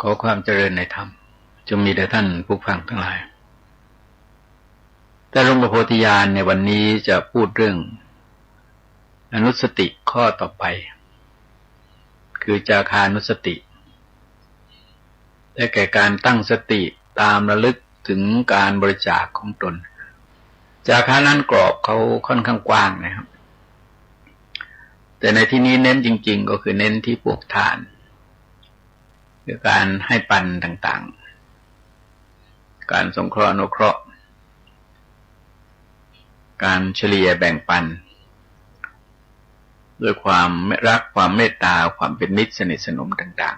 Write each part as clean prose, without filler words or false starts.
ขอความเจริญในธรรมจงมีแด่ท่านผู้ฟังทั้งหลายแต่หลวงพ่อโพธิญาณในวันนี้จะพูดเรื่องอนุสติข้อต่อไปคือจาคานุสติได้แก่การตั้งสติตามระลึกถึงการบริจาคของตนจาคานั้นกรอบเขาค่อนข้างกว้างนะครับแต่ในที่นี้เน้นจริงๆก็คือเน้นที่พวกทานคือการให้ปันต่างๆการสงเคราะห์อนุเคราะห์การเฉลี่ยแบ่งปันด้วยความรักความเมตตาความเป็นมิตรสนิทสนมต่าง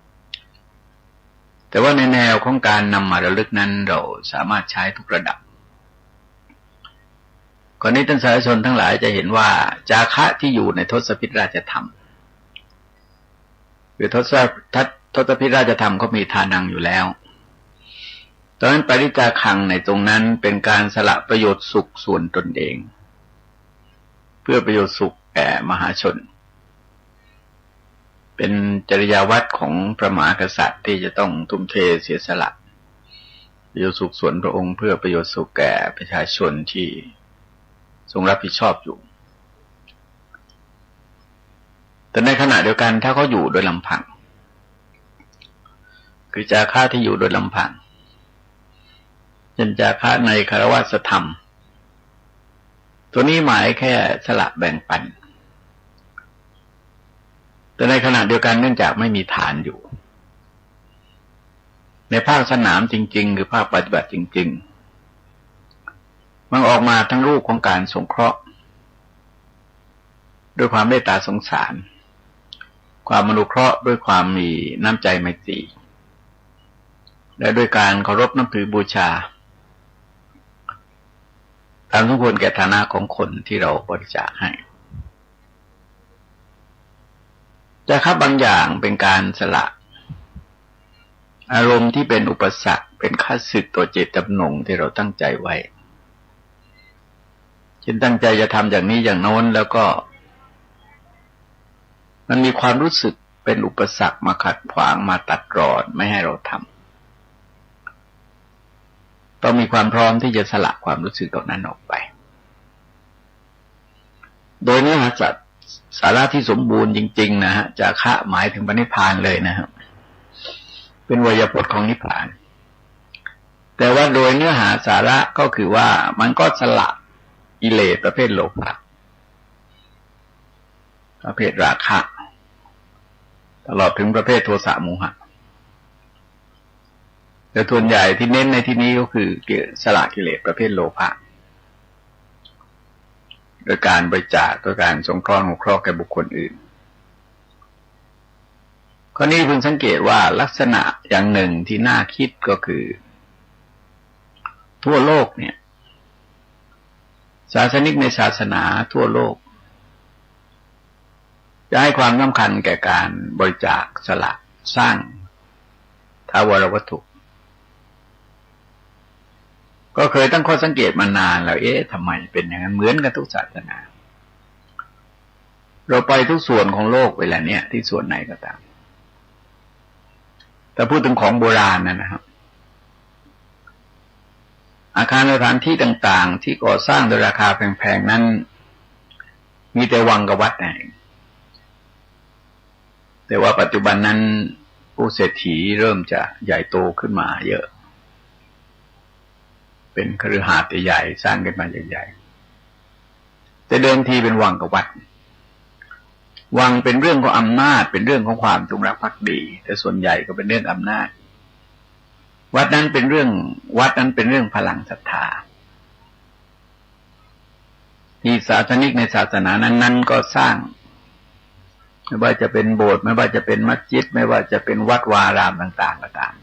ๆแต่ว่าในแนวของการนำมาระลึกนั้นเราสามารถใช้ทุกระดับก่อนนี้ท่านสาธุชนทั้งหลายจะเห็นว่าจาคะที่อยู่ในทศพิธราชธรรมคือทศพิธราชธรรมเขามีทานังอยู่แล้วตอนนั้นปริจาคังในตรงนั้นเป็นการสละประโยชน์สุขส่วนตนเองเพื่อประโยชน์สุขแก่มหาชนเป็นจริยาวัดของพระมหากษัตริย์ที่จะต้องทุ่มเทเสียสละประโยชน์สุขส่วนพระองค์เพื่อประโยชน์สุขแก่ประชาชนที่ทรงรับผิดชอบอยู่แต่ในขณะเดียวกันถ้าเขาอยู่โดยลำพังคือจาคะที่อยู่โดยลำพังเป็นจาคะในคฤหัสถธรรมตัวนี้หมายแค่สละแบ่งปันแต่ในขณะเดียวกันเนื่องจากไม่มีฐานอยู่ในภาคสนามจริงๆคือภาคปฏิบัติจริงๆมันออกมาทั้งรูปของการสงเคราะห์ด้วยความเมตตาสงสารความอนุเคราะห์ด้วยความมีน้ำใจไมตรีและด้วยการเคารพนับถือบูชาตามสมควรแก่ฐานะของคนที่เราบริจาคให้แต่ครับบางอย่างเป็นการสละอารมณ์ที่เป็นอุปสรรคเป็นข้าศึกต่อเจตจำนงที่เราตั้งใจไว้เช่นตั้งใจจะทำอย่างนี้อย่างโน้นแล้วก็มันมีความรู้สึกเป็นอุปสรรคมาขัดขวางมาตัดรอนไม่ให้เราทำต้องมีความพร้อมที่จะสละความรู้สึกตรงนั้นออกไปโดยเนื้อหาสาระที่สมบูรณ์จริงๆนะฮะจาคะหมายถึงพระนิพพานเลยนะครับเป็นไวยพจน์ของนิพพานแต่ว่าโดยเนื้อหาสาระก็คือว่ามันก็สละกิเลสประเภทโลภะประเภทราคะตลอดถึงประเภทโทสะโมหะแต่ส่วนใหญ่ที่เน้นในที่นี้ก็คือสละกิเลสประเภทโลภะโดยการบริจาคโดยการสงเคราะห์อนุเคราะห์แก่บุคคลอื่นข้อนี้พึงสังเกตว่าลักษณะอย่างหนึ่งที่น่าคิดก็คือทั่วโลกเนี่ยศาสนิกในศาสนาทั่วโลกจะให้ความสำคัญแก่การบริจาคสละสร้างถาวรวัตถุก็เคยตั้งข้อสังเกตมานานแล้วทำไมเป็นอย่างนั้นเหมือนกันทุกศาสนาเราไปทุกส่วนของโลกเวลาเนี้ยที่ส่วนไหนก็ตามแต่พูดถึงของโบราณนะครับอาคารสถานที่ต่างๆที่ก่อสร้างโดยราคาแพงๆนั้นมีแต่วังกับวัดเองแต่ว่าปัจจุบันนั้นผู้เศรษฐีเริ่มจะใหญ่โตขึ้นมาเยอะเป็นคฤหาสน์ใหญ่สร้างกันมาใหญ่ๆแต่เดิมทีเป็นวังกับวัดวังเป็นเรื่องของอำนาจเป็นเรื่องของความจงรักภักดีแต่ส่วนใหญ่ก็เป็นเรื่องอำนาจวัดนั้นเป็นเรื่องพลังศรัทธาที่ศาสนิกในศาสนานั้นๆก็สร้างไม่ว่าจะเป็นโบสถ์ไม่ว่าจะเป็นมัสยิดไม่ว่าจะเป็นวัดวาอารามต่างๆก็ตาม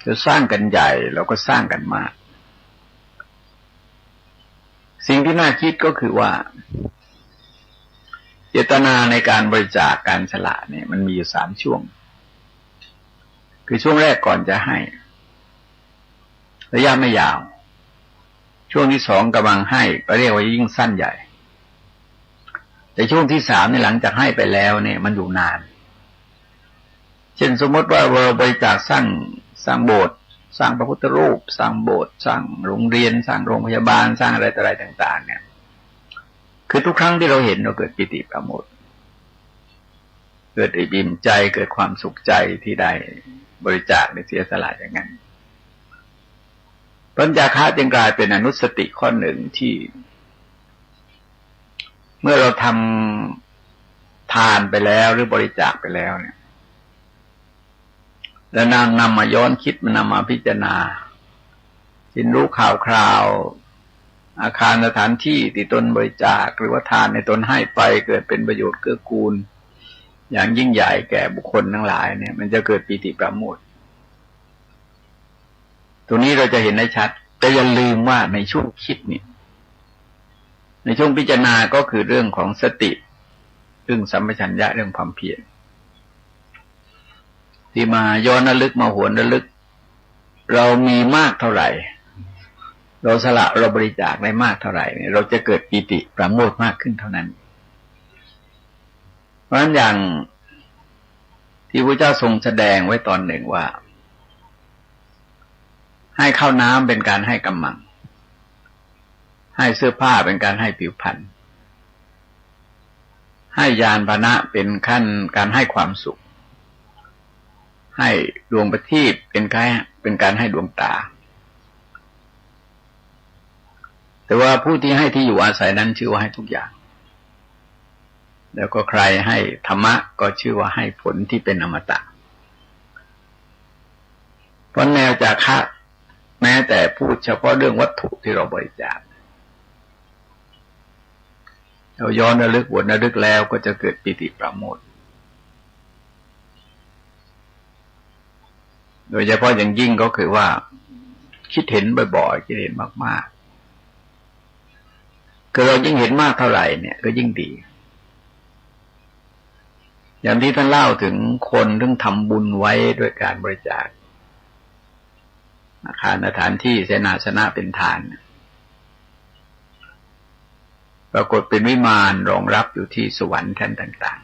จะสร้างกันใหญ่แล้วก็สร้างกันมากสิ่งที่น่าคิดก็คือว่าเจตนาในการบริจาคการสละเนี่ยมันมีอยู่3ช่วงคือช่วงแรกก่อนจะให้ระยะไม่ยาวช่วงที่2กำลังให้ก็เรียกว่ายิ่งสั้นใหญ่แต่ช่วงที่3ในหลังจากให้ไปแล้วเนี่ยมันอยู่นาน เช่นสมมติว่าเราบริจาคสร้างโบสถ์สร้างพระพุทธรูปสร้างโบสถ์สร้างโรงเรียนสร้างโรงพยาบาลสร้างอะไรต่ออะไรต่างๆเนี่ยคือทุกครั้งที่เราเห็นเราเกิดปิติประโมทย์เกิดอิ่มใจเกิดความสุขใจที่ได้บริจาคได้เสียสละอย่างนั้นปัญญาคะจึงกลายเป็นอนุสติข้อหนึ่งที่เมื่อเราทำทานไปแล้วหรือบริจาคไปแล้วเนี่ยแล้วนำมาย้อนคิดนำมาพิจารณาสินรู้ข่าวคราวอาคารสถานที่ที่ตนบริจาคหรือว่าทานในตนให้ไปเกิดเป็นประโยชน์เกื้อกูลอย่างยิ่งใหญ่แก่บุคคลทั้งหลายเนี่ยมันจะเกิดปีติประโมทย์ตรงนี้เราจะเห็นได้ชัดแต่อย่าลืมว่าในช่วงคิดเนี่ยในช่วงพิจารณาก็คือเรื่องของสติเรื่องสัมปชัญญะเรื่องความเพียรที่มาย้อนระลึกมาหวนระลึกเรามีมากเท่าไหร่เราสละเราบริจาคได้มากเท่าไหร่เนี่ยเราจะเกิดปีติประโมทย์มากขึ้นเท่านั้นเพราะฉะนั้นอย่างที่พระเจ้าทรงแสดงไว้ตอนหนึ่งว่าให้ข้าวน้ำเป็นการให้กำลังให้เสื้อผ้าเป็นการให้ผิวพรรณให้ยานพาหนะเป็นขั้นการให้ความสุขให้ดวงประทีปเป็นการให้ดวงตาแต่ว่าผู้ที่ให้ที่อยู่อาศัยนั้นชื่อว่าให้ทุกอย่างแล้วก็ใครให้ธรรมะก็ชื่อว่าให้ผลที่เป็นอมตะเพราะแนวจาคะแม้แต่พูดเฉพาะเรื่องวัตถุที่เราบริจาคเราย้อนระลึกวนระลึกแล้วก็จะเกิดปิติประโมทย์โดยเฉพาะอย่างยิ่งก็คือว่าคิดเห็นบ่อยๆคิดเห็นมากๆคือเรายิ่งเห็นมากเท่าไหร่เนี่ยก็ยิ่งดีอย่างที่ท่านเล่าถึงคนที่ทำบุญไว้ด้วยการบริจาคอาคารสถานที่เสนาสนะเป็นทานปรากฏเป็นวิมานรองรับอยู่ที่สวรรค์ชั้นต่าง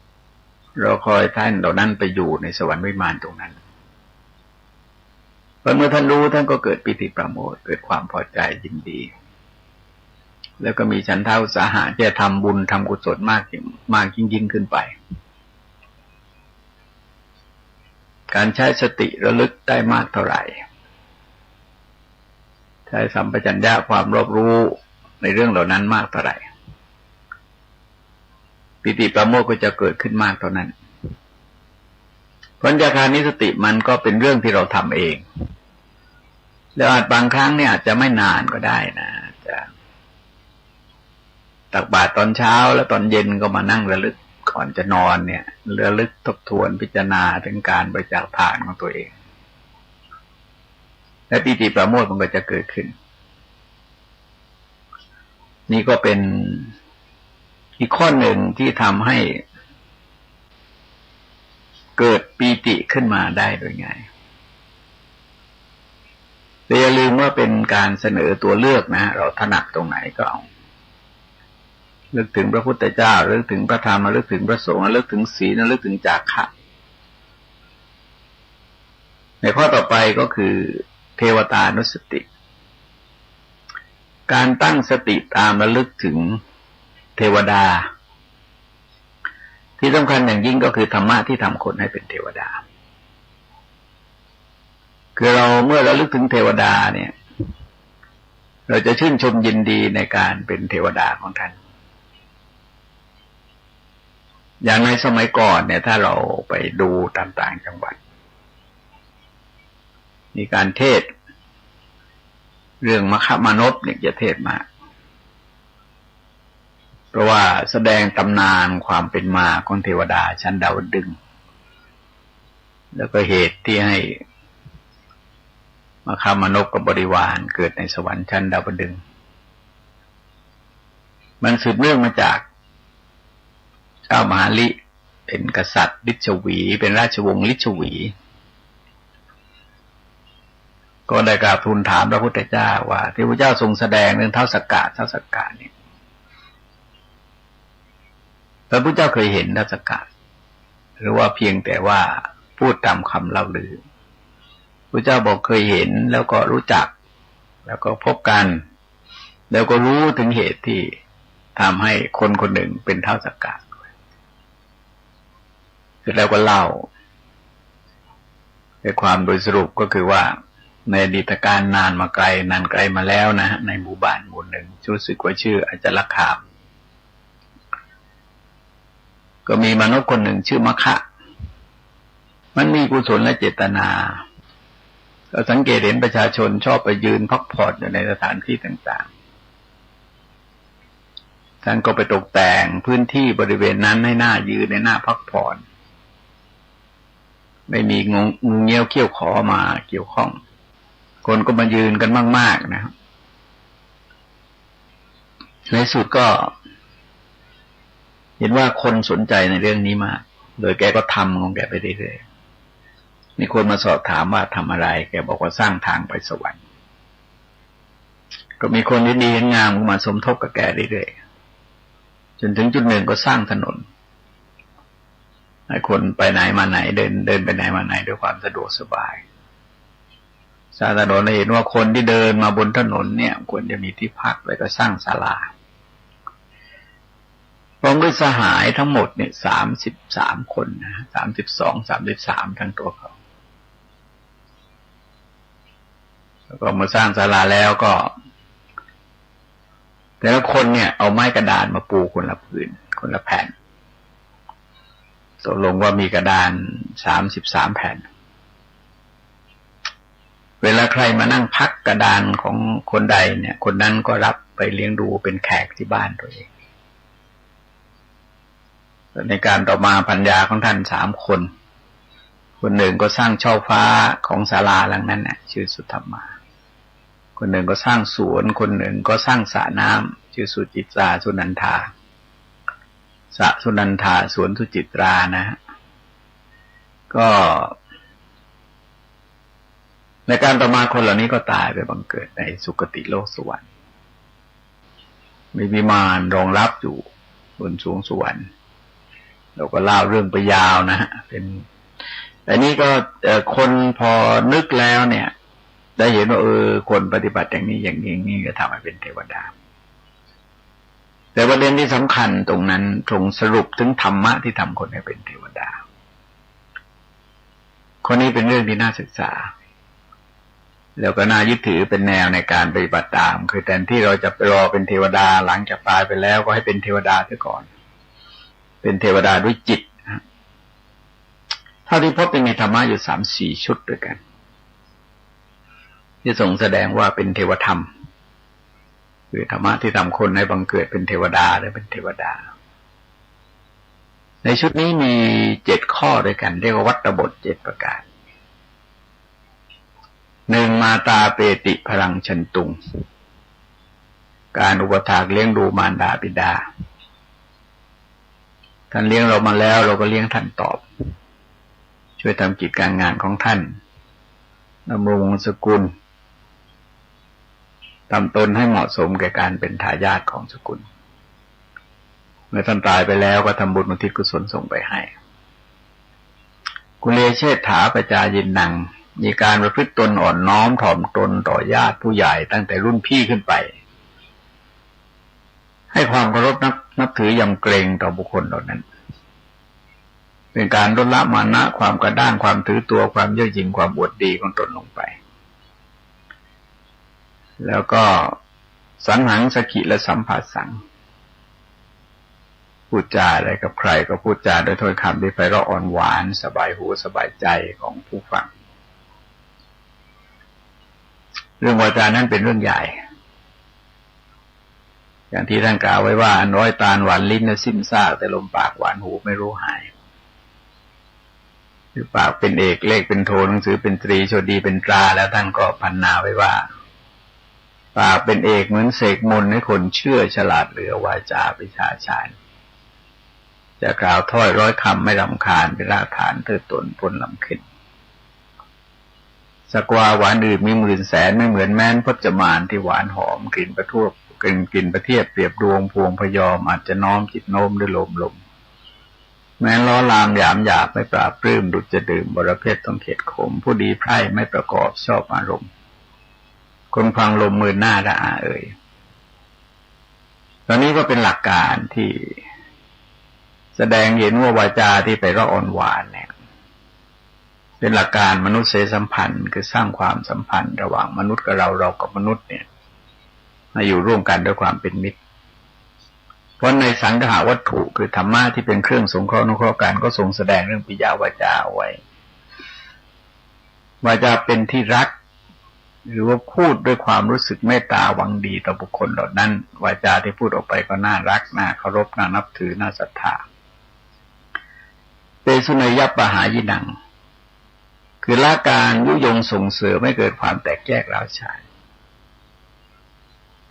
ๆเราคอยท่านเหล่านั้นไปอยู่ในสวรรค์วิมานตรงนั้นเมื่อท่านรู้ท่านก็เกิดปิติประโมทย์เกิดความพอใจยินดีแล้วก็มีฉันทาอุตสาหะที่จะทำบุญทำกุศลมากยิ่งขึ้นไปการใช้สติระลึกได้มากเท่าไหร่ใช้สัมปชัญญะความรอบรู้ในเรื่องเหล่านั้นมากเท่าไหร่ปิติประโมทย์ก็จะเกิดขึ้นมากเท่านั้นปัญญาการนิสติมันก็เป็นเรื่องที่เราทำเองแล้วอาจบางครั้งเนี่ยอาจจะไม่นานก็ได้นะจะตักบาตรตอนเช้าแล้วตอนเย็นก็มานั่งระลึกก่อนจะนอนเนี่ยระลึกทบทวนพิจารณาถึงการบริจาคทานของตัวเองและปิติประโมทย์มันก็จะเกิดขึ้นนี่ก็เป็นอีกข้อหนึ่งที่ทำให้เกิดปีติขึ้นมาได้โดยง่ายแต่อย่าลืมว่าเป็นการเสนอตัวเลือกนะเราถนัดตรงไหนก็เอาเลือกถึงพระพุทธเจ้าเลือกถึงพระธรรมเลือกถึงพระสงฆ์เลือกถึงศีลเลือกถึงจาคะในข้อต่อไปก็คือเทวตานุสติการตั้งสติตามระลึกถึงเทวดาที่สำคัญอย่างยิ่งก็คือธรรมะที่ทำคนให้เป็นเทวดาคือเราเมื่อระลึกถึงเทวดาเนี่ยเราจะชื่นชมยินดีในการเป็นเทวดาของท่านอย่างในสมัยก่อนเนี่ยถ้าเราไปดูตามต่างจังหวัดมีการเทศน์เรื่องมคมานพเนี่ยจะเทศน์มากเพราะว่าแสดงตำนานความเป็นมาของเทวดาชั้นดาวดึงส์แล้วก็เหตุที่ให้มคมานพกับบริวารเกิดในสวรรค์ชั้นดาวดึงส์มันสืบเนื่องมาจากเจ้ามหาลิเป็นกษัตริย์ลิชวีเป็นราชวงศ์ลิชวีก็ได้กราบทูลถามพระพุทธเจ้าว่าที่พระเจ้าทรงแสดงเรื่องเท้าสักกะเนี่ยพระพุทธเจ้าเคยเห็นเท้าสักกะ หรือว่าเพียงแต่ว่าพูดตามคำเล่าลือพระเจ้าบอกเคยเห็นแล้วก็รู้จักแล้วก็พบกันแล้วก็รู้ถึงเหตุที่ทำให้คนคนหนึ่งเป็นเท้าสักกะคือแล้วก็เล่าในความโดยสรุปก็คือว่าในอดีตการนานมาไกลนานไกลมาแล้วนะในหมู่บ้านหมู่หนึ่งรู้สึกว่าชื่ออาจารย์คามก็มีมนุษย์คนหนึ่งชื่อมะคะมันมีกุศลและเจตนาเราสังเกตเห็นประชาชนชอบไปยืนพักผ่อนอยู่ในสถานที่ต่างๆท่านก็ไปตกแต่งพื้นที่บริเวณนั้นให้น่ายืนในหน้าพักผ่อนไม่มีงูเงี้ยวเขี้ยวขอมาเกี่ยวข้องคนก็มายืนกันมากๆนะครับในสุดก็เห็นว่าคนสนใจในเรื่องนี้มากโดยแกก็ทำของแกไปเรื่อยๆมีคนมาสอบถามว่าทำอะไรแกบอกว่าสร้างทางไปสวรรค์ก็มีคนที่ดีงามมาสมทบกับแกเรื่อยๆจนถึงจุดหนึ่งก็สร้างถนนให้คนไปไหนมาไหนเดินไปไหนมาไหนด้วยความสะดวกสบายสร้างถนนเห็นว่าคนที่เดินมาบนถนนเนี่ยควรจะมีที่พักแล้วก็สร้างศาลาพร้อมด้วยสหายทั้งหมดเนี่ย33 คนนะ33ทั้งตัวเขาแล้วก็มาสร้างศาลาแล้วก็แต่ละคนเนี่ยเอาไม้กระดานมาปูคนละผืนคนละแผ่นตกลงว่ามีกระดาน33 แผ่นเวลาใครมานั่งพักกระดานของคนใดเนี่ยคนนั้นก็รับไปเลี้ยงดูเป็นแขกที่บ้านตัวเองในการต่อมาภรรยาของท่าน3 คนคนหนึ่งก็สร้างช่อฟ้าของศาลาหลังนั้นน่ะชื่อสุธรรมาคนหนึ่งก็สร้างสวนคนหนึ่งก็สร้างสระน้ำชื่อสุจิตราสุนันทาสระสุนันทาสวนสุจิตรานะฮะก็ในการต่อมาคนเหล่านี้ก็ตายไปบังเกิดในสุคติโลกสวรรค์มีวิมานรองรับอยู่บนสวงสวรรค์เราก็เล่าเรื่องไปยาวนะฮะเป็นแต่นี่ก็คนพอนึกแล้วเนี่ยได้เห็นว่าคนปฏิบัติอย่างนี้อย่างนี้นี่ก็ทำให้เป็นเทวดาแต่ประเด็นที่สำคัญตรงนั้นตรงสรุปถึงธรรมะที่ทำคนให้เป็นเทวดาคนนี้เป็นเรื่องที่น่าศึกษาแล้วก็น่ายึดถือเป็นแนวในการปฏิบัติตามคือแทนที่เราจะไปรอเป็นเทวดาหลังจากตายไปแล้วก็ให้เป็นเทวดาเสียก่อนเป็นเทวดาด้วยจิตเท่าที่พบจะมีธรรมะอยู่3-4 ชุดด้วยกันที่ทรงแสดงว่าเป็นเทวธรรมคือธรรมะที่ทำคนให้บังเกิดเป็นเทวดาหรือเป็นเทวดาในชุดนี้มี7 ข้อด้วยกันเรียกว่าวัตบท7 ประการ 1. มาตาเปติพลังชันตุงการอุปถากเลี้ยงดูมารดาบิดาท่านเลี้ยงเรามาแล้วเราก็เลี้ยงท่านตอบช่วยทำกิจการงานของท่านดำรงวงศ์สกุลทำตนให้เหมาะสมแก่การเป็นทายาทของสกุลเมื่อท่านตายไปแล้วก็ทำบุญอุทิศกุศลส่งไปให้กุเลเชษฐาปจายินนังมีการประพฤติตนอ่อนน้อมถ่อมตนต่อญาติผู้ใหญ่ตั้งแต่รุ่นพี่ขึ้นไปให้ความเคารพนับถือยำเกรงต่อบุคคลเหล่านั้นเป็นการลดละมานะความกระด้างความถือตัวความเย่อหยิ่งความอวดดีของตนลงไปแล้วก็สังหังสกิและสัมผัสสังพูดจาอะไรกับใครก็พูดจาโดยถ้อยคำที่ไพเราะอ่อนหวานสบายหูสบายใจของผู้ฟังเรื่องวาจานั้นเป็นเรื่องใหญ่อย่างที่ท่านกล่าวไว้ว่าอันร้อยตาลหวานลิ้นและสิ้นซากแต่ลมปากหวานหูไม่รู้หายคือปากเป็นเอกเลขเป็นโทหนังสือเป็นตรีโชดีเป็นตราแล้วท่านก็พรรณนาไว้ว่าปากเป็นเอกเหมือนเสกมนต์ให้คนเชื่อฉลาดเหลือวาจาวิชาชาญจะกล่าวถ้อยร้อยคำไม่รำคาญเป็นรากฐานเติบโตพ้นลำขึ้นสักว่าหวานอื่นมี10,000 ไม่เหมือนแม้นพจมานที่หวานหอมกลิ่นประทั่วกลิ่นประเทียบเปรียบดวงพวงพยอมอาจจะน้อมจิตโน้มด้วยลม แม้ล้อลามหยามหยาบไม่ปราบปลื้มดุจจะดื่มบรเพศต้องเข็ดขมผู้ดีไพร่ไม่ประกอบชอบอารมณ์คนฟังลมมือหน้าด่าเอ่ยตอนนี้ก็เป็นหลักการที่แสดงเห็นว่าวาจาที่ไปร่ออ่อนหวานเนี่ยเป็นหลักการมนุษยสัมพันธ์คือสร้างความสัมพันธ์ระหว่างมนุษย์กับเรากับมนุษย์เนี่ยมาอยู่ร่วมกันด้วยความเป็นมิตรเพราะในสังคหวัตถุคือธรรมะที่เป็นเครื่องสงเคราะห์นุเคราะห์กันก็ทรงแสดงเรื่องปิยวาจาไว้วาจาเป็นที่รักหรือว่าพูดด้วยความรู้สึกเมตตาหวังดีต่อบุคคลเหล่านั้นวาจาที่พูดออกไปก็น่ารักน่าเคารพน่านับถือน่าศรัทธาเตสุนัยยปหายินังคือละการยุยงส่งเสริมให้เกิดความแตกแยกร้าวฉาน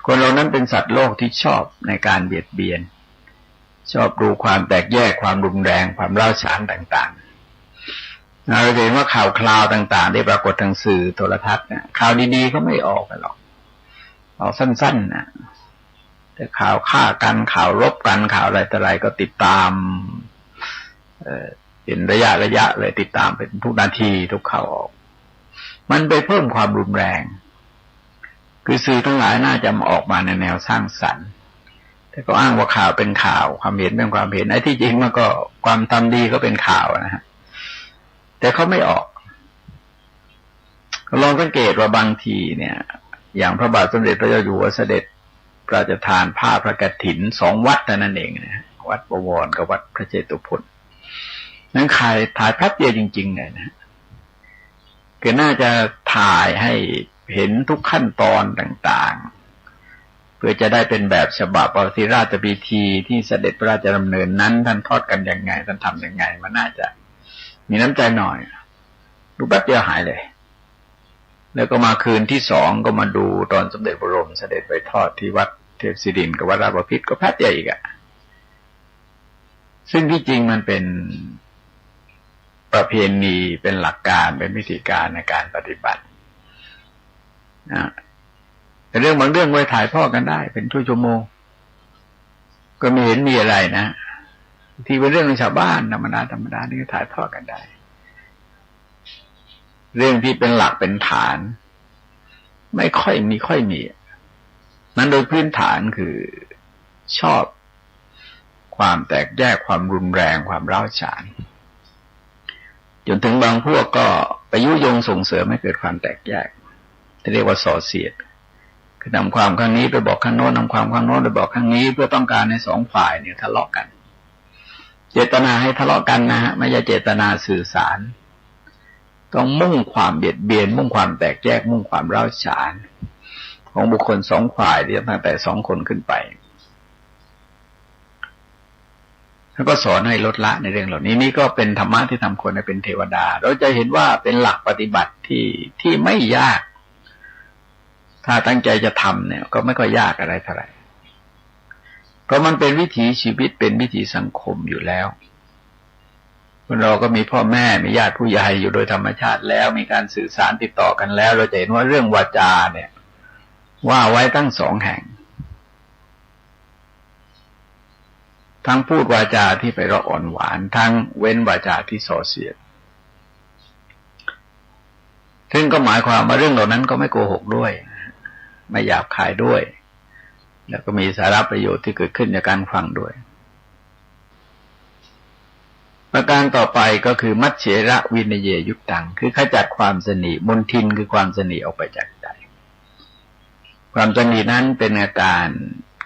คนเรานั้นเป็นสัตว์โลกที่ชอบในการเบียดเบียนชอบดูความแตกแยกความรุนแรงความร้าวฉานต่างๆเราเห็นว่าข่าวคราวต่างๆได้ปรากฏทางสื่อโทรทัศน์เนี่ยข่าวดีๆก็ไม่ออกกันหรอกออกสั้นๆนะแต่ข่าวฆ่ากันข่าวรบกันข่าวอะไรต่ออะไรก็ติดตามเป็นระยะเลยติดตามเป็นทุกนาทีทุกข่าวออกมันไปเพิ่มความรุนแรงคือสื่อทั้งหลายน่าจะออกมาในแนวสร้างสรรค์แต่ก็อ้างว่าข่าวเป็นข่าวความเห็นเป็นความเห็นไอ้ที่จริงมันก็ความทำดีก็เป็นข่าวนะฮะแต่เขาไม่ออกลองสังเกตว่าบางทีเนี่ยอย่างพระบาทสมเด็จพระเจ้าอยู่หัวเสด็จพระราชทานผ้าพระกฐิน2 วัดนั่นเองนะวัดบวรกับวัดพระเจตุพนนั้นถ่ายแป๊บเดียวจริงๆเลยนะคือน่าจะถ่ายให้เห็นทุกขั้นตอนต่างๆเพื่อจะได้เป็นแบบฉบับปฏิราชพิธีที่เสด็จพระราชดำเนินนั้นท่านทอดกันยังไงท่านทำยังไงมันน่าจะมีน้ำใจหน่อยดูแป๊บเดียวหายเลยแล้วก็มาคืนที่2ก็มาดูตอนสมเด็จพระบรมเสด็จไปทอดที่วัดเทพศิรินทร์กับวัดราชบพิตรก็แป๊บเดียวอีกอ่ะซึ่งที่จริงมันเป็นประเพณีเป็นหลักการเป็นวิธีการในการปฏิบัติแต่เรื่องบางเรื่องไว้ถ่ายทอดกันได้เป็นชั่วโมงก็ไม่เห็นมีอะไรนะที่เป็นเรื่องของชาวบ้านธรรมดานี่ก็ถ่ายทอดกันได้เรื่องที่เป็นหลักเป็นฐานไม่ค่อยมีนั้นโดยพื้นฐานคือชอบความแตกแยกความรุนแรงความร้าวฉานจนถึงบางพวกก็ไปยุยงส่งเสริมให้เกิดความแตกแยกที่เรียกว่าส่อเสียดคือนำความข้างนี้ไปบอกข้างโน้นนำความข้างโน้นไปบอกข้างนี้เพื่อต้องการให้2 ฝ่ายเนี่ยทะเลาะกันเจตนาให้ทะเลาะกันนะฮะไม่ใช่เจตนาสื่อสารต้องมุ่งความเบียดเบียนมุ่งความแตกแยกมุ่งความร้าวฉานของบุคคล2 ฝ่ายเรียกตั้งแต่2 คนขึ้นไปแล้วก็สอนให้ลดละในเรื่องเหล่านี้นี่ก็เป็นธรรมะที่ทำคนให้เป็นเทวดาเราจะเห็นว่าเป็นหลักปฏิบัติที่ไม่ยากถ้าตั้งใจจะทำเนี่ยก็ไม่ค่อยยากอะไรเท่าไหร่เพราะมันเป็นวิถีชีวิตเป็นวิถีสังคมอยู่แล้วคนเราก็มีพ่อแม่มีญาติผู้ใหญ่อยู่โดยธรรมชาติแล้วมีการสื่อสารติดต่อกันแล้วเราจะเห็นว่าเรื่องวาจาเนี่ยว่าไว้ตั้ง2 แห่งทั้งพูดวาจาที่ไปเราะอ่อนหวานทั้งเว้นวาจาที่ส่อเสียดซึ่งก็หมายความว่าเรื่องเหล่านั้นก็ไม่โกหกด้วยไม่หยาบคายด้วยแล้วก็มีสาระประโยชน์ที่เกิดขึ้นจากการฟังด้วยประการต่อไปก็คือมัชเฉระวินเยยุตตังคือขจัดความสนิมนทินคือความสนิออกไปจากใจความสนินั้นเป็นอาการ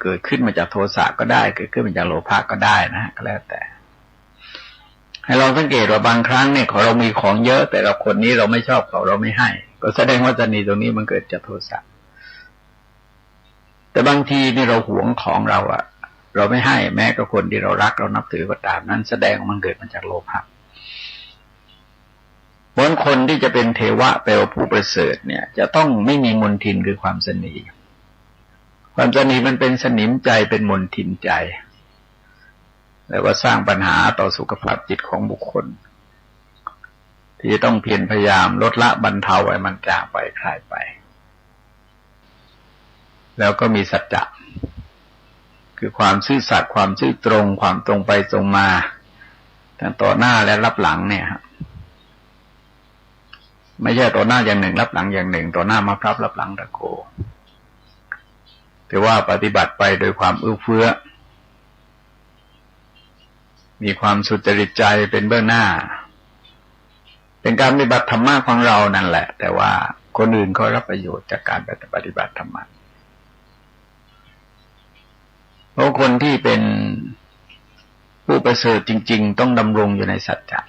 เกิดขึ้นมาจากโทสะก็ได้เกิดขึ้นมาจากโลภะก็ได้นะก็แล้วแต่ให้เราสังเกตว่าบางครั้งเนี่ยเรามีของเยอะแต่เราคนนี้เราไม่ชอบเราไม่ให้ก็แสดงว่าสนิตรงนี้มันเกิดจากโทสะแต่บางทีนี่เราหวงของเราอะเราไม่ให้แม้กับคนที่เรารักเรานับถือก็ตามนั้นแสดงว่ามันเกิดมาจากโลภะบางคนที่จะเป็นเทวะแปลว่าผู้ประเสริฐเนี่ยจะต้องไม่มีมนทินคือความสนิความสนิมันเป็นสนิมใจเป็นมนทินใจแล้วก็สร้างปัญหาต่อสุขภาพจิตของบุคคลที่จะต้องเพียรพยายามลดละบรรเทาไว้มันจางไปคลายไปแล้วก็มีสัจจะคือความซื่อสัตย์ความซื่อตรงความตรงไปตรงมาท ต่อหน้าและรับหลังเนี่ยไม่ใช่ต่อหน้าอย่างหนึ่งรับหลังอย่างหนึ่งต่อหน้ามาพรับรับหลังตะโกแต่ว่าปฏิบัติไปโดยความเอื้อเฟื้อมีความสุจริตใจเป็นเบื้องหน้าเป็นการปฏิบัติธรรมะของเรานั่นแหละแต่ว่าคนอื่นเขารับประโยชน์จากการปฏิบัติธรรมะเพราะคนที่เป็นผู้ประเสริฐจริงๆต้องดำรงอยู่ในสัจจะ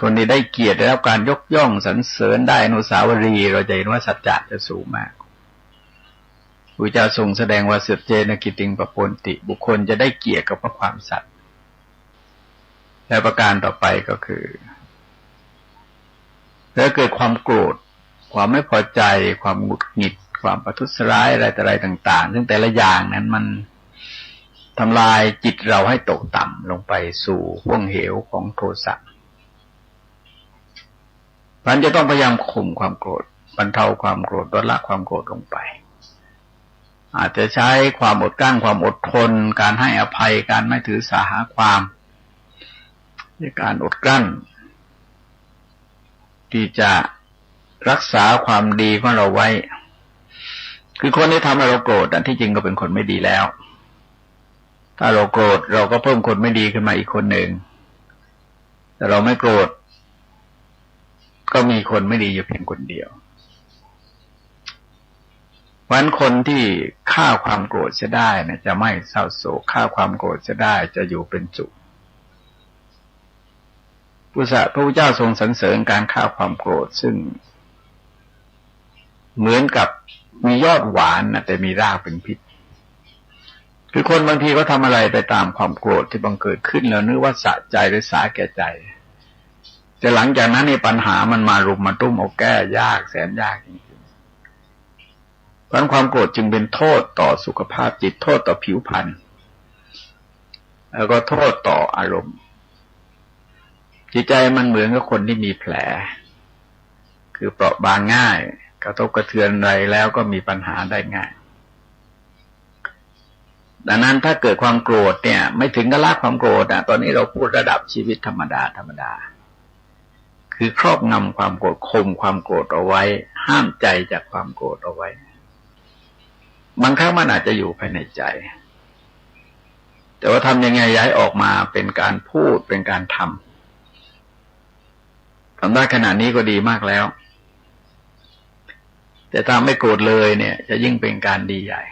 คนที่ได้เกียรติได้รับการยกย่องสรรเสริญได้อนุสาวรีย์เราจะเห็นว่าสัจจะจะสูงมากพระเจ้าทรงแสดงว่าสัจเจนะกิตติงปโปนติบุคคลจะได้เกียรติกับพระความสัตย์และประการต่อไปก็คือถ้าเกิดความโกรธความไม่พอใจความหงุดหงิดความประทุษร้ายอะไรต่างๆซึ่งแต่ละอย่างนั้นมันทำลายจิตเราให้ตกต่ำลงไปสู่ห่วงเหวของโทสะมันจะต้องพยายามข่มความโกรธบรรเทาความโกรธลดละความโกรธลงไปอาจจะใช้ความอดกลั้นความอดทนการให้อภัยการไม่ถือสาหาความในการอดกลั้นที่จะรักษาความดีของเราไว้คือคนที่ทำให้เราโกรธที่จริงก็เป็นคนไม่ดีแล้วถ้าเราโกรธเราก็เพิ่มคนไม่ดีขึ้นมาอีกคนหนึ่งแต่เราไม่โกรธก็มีคนไม่ดีอยู่เพียงคนเดียวเพราะฉะนั้นคนที่ฆ่าความโกรธจะได้เนี่ยจะไม่เศร้าโศกฆ่าความโกรธจะได้จะอยู่เป็นสุขพระพุทธเจ้าทรงสรรเสริญการฆ่าความโกรธซึ่งเหมือนกับมียอดหวานนะแต่มีรากเป็นพิษคือคนบางทีก็ทำอะไรไปตามความโกรธที่บังเกิดขึ้นแล้วนึกว่าสะใจหรือสาแก่ใจแต่หลังจากนั้นในปัญหามันมารุมมาตุ้มเอาแก้ยากแสนยากจริงๆเพราะความโกรธจึงเป็นโทษต่อสุขภาพจิตโทษต่อผิวพรรณแล้วก็โทษต่ออารมณ์จิตใจมันเหมือนกับคนที่มีแผลคือเปราะบางง่ายกระทบกระเทือนอะไรแล้วก็มีปัญหาได้ง่ายดังนั้นถ้าเกิดความโกรธเนี่ยไม่ถึงกับละความโกรธตอนนี้เราพูดระดับชีวิตธรรมดาคือครอบงำความโกรธข่มความโกรธเอาไว้ห้ามใจจากความโกรธเอาไว้บางครั้งมันอาจจะอยู่ภายในใจแต่ว่าทำยังไงย้ายออกมาเป็นการพูดเป็นการทได้ขนาดนี้ก็ดีมากแล้วแต่ถ้าไม่โกรธเลยเนี่ยจะยิ่งเป็นการดีใหญ่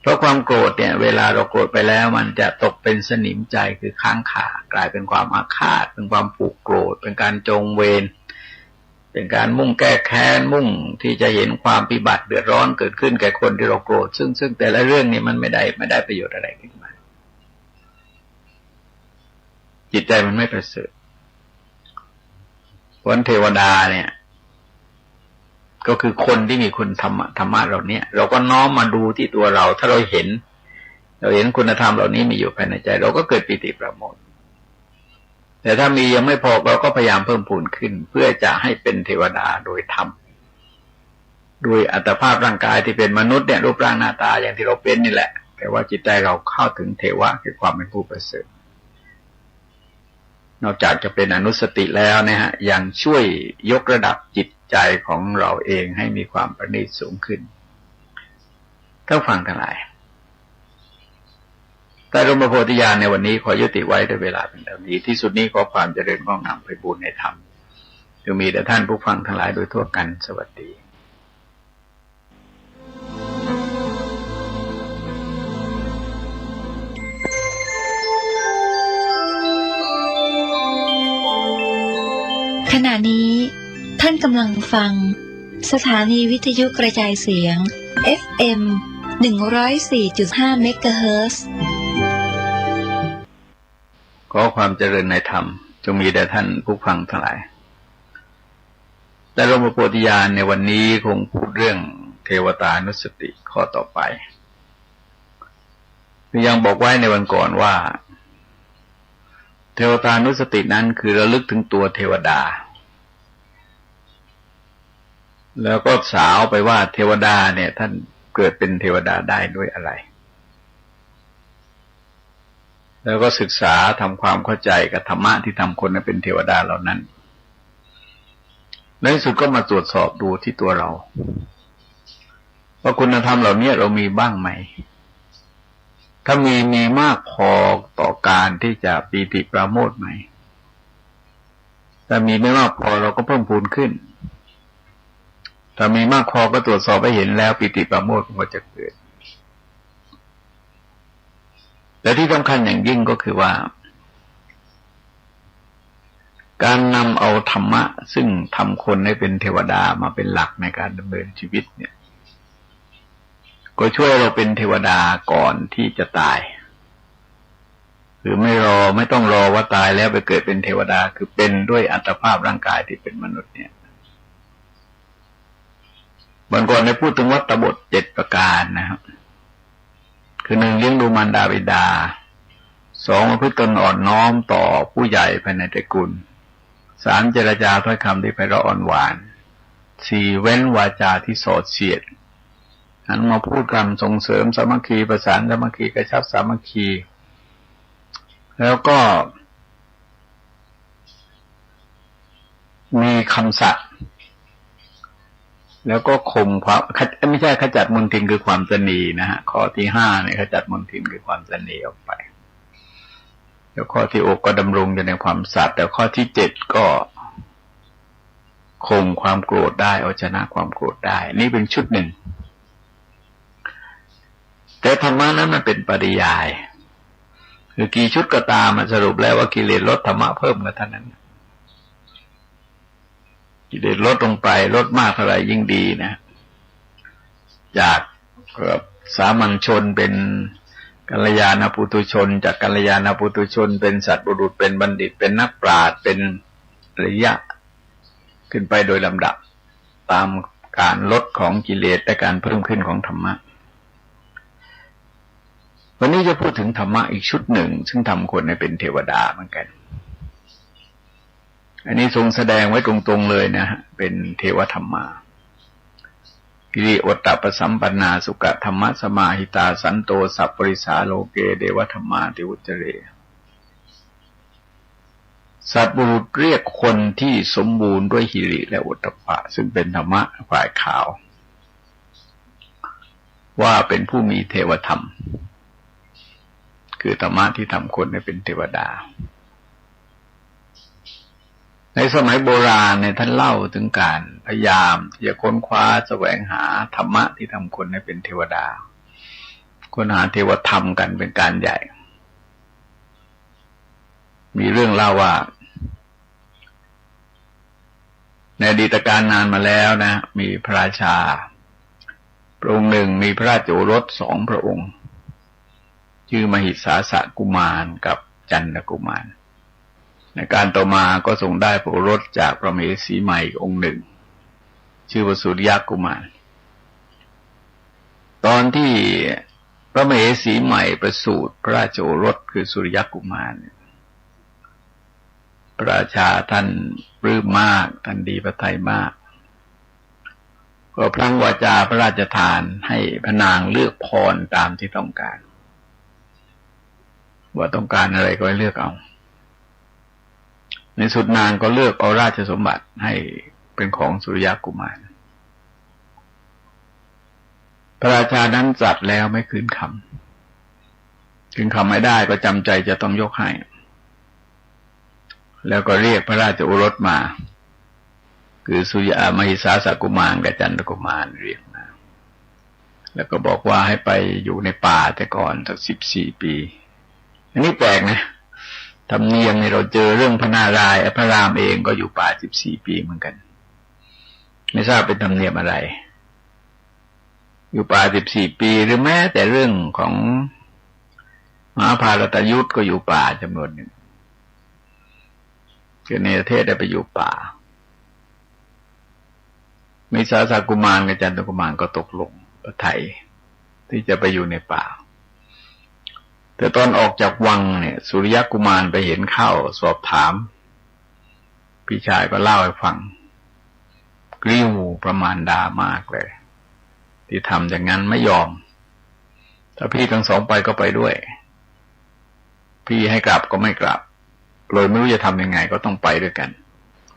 เพราะความโกรธเนี่ยเวลาเราโกรธไปแล้วมันจะตกเป็นสนิมใจคือค้างคากลายเป็นความอาฆาตเป็นความผูกโกรธเป็นการจงเวรเป็นการมุ่งแก้แค้นมุ่งที่จะเห็นความพิบัติเดือดร้อนเกิดขึ้นแก่คนที่เราโกรธซึ่งแต่ละเรื่องนี้มันไม่ได้ประโยชน์อะไรขึ้นมาจิตใจมันไม่ประเสริฐวันเทวดาเนี่ยก็คือคนที่มีคุณธรรมะเหล่านี้เราก็น้อมมาดูที่ตัวเราถ้าเราเห็นคุณธรรมเหล่านี้มีอยู่ภายในใจเราก็เกิดปิติประโมทแต่ถ้ามียังไม่พอเราก็พยายามเพิ่มพูนขึ้นเพื่อจะให้เป็นเทวดาโดยธรรมโดยอัตภาพร่างกายที่เป็นมนุษย์เนี่ยรูปร่างหน้าตาอย่างที่เราเป็นนี่แหละแต่ว่าจิตใจเราเข้าถึงเทวะคือความเป็นผู้ประเสริฐนอกจากจะเป็นอนุสติแล้วนะฮะยังช่วยยกระดับจิตใจของเราเองให้มีความประณีตสูงขึ้นท่านฟังทั้งหลายแต่ร่มโพธิญาณในวันนี้ขอยุติไว้ด้วยเวลาเป็นเท่านี้ที่สุดนี้ขอความเจริญงอกงามไพบูรย์ในธรรมจงมีแด่ท่านผู้ฟังทั้งหลายโดยทั่วกันสวัสดีขณะนี้ท่านกำลังฟังสถานีวิทยุกระจายเสียง FM 104.5 เมกะเฮิรตซ์ขอความเจริญในธรรมจงมีแด่ท่านผู้ฟังทั้งหลายแต่ร่มโพธิญาณในวันนี้คงพูดเรื่องเทวตานุสติข้อต่อไปคือยังบอกไว้ในวันก่อนว่าเทวตานุสตินั้นคือระลึกถึงตัวเทวดาแล้วก็สาวไปว่าเทวดาเนี่ยท่านเกิดเป็นเทวดาได้ด้วยอะไร แล้วก็ศึกษาทำความเข้าใจกับธรรมะที่ทำคนให้เป็นเทวดาเหล่านั้นในที่สุดก็มาตรวจสอบดูที่ตัวเราว่าคุณธรรมเหล่านี้เรามีบ้างไหมถ้ามีมากพอต่อการที่จะปีติปราโมทย์ไหมถ้ามีไม่มากพอเราก็เพิ่มพูนขึ้นถ้ามีมากพอก็ตรวจสอบไปเห็นแล้วปีติปราโมทย์มันก็จะเกิดแต่ที่สำคัญอย่างยิ่งก็คือว่าการนำเอาธรรมะซึ่งทำคนให้เป็นเทวดามาเป็นหลักในการดำเนินชีวิตเนี่ยก็ช่วยเราเป็นเทวดาก่อนที่จะตายคือไม่ต้องรอว่าตายแล้วไปเกิดเป็นเทวดาคือเป็นด้วยอัตภาพร่างกายที่เป็นมนุษย์เนี่ยบางคนได้พูดถึงวัตตบท7ประการนะครับคือ 1เลี้ยงดูมารดาบิดา 2ประพฤติตนอ่อนน้อมต่อผู้ใหญ่ภายในตระกูล 3เจรจาถ้อยคำที่ไพเราะอ่อนหวาน 4เว้นวาจาที่ส่อเสียดหันมาพูดคำส่งเสริมสามัคคีประสานสามัคคีกระชับสามัคคีแล้วก็มีคำสัตย์แล้วก็ข่มความไม่ใช่ขจัดมลทินคือความตนีนะฮะข้อที่5เนี่ยขจัดมลทินคือความตนีออกไปแล้วข้อที่6ก็ดำรงอยู่ในความสัตย์แต่ข้อที่7ก็ข่มความโกรธได้เอาชนะความโกรธได้นี่เป็นชุดหนึ่งแต่ธรรมะนั้นมันเป็นปริยายคือกี่ชุดก็ตามมันสรุปแล้วว่ากิเลสลดธรรมะเพิ่มกันเท่านั้นกิเลสลดลงไปลดมากเท่าไหร่ยิ่งดีนะจากสามัญชนเป็นกัลยาณปุถุชนจากกัลยาณปุถุชนเป็นสัตบุรุษเป็นบัณฑิตเป็นนักปราชญ์เป็นอริยะขึ้นไปโดยลำดับตามการลดของกิเลสและการเพิ่มขึ้นของธรรมะวันนี้จะพูดถึงธรรมะอีกชุดหนึ่งซึ่งทำคนให้เป็นเทวดาเหมือนกันอันนี้ทรงแสดงไว้ตรงๆเลยนะฮะเป็นเทวธรรมะกิริโอตตปสัมปันนาสุขธรรมะสมาหิตาสันโตสัพปริสาโลเกเดวธรรมาติวุจเรสัตบุรุษเรียกคนที่สมบูรณ์ด้วยหิริและโอตตัปปะซึ่งเป็นธรรมะฝ่ายขาวว่าเป็นผู้มีเทวธรรมคือธรรมะที่ทำคนให้เป็นเทวดาในสมัยโบราณเนี่ยท่านเล่าถึงการพยายามที่จะค้นคว้าแสวงหาธรรมะที่ทำคนให้เป็นเทวดาค้นหาเทวธรรมกันเป็นการใหญ่มีเรื่องเล่าว่าในอดีตการนานมาแล้วนะมีพระราชาพระองค์หนึ่งมีพระราชโอรส2พระองค์ชื่อมหิสาสกุมารกับจันทกุมารในการต่อมาก็ทรงได้พระโอรสจากพระมเหสีใหม่องค์หนึ่งชื่อว่าสุริยกุมารตอนที่พระมเหสีใหม่ประสูติพระราชโอรสคือสุริยกุมารพระราชาท่านปลื้มมากท่านดีพระทัยมากก็พลั้งวาจาพระราชทานให้พระนางเลือกพรตามที่ต้องการว่าต้องการอะไรก็ให้เลือกเอาในสุดนางก็เลือกเอาราชสมบัติให้เป็นของสุริยกุมารพระราชานั้นจัดแล้วไม่คืนคำไม่ได้ก็จำใจจะต้องยกให้แล้วก็เรียกพระราชโอรสมาคือสุริยมหิสาสกุมารกับจันทกุมารเรียกมาแล้วก็บอกว่าให้ไปอยู่ในป่าแต่ก่อนสัก14 ปีอันนี้แปลกนะธรรมเนียมในเราเจอเรื่องพระนารายณ์พระรามเองก็อยู่ป่า14 ปีเหมือนกันไม่ทราบเป็นธรรมเนียมอะไรอยู่ป่า14 ปีหรือแม้แต่เรื่องของมหาภารตยุทธก็อยู่ป่าจำนวนหนึ่งคือในประเทศได้ไปอยู่ป่ามิสาสกุมารกับจันทกุมารก็ตกลงประไถที่จะไปอยู่ในป่าแต่ตอนออกจากวังเนี่ยสุริยกุมารไปเห็นเข้าสอบถามพี่ชายก็เล่าให้ฟังกริ้วประมาณดามากเลยที่ทำอย่างนั้นไม่ยอมถ้าพี่ทั้งสองไปก็ไปด้วย พี่ให้กลับก็ไม่กลับเลยไม่รู้จะทำยังไงก็ต้องไปด้วยกัน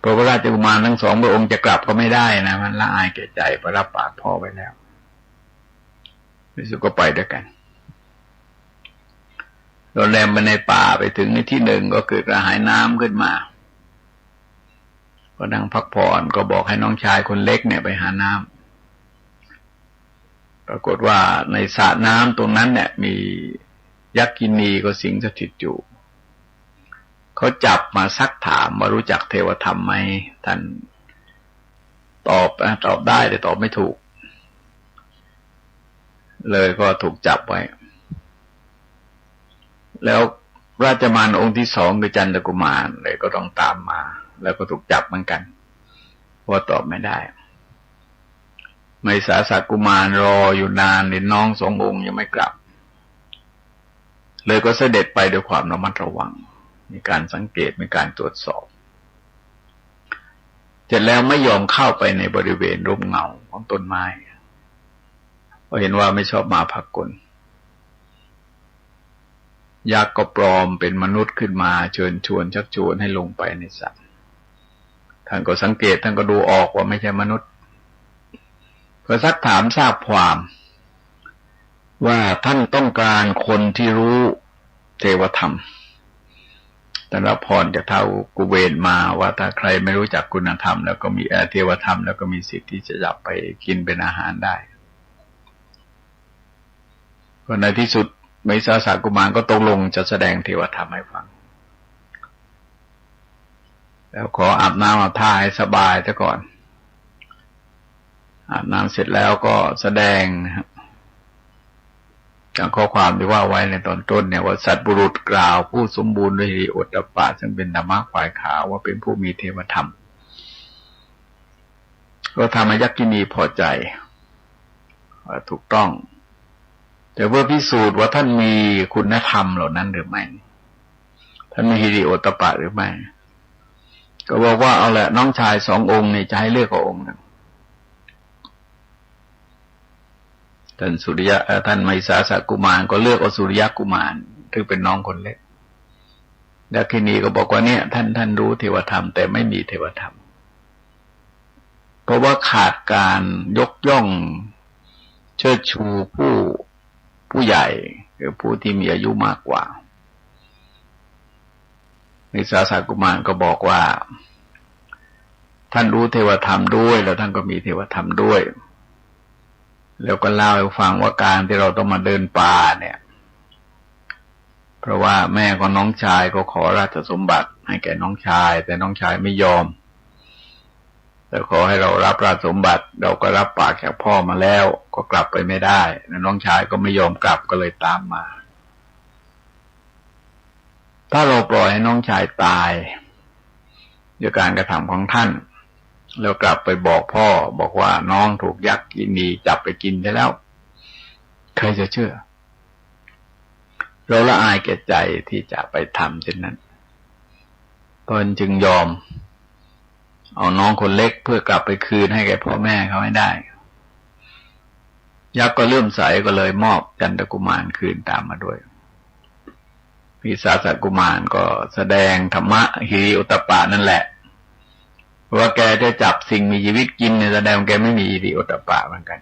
เพราะพระราชกุมารทั้งสองพระองค์จะกลับก็ไม่ได้นะมันละอายแก่ใจเพราะรับปากพ่อไว้แล้วที่สุดก็ไปด้วยกันโดนแรมไปในป่าไปถึงในที่หนึ่งก็เกิดกระหายน้ำขึ้นมาก็นั่งพักผ่อนก็บอกให้น้องชายคนเล็กเนี่ยไปหาน้ำปรากฏว่าในสระน้ำตรงนั้นเนี่ยมียักษิณีก็สิงสถิตอยู่เขาจับมาซักถามว่ารู้จักเทวธรรมไหมท่านตอบได้แต่ตอบไม่ถูกเลยก็ถูกจับไว้แล้วราชมารองค์ที่สองคือจันทกุมารเลยก็ต้องตามมาแล้วก็ถูกจับเหมือนกันเพราะตอบไม่ได้ไมสาสกุมารรออยู่นานเห็นน้องสององค์ยังไม่กลับเลยก็เสด็จไปด้วยความระมัดระวังมีการสังเกตมีการตรวจสอบเสร็จแล้วไม่ยอมเข้าไปในบริเวณร่มเงาของต้นไม้เพราะเห็นว่าไม่ชอบมาพากลยักษ์ก็ปลอมเป็นมนุษย์ขึ้นมาเชิญชวนชักชวนให้ลงไปในสระท่านก็สังเกตท่านก็ดูออกว่าไม่ใช่มนุษย์ก็ซักถามทราบความว่าท่านต้องการคนที่รู้เทวธรรมแต่รับพรจากท้าวกุเบศมาว่าถ้าใครไม่รู้จักคุณธรรมแล้วก็มีเทวธรรมแล้วก็มีสิทธิ์ที่จะจับไปกินเป็นอาหารได้ก็ในที่สุดไมสาสกุมารก็ตกลงจะแสดงเทวธรรมให้ฟังแล้วขออาบน้ำอาบท่าให้สบายซะก่อนอาบน้ำเสร็จแล้วก็แสดงนะครับจากข้อความที่ว่าไว้ในตอนต้นเนี่ยว่าสัตบุรุษกล่าวผู้สมบูรณ์ด้วยหิริโอตตัปปะซึ่งเป็นธรรมะฝ่ายขาวว่าเป็นผู้มีเทวธรรมก็ทำให้ยักษิณีพอใจว่าถูกต้องแต่เพื่อพิสูจน์ว่าท่านมีคุณธรรมเหล่านั้นหรือไม่ท่านมีหิริโอตตัปปะหรือไม่ก็บอกว่าเอาแหละน้องชายสององค์นี่จะให้เลือกเอาองค์หนึ่งท่านสุริยะท่านไมสาสกุมารก็เลือกเอาสุริยกุมารซึ่งเป็นน้องคนเล็กยักษิณีก็บอกว่าเนี่ยท่านรู้เทวธรรมแต่ไม่มีเทวธรรมเพราะว่าขาดการยกย่องเชิดชูผู้ใหญ่คือผู้ที่มีอายุมากกว่าไมสาสกุมารก็บอกว่าท่านรู้เทวธรรมด้วยแล้วท่านก็มีเทวธรรมด้วยแล้วก็เล่าให้ฟังว่าการที่เราต้องมาเดินป่าเนี่ยเพราะว่าแม่ของน้องชายก็ขอราชสมบัติให้แก่น้องชายแต่น้องชายไม่ยอมแต่ขอให้เรารับราชสมบัติเราก็รับปากจากพ่อมาแล้วก็กลับไปไม่ได้น้องชายก็ไม่ยอมกลับก็เลยตามมาถ้าเราปล่อยให้น้องชายตายด้วยการกระทำของท่านแล้วกลับไปบอกพ่อบอกว่าน้องถูกยักษิณีจับไปกินได้แล้วใครจะเชื่อเราละอายแก่ใจที่จะไปทำเช่นนั้นตนจึงยอมเอาน้องคนเล็กเพื่อกลับไปคืนให้แก่พ่อแม่เขาให้ได้ยักษ์ก็เลื่อมใสก็เลยมอบจันทกุมารคืนตามมาด้วยพิสาสกุมารก็แสดงธรรมะหิริโอตตัปปะนั่นแหละว่าแกจะจับสิ่งมีชีวิตกินเนี่ยแสดงแกไม่มีหิริโอตตัปปะเหมือนกัน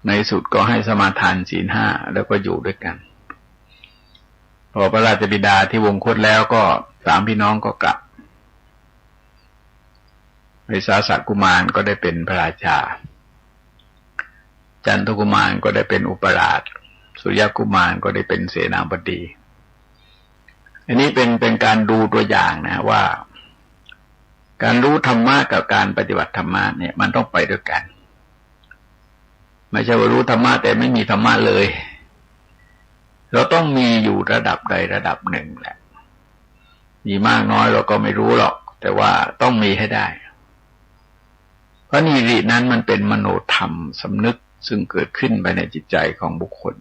ในสุดก็ให้สมาทานศีล 5แล้วก็อยู่ด้วยกันพอพระราชบิดาที่วงคตแล้วก็3พี่น้องก็กลับไมสาสกุมารก็ได้เป็นพระราชาจันทกุมารก็ได้เป็นอุปราชสุริยกุมารก็ได้เป็นเสนาบดีอันนี้เป็นการดูตัวอย่างนะว่าการรู้ธรรมะกับการปฏิบัติธรรมะเนี่ยมันต้องไปด้วยกันไม่ใช่ว่ารู้ธรรมะแต่ไม่มีธรรมะเลยเราต้องมีอยู่ระดับใดระดับหนึ่งแหละมีมากน้อยเราก็ไม่รู้หรอกแต่ว่าต้องมีให้ได้เพราะนิรินั้นมันเป็นมโนธรรมสำนึกซึ่งเกิดขึ้นภายในจิตใจของบุคคล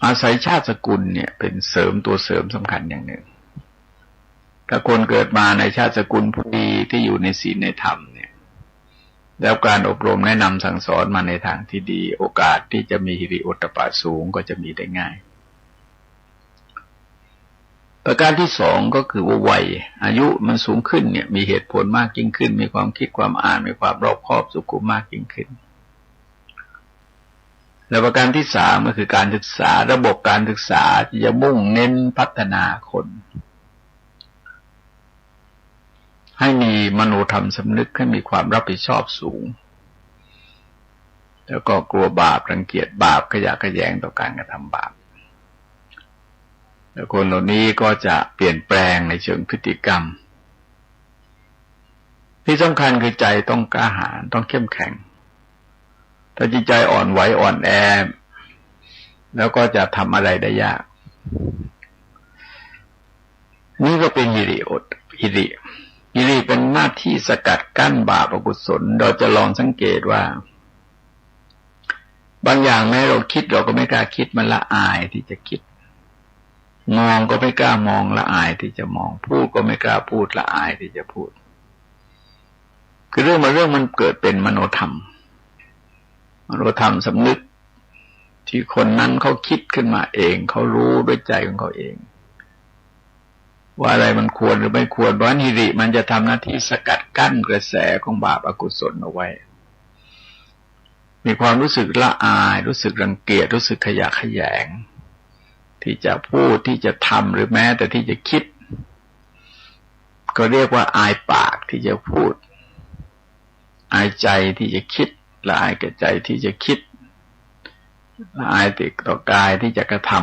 อาศัยชาติสกุลเนี่ยเป็นเสริมตัวเสริมสำคัญอย่างหนึ่งถ้าคนเกิดมาในชาติสกุลผู้ดีที่อยู่ในศีลในธรรมเนี่ย แล้วการอบรมแนะนำสั่งสอนมาในทางที่ดีโอกาสที่จะมีหิริโอตตัปปะสูงก็จะมีได้ง่ายประการที่สองก็คือว่าวัยอายุมันสูงขึ้นเนี่ยมีเหตุผลมากยิ่งขึ้นมีความคิดความอ่านมีความรอบคอบสุขุมมากยิ่งขึ้นและประการที่สามก็คือการศึกษาระบบการศึกษาที่จะมุ่งเน้นพัฒนาคนให้มีมโนธรรมสำนึกให้มีความรับผิดชอบสูงแล้วก็กลัวบาปรังเกียจบาปขยะแขยงต่อการกระทำบาปแล้วคนเหล่านี้ก็จะเปลี่ยนแปลงในเชิงพฤติกรรมที่สำคัญคือใจต้องกล้าหาญต้องเข้มแข็งถ้าจิตใจอ่อนไหวอ่อนแอแล้วก็จะทำอะไรได้ยากนี่ก็เป็นหิริเป็นหน้าที่สกัดกั้นบาปอกุศลเราจะลองสังเกตว่าบางอย่างแม้เราคิดเราก็ไม่กล้าคิดมันละอายที่จะคิดมองก็ไม่กล้ามองละอายที่จะมองพูดก็ไม่กล้าพูดละอายที่จะพูดคือเรื่องมันเกิดเป็นมโนธรรมสำนึกที่คนนั้นเขาคิดขึ้นมาเองเขารู้ด้วยใจของเขาเองว่าอะไรมันควรหรือไม่ควรเพราะหิริมันจะทำหน้าที่สกัดกั้นกระแสของบาปอกุศลเอาไว้มีความรู้สึกละอายรู้สึกรังเกียจรู้สึกขยะแขยงที่จะพูดที่จะทำหรือแม้แต่ที่จะคิดก็เรียกว่าอายปากที่จะพูดอายใจที่จะคิดละอายแก่ใจที่จะคิดละอายต่อกายที่จะกระทำ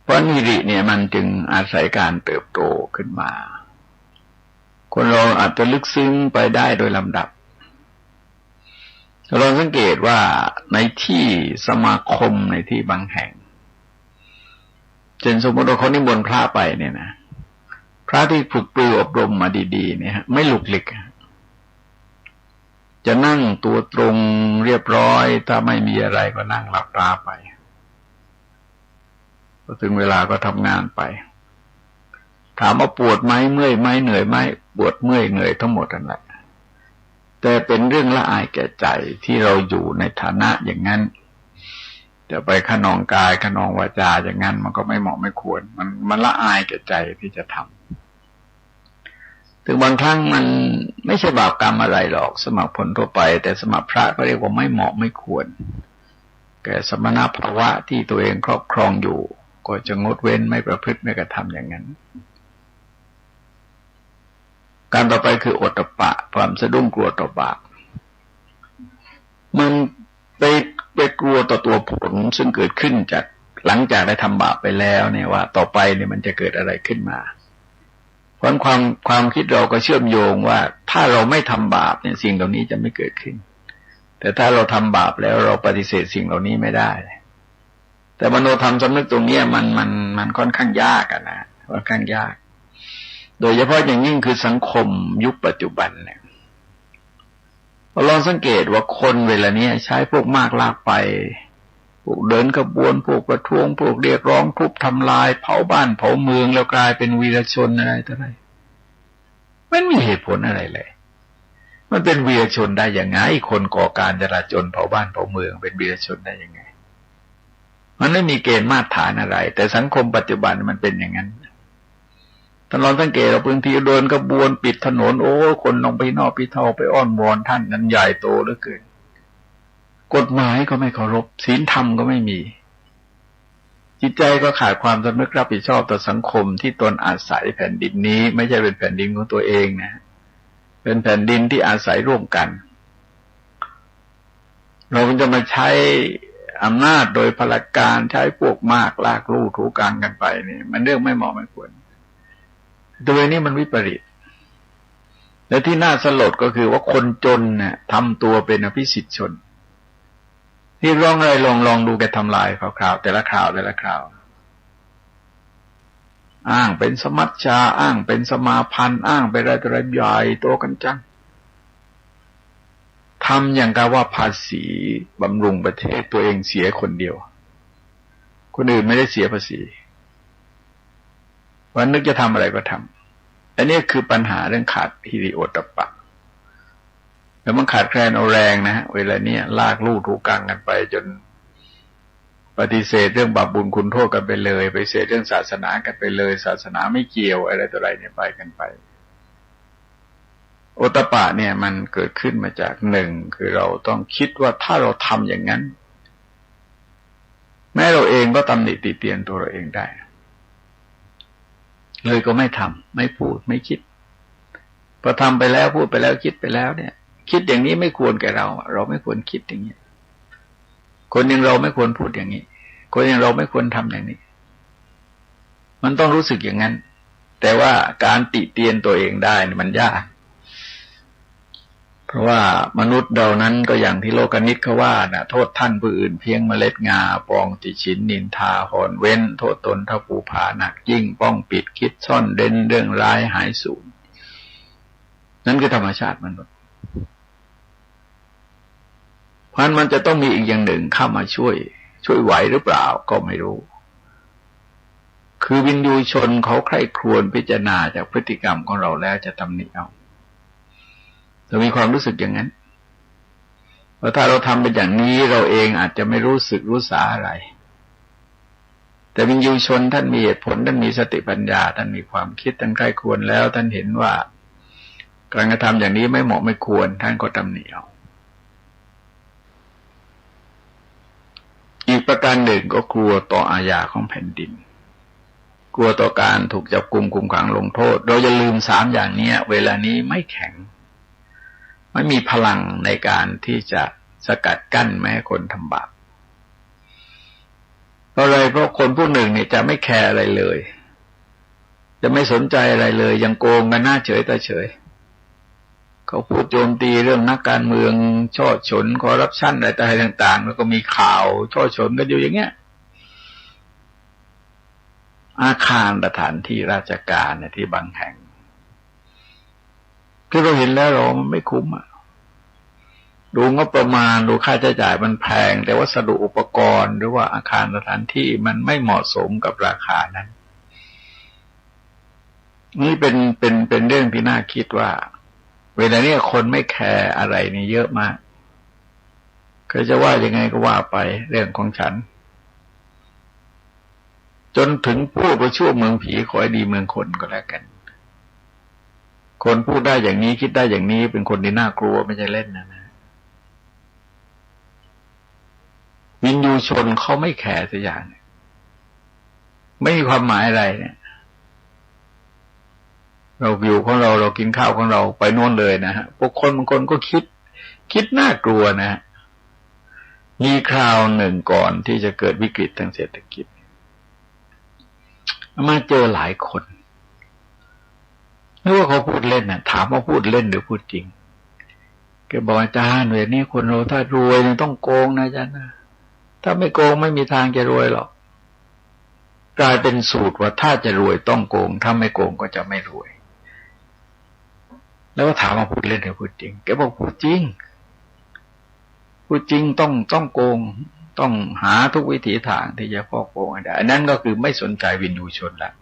เพราะหิริเนี่ยมันจึงอาศัยการเติบโตขึ้นมาคนเราอาจจะลึกซึ้งไปได้โดยลำดับเราสังเกตว่าในที่สมาคมในที่บางแห่งเช่นสมมติว่าเขานิมนต์พระไปเนี่ยนะพระที่ฝึกปรืออบรมมาดีๆเนี่ยไม่หลุกหลิกจะนั่งตัวตรงเรียบร้อยถ้าไม่มีอะไรก็นั่งหลับตาไปพอถึงเวลาก็ทำงานไปถามว่าปวดไหมเมื่อยไหมเหนื่อยไหมปวดเมื่อยเหนื่อยทั้งหมดนั่นแหละแต่เป็นเรื่องละอายแก่ใจที่เราอยู่ในฐานะอย่างนั้นจะไปขนองกายขนองวาจาอย่างนั้นมันก็ไม่เหมาะไม่ควรมันละอายแก่ใจที่จะทำถึงบางครั้งมันไม่ใช่บาปกรรมอะไรหรอกสำหรับคนทั่วไปแต่สำหรับพระก็เรียกว่าไม่เหมาะไม่ควรแก่สมณภาวะที่ตัวเองครอบครองอยู่ก็จะงดเว้นไม่ประพฤติไม่กระทำอย่างนั้นการต่อไปคือโอตตัปปะความสะดุ้งกลัวต่อบาปมันไปกลัวต่อตัวผลซึ่งเกิดขึ้นจากหลังจากได้ทำบาปไปแล้วเนี่ยว่าต่อไปเนี่ยมันจะเกิดอะไรขึ้นมาเพราะความคิดเราก็เชื่อมโยงว่าถ้าเราไม่ทำบาปเนี่ยสิ่งเหล่านี้จะไม่เกิดขึ้นแต่ถ้าเราทำบาปแล้วเราปฏิเสธสิ่งเหล่านี้ไม่ได้แต่มโนธรรมสำนึกตรงนี้มันค่อนข้างยากนะค่อนข้างยากโดยเฉพาะอย่างยิ่งคือสังคมยุคปัจจุบันเนี่ยเราลองสังเกตว่าคนเวลานี้ใช้พวกมากลากไปพวกเดินขบวนพวกประท้วงพวกเรียกร้องทุบทำลายเผาบ้านเผาเมืองแล้วกลายเป็นวีรชนอะไรต่ออะไรมันมีเหตุผลอะไรเลยมันเป็นวีรชนได้ยังไงคนก่อการจราจรเผาบ้านเผาเมืองเป็นวีรชนได้ยังไงมันไม่มีเกณฑ์มาตรฐานอะไรแต่สังคมปัจจุบันมันเป็นอย่างนั้นตลอดสังเกตเราบางทีเดินขบวนปิดถนนโอ้คนลงไปนอกพิเท่าไปอ้อนวอนท่านนั้นใหญ่โตเหลือเกินกฎหมายก็ไม่เคารพศีลธรรมก็ไม่มีจิตใจก็ขาดความสำนึกรับผิดชอบต่อสังคมที่ตนอาศัยแผ่นดินนี้ไม่ใช่เป็นแผ่นดินของตัวเองนะเป็นแผ่นดินที่อาศัยร่วมกันเราจะมาใช้อำนาจโดยพลการใช้พวกมากลากลู่ถูกางกันไปนี่มันเรื่องไม่เหมาะไม่ควรตัวนี้มันวิปริตและที่น่าสลดก็คือว่าคนจนเนี่ยทำตัวเป็นอภิสิทธิชนที่ร้องอะไรลองดูแกทำลายข่าวแต่ละข่าวอ้างเป็นสมัชชาอ้างเป็นสมาพันธ์อ้างไปอะไรใหญ่โตกันจังทำอย่างกับว่าภาษีบำรุงประเทศตัวเองเสียคนเดียวคนอื่นไม่ได้เสียภาษีวันนึกจะทำอะไรก็ทำอันนี้คือปัญหาเรื่องขาดหิริโอตตัปปะ แล้วมันขาดแคลนเอาแรงนะฮะเวลาเนี้ยลากลู่ถูกกังกันไปจนปฏิเสธเรื่องบาปบุญคุณโทษกันไปเลยไปเสธเรื่องศาสนากันไปเลยศาสนาไม่เกี่ยวอะไรต่ออะไรเนี่ยไปกันไปโอตตัปปะเนี่ยมันเกิดขึ้นมาจากหนึ่งคือเราต้องคิดว่าถ้าเราทำอย่างนั้นแม้เราเองก็ตำหนิติเตียนตัวเราเองได้เลยก็ไม่ทำไม่พูดไม่คิดพอทำไปแล้วพูดไปแล้วคิดไปแล้วเนี่ยคิดอย่างนี้ไม่ควรแก่เราเราไม่ควรคิดอย่างนี้คนอย่างเราไม่ควรพูดอย่างนี้คนอย่างเราไม่ควรทำอย่างนี้มันต้องรู้สึกอย่างนั้นแต่ว่าการติเตียนตัวเองได้มันยากเพราะว่ามนุษย์เรานั้นก็อย่างที่โลกนิตเขาว่านะโทษท่านผู้อื่นเพียงเมล็ดงาปองติฉินนินทาหอนเว้นโทษตนถ้าภูผาหนักยิ่งป้องปิดคิดซ่อนเร้นเรื่องร้ายหายสูญนั่นคือธรรมชาติมนุษย์เพราะมันจะต้องมีอีกอย่างหนึ่งเข้ามาช่วยไหวหรือเปล่าก็ไม่รู้คือวินยูชนเขาใคร่ครวญพิจารณาจากพฤติกรรมของเราแล้วจะตำหนิเอาเรามีความรู้สึกอย่างนั้นว่าถ้าเราทำเป็นอย่างนี้เราเองอาจจะไม่รู้สึกรู้สาอะไรแต่วินยูชนท่านมีเหตุผลท่านมีสติปัญญาท่านมีความคิดท่านใคร่ครวญแล้วท่านเห็นว่าการกระทำอย่างนี้ไม่เหมาะไม่ควรท่านก็ตำหนิเอาอีกประการหนึ่งก็กลัวต่ออาญาของแผ่นดินกลัวต่อการถูกจับกุมคุมขังลงโทษเราอย่าลืมสามอย่างนี้เวลานี้ไม่แข็งไม่มีพลังในการที่จะสกัดกั้นไม่ให้คนทำบาปเพราะอะไรเพราะคนผู้หนึ่งเนี่ยจะไม่แคร์อะไรเลยจะไม่สนใจอะไรเลยยังโกงกันหน้าเฉยตาเฉยเขาพูดโจมตีเรื่องนักการเมืองช่อฉนคอร์รัปชันอะไรต่างๆแล้วก็มีข่าวช่อฉนกันอยู่อย่างเงี้ยอาคารสถานที่ราชการในที่บางแห่งที่เราเห็นแล้วเราไม่คุ้มอ่ะดูงบประมาณดูค่าใช้จ่ายมันแพงแต่วัสดุอุปกรณ์หรือว่าอาคารสถานที่มันไม่เหมาะสมกับราคานั้นนี่เป็นเรื่องที่น่าคิดว่าเวลานี้คนไม่แคร์อะไรนี่เยอะมากเขาจะว่ายังไงก็ว่าไปเรื่องของฉันจนถึงพูดว่าชั่วเมืองผีขอให้ดีเมืองคนก็แล้วกันคนพูดได้อย่างนี้คิดได้อย่างนี้เป็นคนที่น่ากลัวไม่ใช่เล่นนะวินยูชนเขาไม่แคร์สักอย่างไม่มีความหมายอะไรเนี่ยเราอยู่ของเรากินข้าวของเราไปโน่นเลยนะฮะพวกคนบางคนก็คิดน่ากลัวนะฮะมีคราวหนึ่งก่อนที่จะเกิดวิกฤตทางเศรษฐกิจมาเจอหลายคนไม่ว่าเขาพูดเล่นนะถามว่าพูดเล่นหรือพูดจริงแกบอกอาจารย์เวลานี้คนเราถ้ารวยต้องโกงนะอาจารย์นะถ้าไม่โกงไม่มีทางจะรวยหรอกกลายเป็นสูตรว่าถ้าจะรวยต้องโกงถ้าไม่โกงก็จะไม่รวยแล้วก็ถามว่าพูดเล่นหรือพูดจริงแกบอกพูดจริงต้องโกงต้องหาทุกวิถีทางที่จะฟอกโกงได้อันนั้นก็คือไม่สนใจวินยูชนละ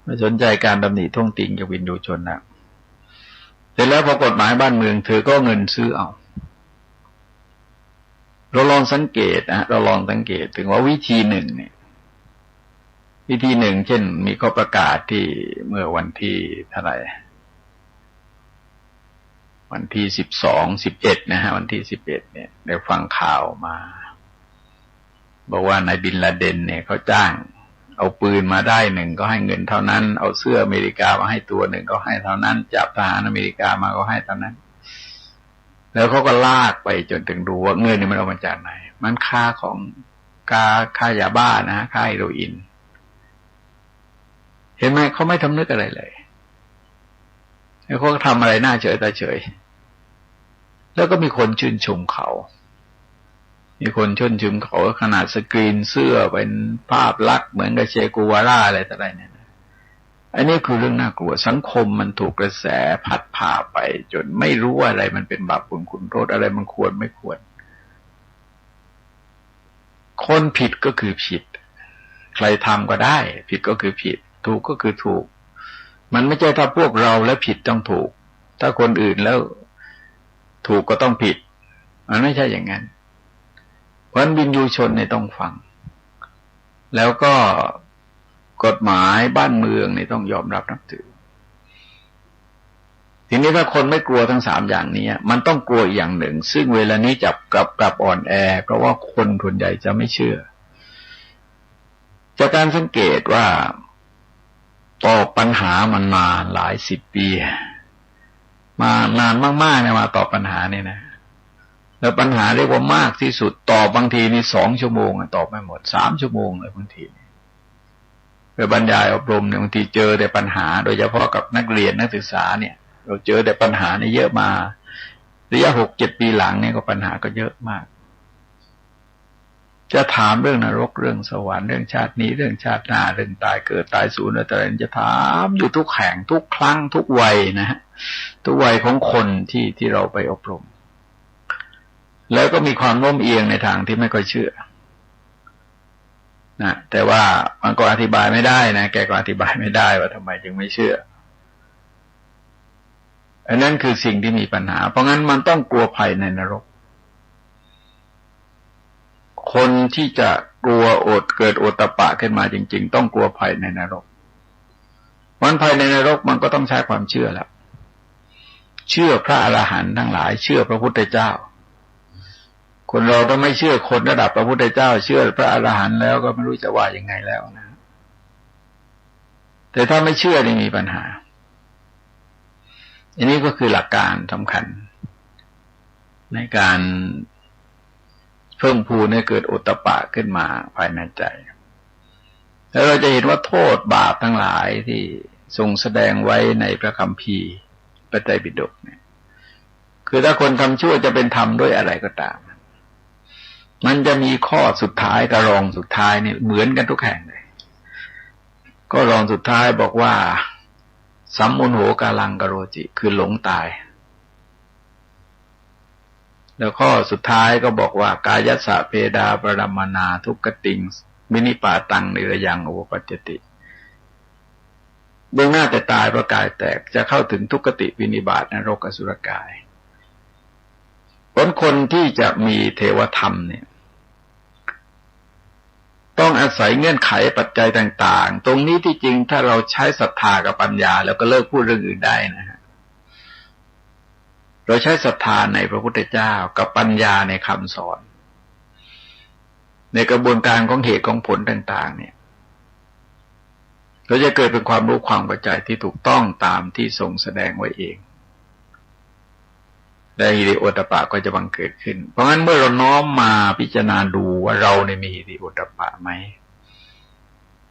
ไม่สนใจการดำหนิท่วงติงจากวินยูชนละเสร็จแล้วพอกฎหมายบ้านเมืองเธอก็เงินซื้อเอาเราลองสังเกตถึงว่าวิธีหนึ่งเช่นมีข้อประกาศที่เมื่อวันที่เท่าไหร่วันที่11นะฮะวันที่11เนี่ยได้ฟังข่าวมาบอกว่านายบินลาเดนเนี่ยเขาจ้างเอาปืนมาได้หนึ่งก็ให้เงินเท่านั้นเอาเสื้ออเมริกามาให้ตัวหนึ่งก็ให้เท่านั้นจับทหารอเมริกามาก็ให้เท่านั้นแล้วเขาก็ลากไปจนถึงดูว่าเงินนี่มันเอามาจากไหนมันค่าของค่ายาบ้านะค่าเฮโรอีนเห็นไหมเขาไม่ทำนึกอะไรเลยแล้วเขาก็ทำอะไรหน้าเฉยตาเฉยแล้วก็มีคนชื่นชมเขาขนาดสกรีนเสื้อเป็นภาพลักษณ์เหมือนกับเชกูวาร่าอะไรต่ออะไรเนี่ยอันนี้คือเรื่องน่ากลัวสังคมมันถูกกระแสพัดพาไปจนไม่รู้ว่าอะไรมันเป็นบาปบุญคุณโทษอะไรมันควรไม่ควรคนผิดก็คือผิดใครทำก็ได้ผิดก็คือผิดถูกก็คือถูกมันไม่ใช่ถ้าพวกเราแล้วผิดต้องถูกถ้าคนอื่นแล้ว ถูกก็ต้องผิดมันไม่ใช่อย่างนั้นเพราะฉะนั้นวินยูชนเนี่ยต้องฟังแล้วก็กฎหมายบ้านเมืองเนี่ยต้องยอมรับนับถือทีนี้ถ้าคนไม่กลัวทั้งสามอย่างนี้มันต้องกลัวอย่างหนึ่งซึ่งเวลานี้จับกลับอ่อนแอเพราะว่าคนส่วนใหญ่จะไม่เชื่อจากการสังเกตว่าต่อปัญหามันมาหลายสิบปีมานานมากๆเนี่ยมาตอบปัญหาเนี่ยนะแล้วปัญหาเรียกว่ามากที่สุดตอบบางทีนี่2 ชั่วโมงตอบไม่หมด3 ชั่วโมงเลยบางทีไปบรรยายอบรมเนี่ยบางทีเจอแต่ปัญหาโดยเฉพาะกับนักเรียนนักศึกษาเนี่ยเราเจอแต่ปัญหาเนี่ยเยอะมาระยะ6-7 ปีหลังเนี่ยก็ปัญหาก็เยอะมากจะถามเรื่องนรกเรื่องสวรรค์เรื่องชาตินี้เรื่องชาติหน้าเรื่องตายเกิดตายสูญอะไรจะถามอยู่ทุกแห่งทุกครั้งทุกวัยนะฮะทุกวัยของคนที่เราไปอบรมแล้วก็มีความโน้มเอียงในทางที่ไม่ค่อยเชื่อนะแต่ว่ามันก็อธิบายไม่ได้นะแกก็อธิบายไม่ได้ว่าทำไมจึงไม่เชื่ออันนั้นคือสิ่งที่มีปัญหาเพราะงั้นมันต้องกลัวภัยในนรกคนที่จะกลัวเกิดโอตตัปปะขึ้นมาจริงๆต้องกลัวภัยในนรกวันภัยในนรกมันก็ต้องใช้ความเชื่อแล้วเชื่อพระอรหันต์ทั้งหลายเชื่อพระพุทธเจ้าคนเราต้องไม่เชื่อคนระดับพระพุทธเจ้าเชื่อพระอรหันต์แล้วก็ไม่รู้จะว่ายังไงแล้วนะแต่ถ้าไม่เชื่อนี่มีปัญหาอันนี้ก็คือหลักการสำคัญในการเพิ่มพูนให้เกิดโอตตัปปะขึ้นมาภายในใจแล้วเราจะเห็นว่าโทษบาปทั้งหลายที่ทรงแสดงไว้ในพระคัมภีร์พระไตรปิฎกเนี่ยคือถ้าคนทำชั่วจะเป็นธรรมด้วยอะไรก็ตามมันจะมีข้อสุดท้ายกับรองสุดท้ายนี่เหมือนกันทุกแห่งเลยก็รองสุดท้ายบอกว่าสัมมุนโหกาลังกโรจิคือหลงตายแล้วข้อสุดท้ายก็บอกว่ากายัสสะเพดาปรมานาทุกขติงมินิปาตังนิรยังอุปปัจจติเบื้องหน้าแต่ตายเพราะกายแตกจะเข้าถึงทุกขติวินิบาตนรกอสุรกายผลคนที่จะมีเทวธรรมเนี่ยต้องอาศัยเงื่อนไขปัจจัยต่างๆตรงนี้ที่จริงถ้าเราใช้ศรัทธากับปัญญาแล้วก็เลิกพูดเรื่องอื่นได้นะฮะเราใช้ศรัทธาในพระพุทธเจ้ากับปัญญาในคำสอนในกระบวนการของเหตุของผลต่างๆเนี่ยเราจะเกิดเป็นความรู้ความเข้าใจที่ถูกต้องตามที่ทรงแสดงไว้เองและหิริโอตตัปปะก็จะบังเกิดขึ้นเพราะงั้นเมื่อเราน้อมมาพิจารณาดูว่าเราในมีหิริโอตตัปปะไหม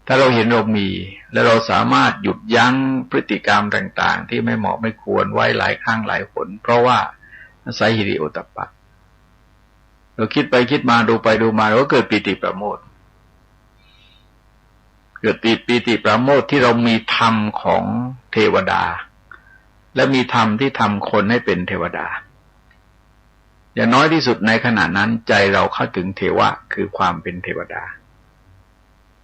ถ้าเราเห็นเรามีและเราสามารถหยุดยั้งพฤติกรรมต่างๆที่ไม่เหมาะไม่ควรไว้หลายครั้งหลายหนเพราะว่าอาศัยหิริโอตตัปปะเราคิดไปคิดมาดูไปดูมาเราก็เกิดปีติประโมทย์เกิดปีติประโมทย์ที่เรามีธรรมของเทวดาและมีธรรมที่ทำคนให้เป็นเทวดาอย่างน้อยที่สุดในขณะนั้นใจเราเข้าถึงเทวะคือความเป็นเทวดา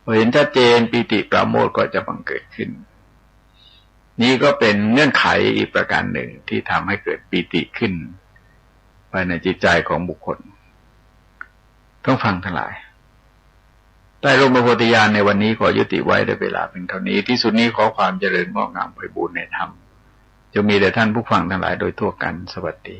พอเห็นชัดเจนปีติประโมทย์ก็จะบังเกิดขึ้นนี่ก็เป็นเงื่อนไขอีกประการหนึ่งที่ทำให้เกิดปีติขึ้นภายในจิตใจของบุคคลต้องฟังทั้งหลายใต้ร่มพระโพธิญาณในวันนี้ขอยุติไว้ด้วยเวลาเป็นเท่านี้ที่สุดนี้ขอความเจริญงอกงามไพบูรย์ในธรรมจะมีแด่ท่านผู้ฟังทั้งหลายโดยทั่วกันสวัสดี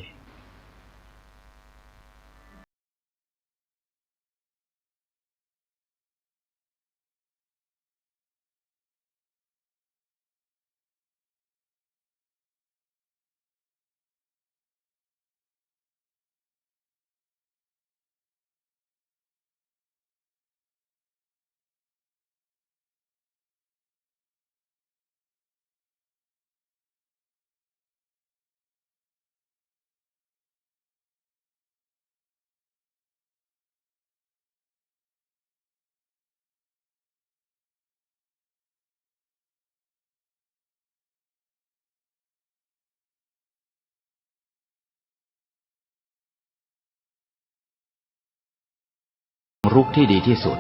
รุกที่ดีที่สุด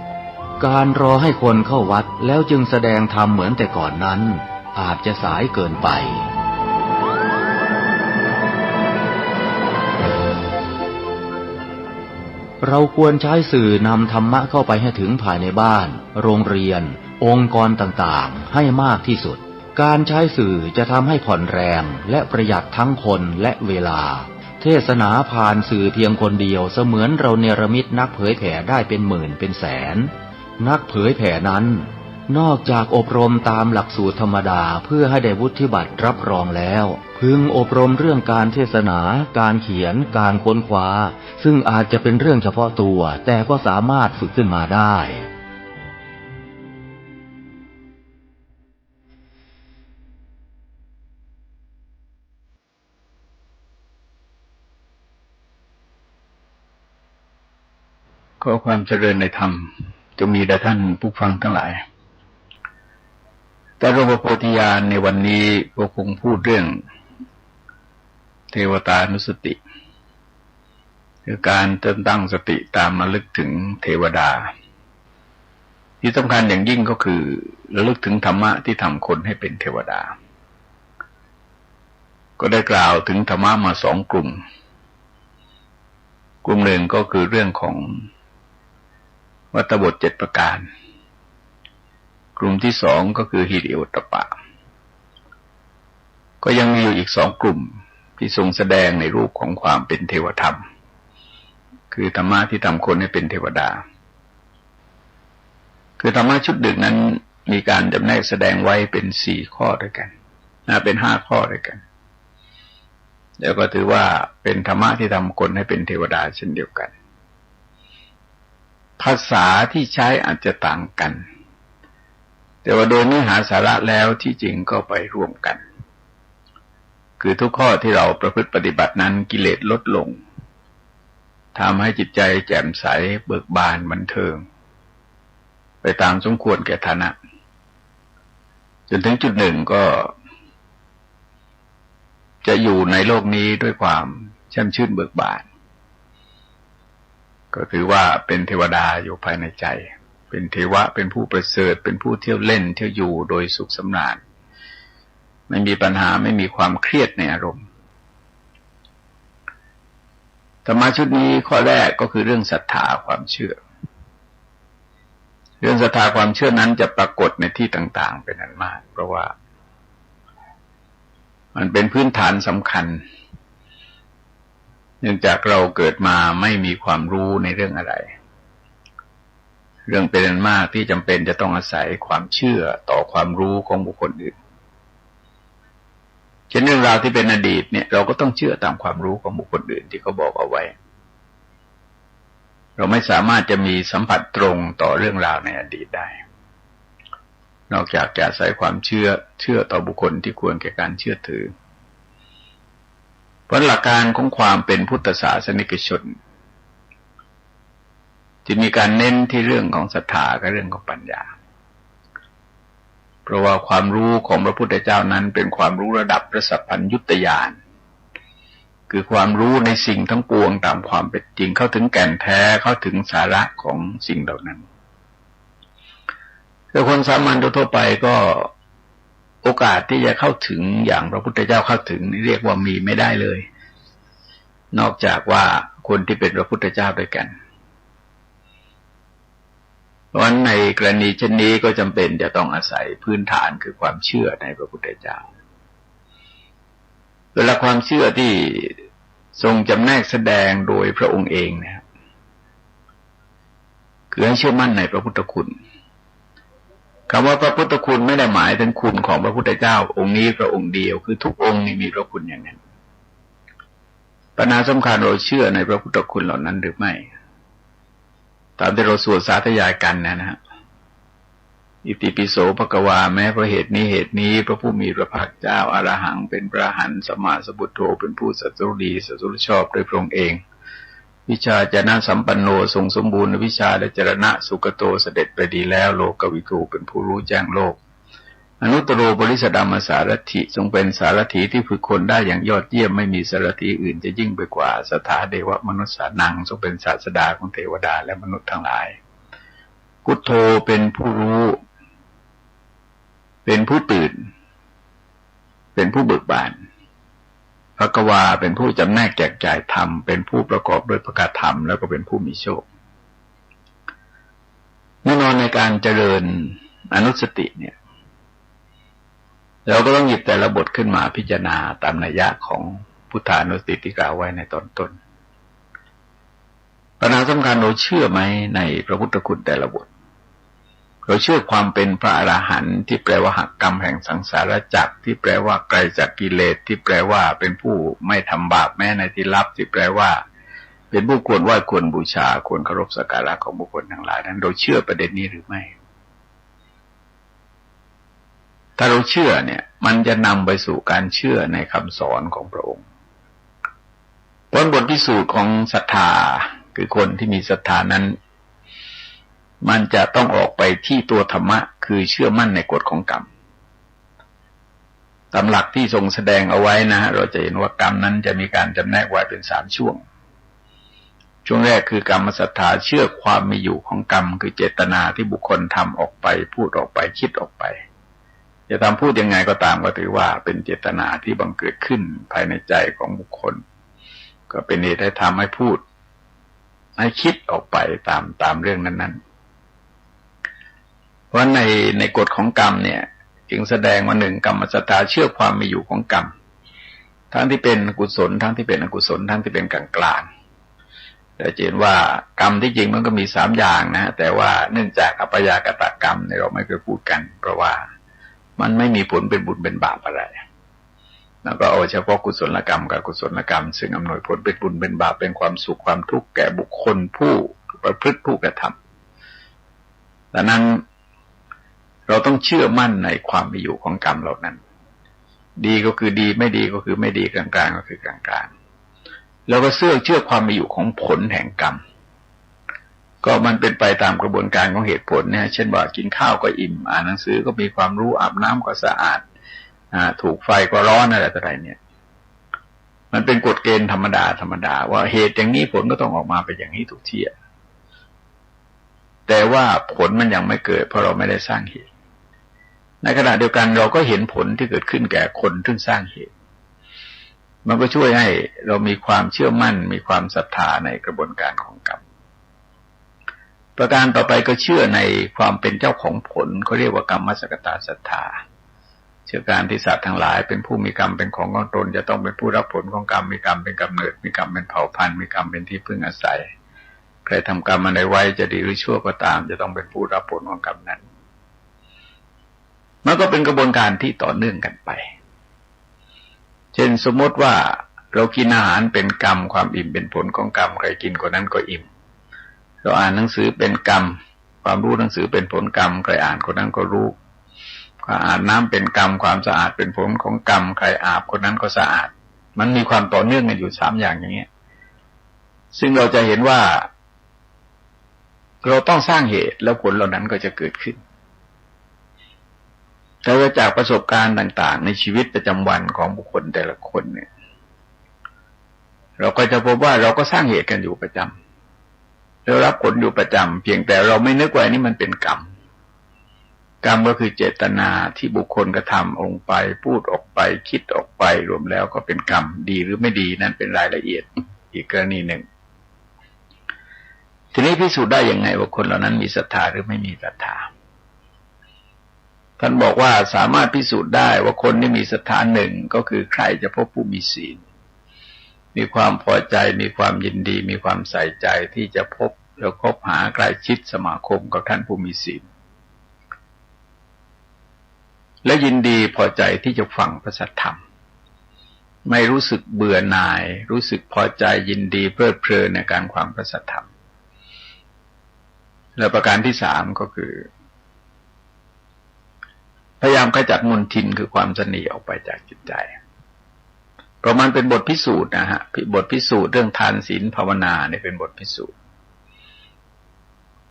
การรอให้คนเข้าวัดแล้วจึงแสดงธรรมเหมือนแต่ก่อนนั้นอาจจะสายเกินไป เราควรใช้สื่อนำธรรมะเข้าไปให้ถึงภายในบ้านโรงเรียนองค์กรต่างๆให้มากที่สุดการใช้สื่อจะทำให้ผ่อนแรงและประหยัดทั้งคนและเวลาเทศนาผ่านสื่อเพียงคนเดียวเสมือนเราเนรมิตนักเผยแผ่ได้เป็นหมื่นเป็นแสนนักเผยแผ่นั้นนอกจากอบรมตามหลักสูตรธรรมดาเพื่อให้ได้วุฒิบัตรรับรองแล้วพึงอบรมเรื่องการเทศนาการเขียนการค้นคว้าซึ่งอาจจะเป็นเรื่องเฉพาะตัวแต่ก็สามารถฝึกขึ้นมาได้ขอความเจริญในธรรมจงมีแด่ท่านผู้ฟังทั้งหลายแต่หลวงพ่อโพธิญาณในวันนี้ก็คงพูดเรื่องเทวตานุสติคือการเติมตั้งสติตามระลึกถึงเทวดาที่สำคัญอย่างยิ่งก็คือระลึกถึงธรรมะที่ทำคนให้เป็นเทวดาก็ได้กล่าวถึงธรรมะมาสองกลุ่มหนึ่งก็คือเรื่องของวัตถบท7ประการกลุ่มที่สองก็คือหิริโอตตัปปะก็ยังมีอยู่อีกสองกลุ่มที่ทรงแสดงในรูปของความเป็นเทวธรรมคือธรรมะที่ทำคนให้เป็นเทวดาคือธรรมะชุดหนึ่งนั้นมีการจำแนกแสดงไว้เป็น4ข้อด้วยกันเป็น5ข้อด้วยกันแล้วก็ถือว่าเป็นธรรมะที่ทำคนให้เป็นเทวดาเช่นเดียวกันภาษาที่ใช้อาจจะต่างกันแต่ว่าโดยเนื้อหาสาระแล้วที่จริงก็ไปร่วมกันคือทุกข้อที่เราประพฤติปฏิบัตินั้นกิเลสลดลงทำให้จิตใจแจ่มใสเบิกบานบันเทิงไปตามสมควรแก่ฐานะจนถึงจุดหนึ่งก็จะอยู่ในโลกนี้ด้วยความแช่มชื่นเบิกบานก็ถือว่าเป็นเทวดาอยู่ภายในใจเป็นเทวะเป็นผู้ประเสริฐเป็นผู้เที่ยวเล่นเที่ยวอยู่โดยสุขสำราญไม่มีปัญหาไม่มีความเครียดในอารมณ์ธรรมะชุดนี้ข้อแรกก็คือเรื่องศรัทธาความเชื่อเรื่องศรัทธาความเชื่อนั้นจะปรากฏในที่ต่างๆเป็นอันมากเพราะว่ามันเป็นพื้นฐานสำคัญเนื่องจากเราเกิดมาไม่มีความรู้ในเรื่องอะไรเรื่องเป็นอันมากที่จำเป็นจะต้องอาศัยความเชื่อต่อความรู้ของบุคคลอื่นเช่นเรื่องราวที่เป็นอดีตเนี่ยเราก็ต้องเชื่อตามความรู้ของบุคคลอื่นที่เขาบอกเอาไว้เราไม่สามารถจะมีสัมผัสตรงต่อเรื่องราวในอดีตได้นอกจากจะอาศัยความเชื่อต่อบุคคลที่ควรแก่การเชื่อถือเพราะหลักการของความเป็นพุทธศาสนิกชนจะมีการเน้นที่เรื่องของศรัทธากับเรื่องของปัญญาเพราะว่าความรู้ของพระพุทธเจ้านั้นเป็นความรู้ระดับพระสัพพัญญุตญาณคือความรู้ในสิ่งทั้งปวงตามความเป็นจริงเข้าถึงแก่นแท้เข้าถึงสาระของสิ่งเหล่านั้นแต่คนสามัญทั่วไปก็โอกาสที่จะเข้าถึงอย่างพระพุทธเจ้าเข้าถึงนี่เรียกว่ามีไม่ได้เลยนอกจากว่าคนที่เป็นพระพุทธเจ้าด้วยกันเพราะฉะนั้นในกรณีเช่นนี้ก็จำเป็นจะต้องอาศัยพื้นฐานคือความเชื่อในพระพุทธเจ้าเวลาความเชื่อที่ทรงจำแนกแสดงโดยพระองค์เองนะครับคือให้เชื่อมั่นในพระพุทธคุณคำว่าพระพุทธคุณไม่ได้หมายถึงคุณของพระพุทธเจ้าองค์นี้พระองค์เดียวคือทุกองค์มีพระคุณอย่างนั้นปัญหาสำคัญเราเชื่อในพระพุทธคุณเหล่านั้นหรือไม่ตามที่เราสวดสาธยายกันนะฮะอิติปิโสภควาแม้เพราะเหตุนี้พระผู้มีพระภาคเจ้าอรหังเป็นพระอรหันต์สัมมาสัมพุทโธเป็นผู้สัตย์ดีสัตย์ชอบโดยพระองค์เองวิชาจนะสัมปันโนทรงสมบูรณ์วิชาและจรณะสุกโตเสด็จไปดีแล้วโลกวิทูเป็นผู้รู้แจ้งโลกอนุตตโรบริสดามสารถิทรงเป็นสารถีที่ฝึกคนได้อย่างยอดเยี่ยมไม่มีสารถีอื่นจะยิ่งไปกว่าสถาเดวมนุษย์สานังทรงเป็นศาสดาของเทวดาและมนุษย์ทั้งหลายกุฏโธเป็นผู้รู้เป็นผู้ตื่นเป็นผู้เบิกบาน ภควาเป็นผู้จำแนกแจกจ่ายธรรมเป็นผู้ประกอบด้วยภคธรรมแล้วก็เป็นผู้มีโชคแน่นอนในการเจริญอนุสติเนี่ยเราก็ต้องหยิบแต่ละบทขึ้นมาพิจารณาตามนัยยะของพุทธานุสติที่กล่าวไว้ในตอนต้นปัญหาสำคัญเราเชื่อไหมในพระพุทธคุณแต่ละบทเราเชื่อความเป็นพระอรหันต์ที่แปลว่าหักกรรมแห่งสังสารวัฏที่แปลว่าไกลจากกิเลสที่แปลว่าเป็นผู้ไม่ทำบาปแม้ในที่ลับที่แปลว่าเป็นผู้ควรไหว้ควรบูชาควรเคารพสักการะของบุคคลทั้งหลายนั้นเราเชื่อประเด็นนี้หรือไม่ถ้าเราเชื่อเนี่ยมันจะนำไปสู่การเชื่อในคำสอนของพระองค์เพราะบทพิสูจน์ของศรัทธาคือคนที่มีศรัทธานั้นมันจะต้องออกไปที่ตัวธรรมะคือเชื่อมั่นในกฎของกรรมตามหลักที่ทรงแสดงเอาไว้นะเราจะเห็นว่ากรรมนั้นจะมีการจำแนกไว้เป็น3ช่วงแรกคือกรรมศรัทธาเชื่อความมีอยู่ของกรรมคือเจตนาที่บุคคลทำออกไปพูดออกไปคิดออกไปจะทำพูดยังไงก็ตามก็ถือว่าเป็นเจตนาที่บังเกิดขึ้นภายในใจของบุคคลก็เป็นเหตุให้ทำให้พูดให้คิดออกไปตามเรื่องนั้นๆเพราะในกฎของกรรมเนี่ยจึงแสดงว่า1กรรมศรัทธาเชื่อความมีอยู่ของกรรมทั้งที่เป็นกุศลทั้งที่เป็นอกุศลทั้งที่เป็นกลางๆแต่เห็นว่ากรรมที่จริงมันก็มี3อย่างนะแต่ว่าเนื่องจากอัปยากตกรรมเนี่ยเราไม่เคยพูดกันเพราะว่ามันไม่มีผลเป็นบุญเป็นบาปอะไรแล้วก็เอาเฉพาะกุศลกรรมกับอกุศลกรรมซึ่งอำนวยผลเป็นบุญเป็นบาปเป็นความสุขความทุกข์แก่บุคคลผู้ประพฤติผู้กระทำดังนั้นเราต้องเชื่อมั่นในความมีอยู่ของกรรมเหล่านั้นดีก็คือดีไม่ดีก็คือไม่ดีกลางๆก็คือกลางๆแล้วก็เชื่อความมีอยู่ของผลแห่งกรรมก็มันเป็นไปตามกระบวนการของเหตุผลเนี่ยเช่นว่ากินข้าวก็อิ่มอ่านหนังสือก็มีความรู้อาบน้ำก็สะอาดถูกไฟก็ร้อนอะไรต่ออะไรเนี่ยมันเป็นกฎเกณฑ์ธรรมดาว่าเหตุอย่างนี้ผลก็ต้องออกมาเป็นอย่างนี้ทุกทีแต่ว่าผลมันยังไม่เกิดเพราะเราไม่ได้สร้างเหตุในขณะเดียวกันเราก็เห็นผลที่เกิดขึ้นแก่คนที่สร้างเหตุมันก็ช่วยให้เรามีความเชื่อมั่นมีความศรัทธาในกระบวนการของกรรมประการต่อไปก็เชื่อในความเป็นเจ้าของผลเขาเรียกว่ากรรมสกตาศรัทธาเชื่อการที่สัตว์ทั้งหลายเป็นผู้มีกรรมเป็นของตนจะต้องเป็นผู้รับผลของกรรมมีกรรมเป็นกำเนิดมีกรรมเป็นเผ่าพันธุ์มีกรรมเป็นที่พึ่งอาศัยใครทำกรรมอะไรไว้จะดีหรือชั่วก็ตามจะต้องเป็นผู้รับผลของกรรมนั้นมันก็เป็นกระบวนการที่ต่อเนื่องกันไปเช่นสมมติว่าเรากินอาหารเป็นกรรมความอิ่มเป็นผลของกรรมใครกินคนนั้นก็อิ่มเราอ่านหนังสือเป็นกรรมความรู้หนังสือเป็นผลกรรมใครอ่านคนนั้นก็รู้อาบน้ำเป็นกรรมความสะอาดเป็นผลของกรรมใครอาบคนนั้นก็สะอาดมันมีความต่อเนื่องกันอยู่3อย่างอย่างนี้ซึ่งเราจะเห็นว่าเราต้องสร้างเหตุแล้วผลเหล่านั้นก็จะเกิดขึ้นแต่ว่าจากประสบการณ์ต่างๆในชีวิตประจำวันของบุคคลแต่ละคนเนี่ยเราก็จะพบว่าเราก็สร้างเหตุกันอยู่ประจำเรารับผลอยู่ประจำเพียงแต่เราไม่นึกว่านี่มันเป็นกรรมก็คือเจตนาที่บุคคลกระทำองค์ไปพูดออกไปคิดออกไปรวมแล้วก็เป็นกรรมดีหรือไม่ดีนั่นเป็นรายละเอียดอีกกรณีหนึ่งทีนี้พิสูจน์ได้ยังไงว่าคนเหล่านั้นมีศรัทธาหรือไม่มีศรัทธาท่านบอกว่าสามารถพิสูจน์ได้ว่าคนที่มีศรัทธาหนึ่งก็คือใครจะพบผู้มีศีลมีความพอใจมีความยินดีมีความใส่ใจที่จะพบแล้วคบหาใกล้ชิดสมาคมกับท่านผู้มีศีลและยินดีพอใจที่จะฟังพระสัทธรรมไม่รู้สึกเบื่อหน่ายรู้สึกพอใจยินดีเพลิดเพลินในการฟังพระสัทธรรมและประการที่3ก็คือพยายามขจัดมลทินคือความเสนีออกไปจากจิตใจเพราะมันเป็นบทพิสูจน์นะฮะบทพิสูจน์เรื่องทานศีลภาวนาเนี่ยเป็นบทพิสูจน์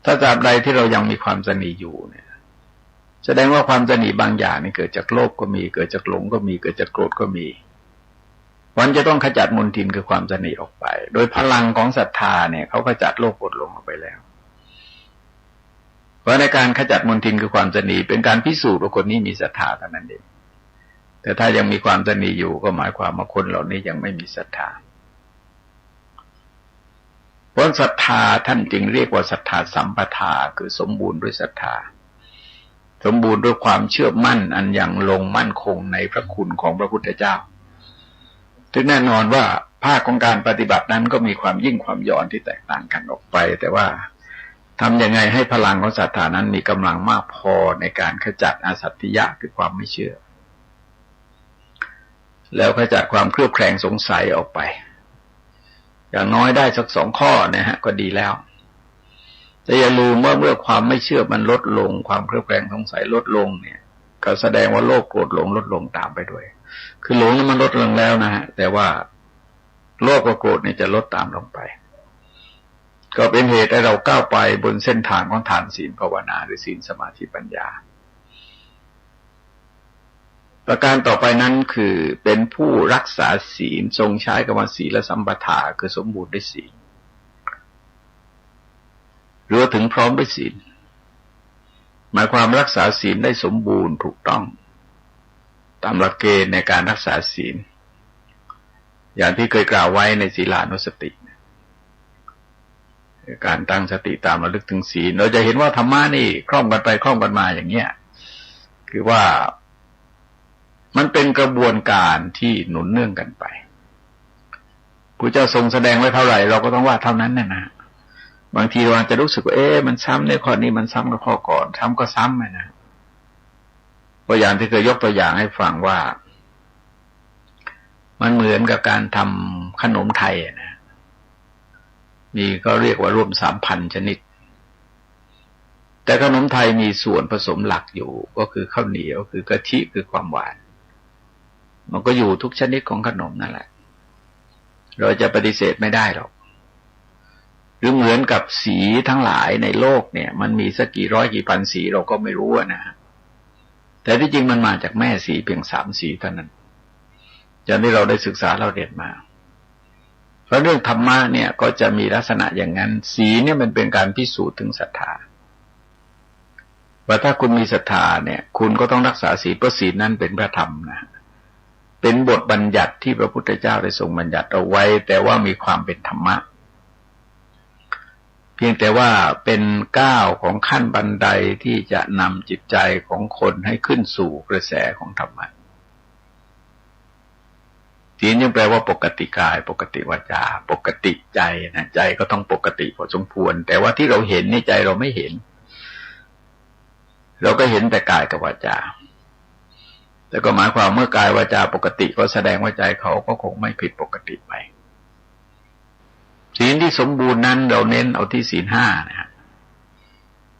ถ้าตราบใดที่เรายังมีความเสนีอยู่เนี่ยแสดงว่าความตนีบางอย่างนี่เกิดจากโลภก็มีเกิดจากหลงก็มีเกิดจากโกรธก็มีวันจะต้องขจัดมลทินคือความตนีออกไปโดยพลังของศรัทธาเนี่ยเขาขจัดโลภโกรธหลงออกไปแล้วเพราะในการขจัดมลทินคือความตนีเป็นการพิสูจน์ว่าคนนี้มีศรัทธาเท่านั้นเอง แต่ถ้ายังมีความตนีอยู่ก็หมายความว่าคนเหล่านี้ยังไม่มีศรัทธาเพราะศรัทธาท่านจึงเรียกว่าศรัทธาสัมปทาคือสมบูรณ์ด้วยศรัทธาสมบูรณ์ด้วยความเชื่อมั่นอันยังลงมั่นคงในพระคุณของพระพุทธเจ้าถึงแน่นอนว่าภาคของการปฏิบัตินั้นก็มีความยิ่งความหย่อนที่แตกต่างกันออกไปแต่ว่าทำยังไงให้พลังของศรัทธานั้นมีกำลังมากพอในการขจัดอสัตติยะคือความไม่เชื่อแล้วขจัดความเครือบแคลงสงสัยออกไปอย่างน้อยได้สัก2 ข้อนะฮะก็ดีแล้วแต่อย่าลืมว่าเมื่อความไม่เชื่อมันลดลงความเครือบแคลงสงสัยลดลงเนี่ยก็แสดงว่าโลภโกรธหลงลดลงตามไปด้วยคือหลงนั้นมันลดลงแล้วนะฮะแต่ว่าโลภกับโกรธเนี่ยจะลดตามลงไปก็เป็นเหตุให้เราก้าวไปบนเส้นทางของทานศีลภาวนาหรือศีลสมาธิปัญญาประการต่อไปนั้นคือเป็นผู้รักษาศีลทรงใช้คำว่าศีลสัมปทาคือสมบูรณ์ด้วยศีลหรือถึงพร้อมด้วยศีลหมายความรักษาศีลได้สมบูรณ์ถูกต้องตามหลักเกณฑ์ในการรักษาศีลอย่างที่เคยกล่าวไว้ในศีลานุสติการตั้งสติตามระลึกถึงศีลเราจะเห็นว่าธรรมะนี่คล่อมกันไปคล่อมกันมาอย่างเงี้ยคือว่ามันเป็นกระบวนการที่หนุนเนื่องกันไปพระเจ้าทรงแสดงไว้เท่าไหร่เราก็ต้องว่าเท่านั้นนะบางทีเราอาจจะรู้สึกว่ามันซ้ำในข้อนี้มันซ้ำกับข้อก่อนซ้ำก็ซ้ำนะตัวอย่างที่เคยยกตัวอย่างให้ฟังว่ามันเหมือนกับการทำขนมไทยนะมีก็เรียกว่าร่วม 3,000 ชนิดแต่ขนมไทยมีส่วนผสมหลักอยู่ก็คือข้าวเหนียวคือกะทิคือความหวานมันก็อยู่ทุกชนิดของขนมนั่นแหละเราจะปฏิเสธไม่ได้หรอกหรือเหมือนกับสีทั้งหลายในโลกเนี่ยมันมีสักกี่ร้อยกี่พันสีเราก็ไม่รู้นะแต่ที่จริงมันมาจากแม่สีเพียง3 สีเท่านั้นอย่างที่เราได้ศึกษาเราเรียนมาเพราะเรื่องธรรมะเนี่ยก็จะมีลักษณะอย่างนั้นสีเนี่ยมันเป็นการพิสูจน์ถึงศรัทธาว่าถ้าคุณมีศรัทธาเนี่ยคุณก็ต้องรักษาศีลเพราะศีลนั้นเป็นพระธรรมนะเป็นบทบัญญัติที่พระพุทธเจ้าได้ทรงบัญญัติเอาไว้แต่ว่ามีความเป็นธรรมะเพียงแต่ว่าเป็นก้าวของขั้นบันไดที่จะนำจิตใจของคนให้ขึ้นสู่กระแสของธรรมะศีลยังแปลว่าปกติกายปกติวาจาปกติใจนะใจก็ต้องปกติพอสมควรแต่ว่าที่เราเห็นในใจเราไม่เห็นเราก็เห็นแต่กายกับวาจาแต่ก็หมายความเมื่อกายวาจาปกติก็แสดงว่าใจเขาก็คงไม่ผิดปกติไปศีลที่สมบูรณ์นั้นเราเน้นเอาที่ศีล 5นะฮะ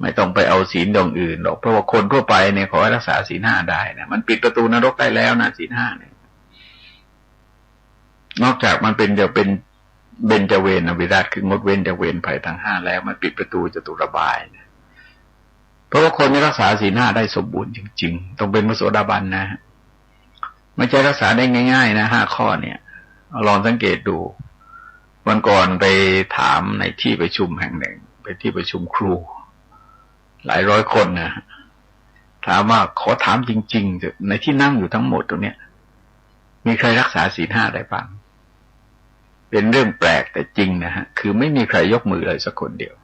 ไม่ต้องไปเอาศีลอย่างอื่นหรอกเพราะว่าคนทั่วไปเนี่ยขอให้รักษาศีล 5ได้นะมันปิดประตูนรกได้แล้วนะศีล 5เนี่ยนอกจากมันเป็นเดี๋ยวเป็นเบญจเวรวิราชคืองดเว้นจากเวรภัยทั้ง 5แล้วมันปิดประตูจตุรบายนะเพราะว่าคนที่รักษาศีล 5ได้สมบูรณ์จริงๆต้องเป็นพระโสดาบันนะไม่ใช่รักษาได้ง่ายๆนะ5 ข้อเนี่ยลองสังเกตดูวันก่อนไปถามในที่ประชุมแห่งหนึ่งไปที่ประชุมครูหลายร้อยคนนะถามว่าขอถามจริงๆในที่นั่งอยู่ทั้งหมดตรงเนี้ยมีใครรักษาศีล 5ได้บ้างเป็นเรื่องแปลกแต่จริงนะฮะคือไม่มีใครยกมือเลยสักคนเดียว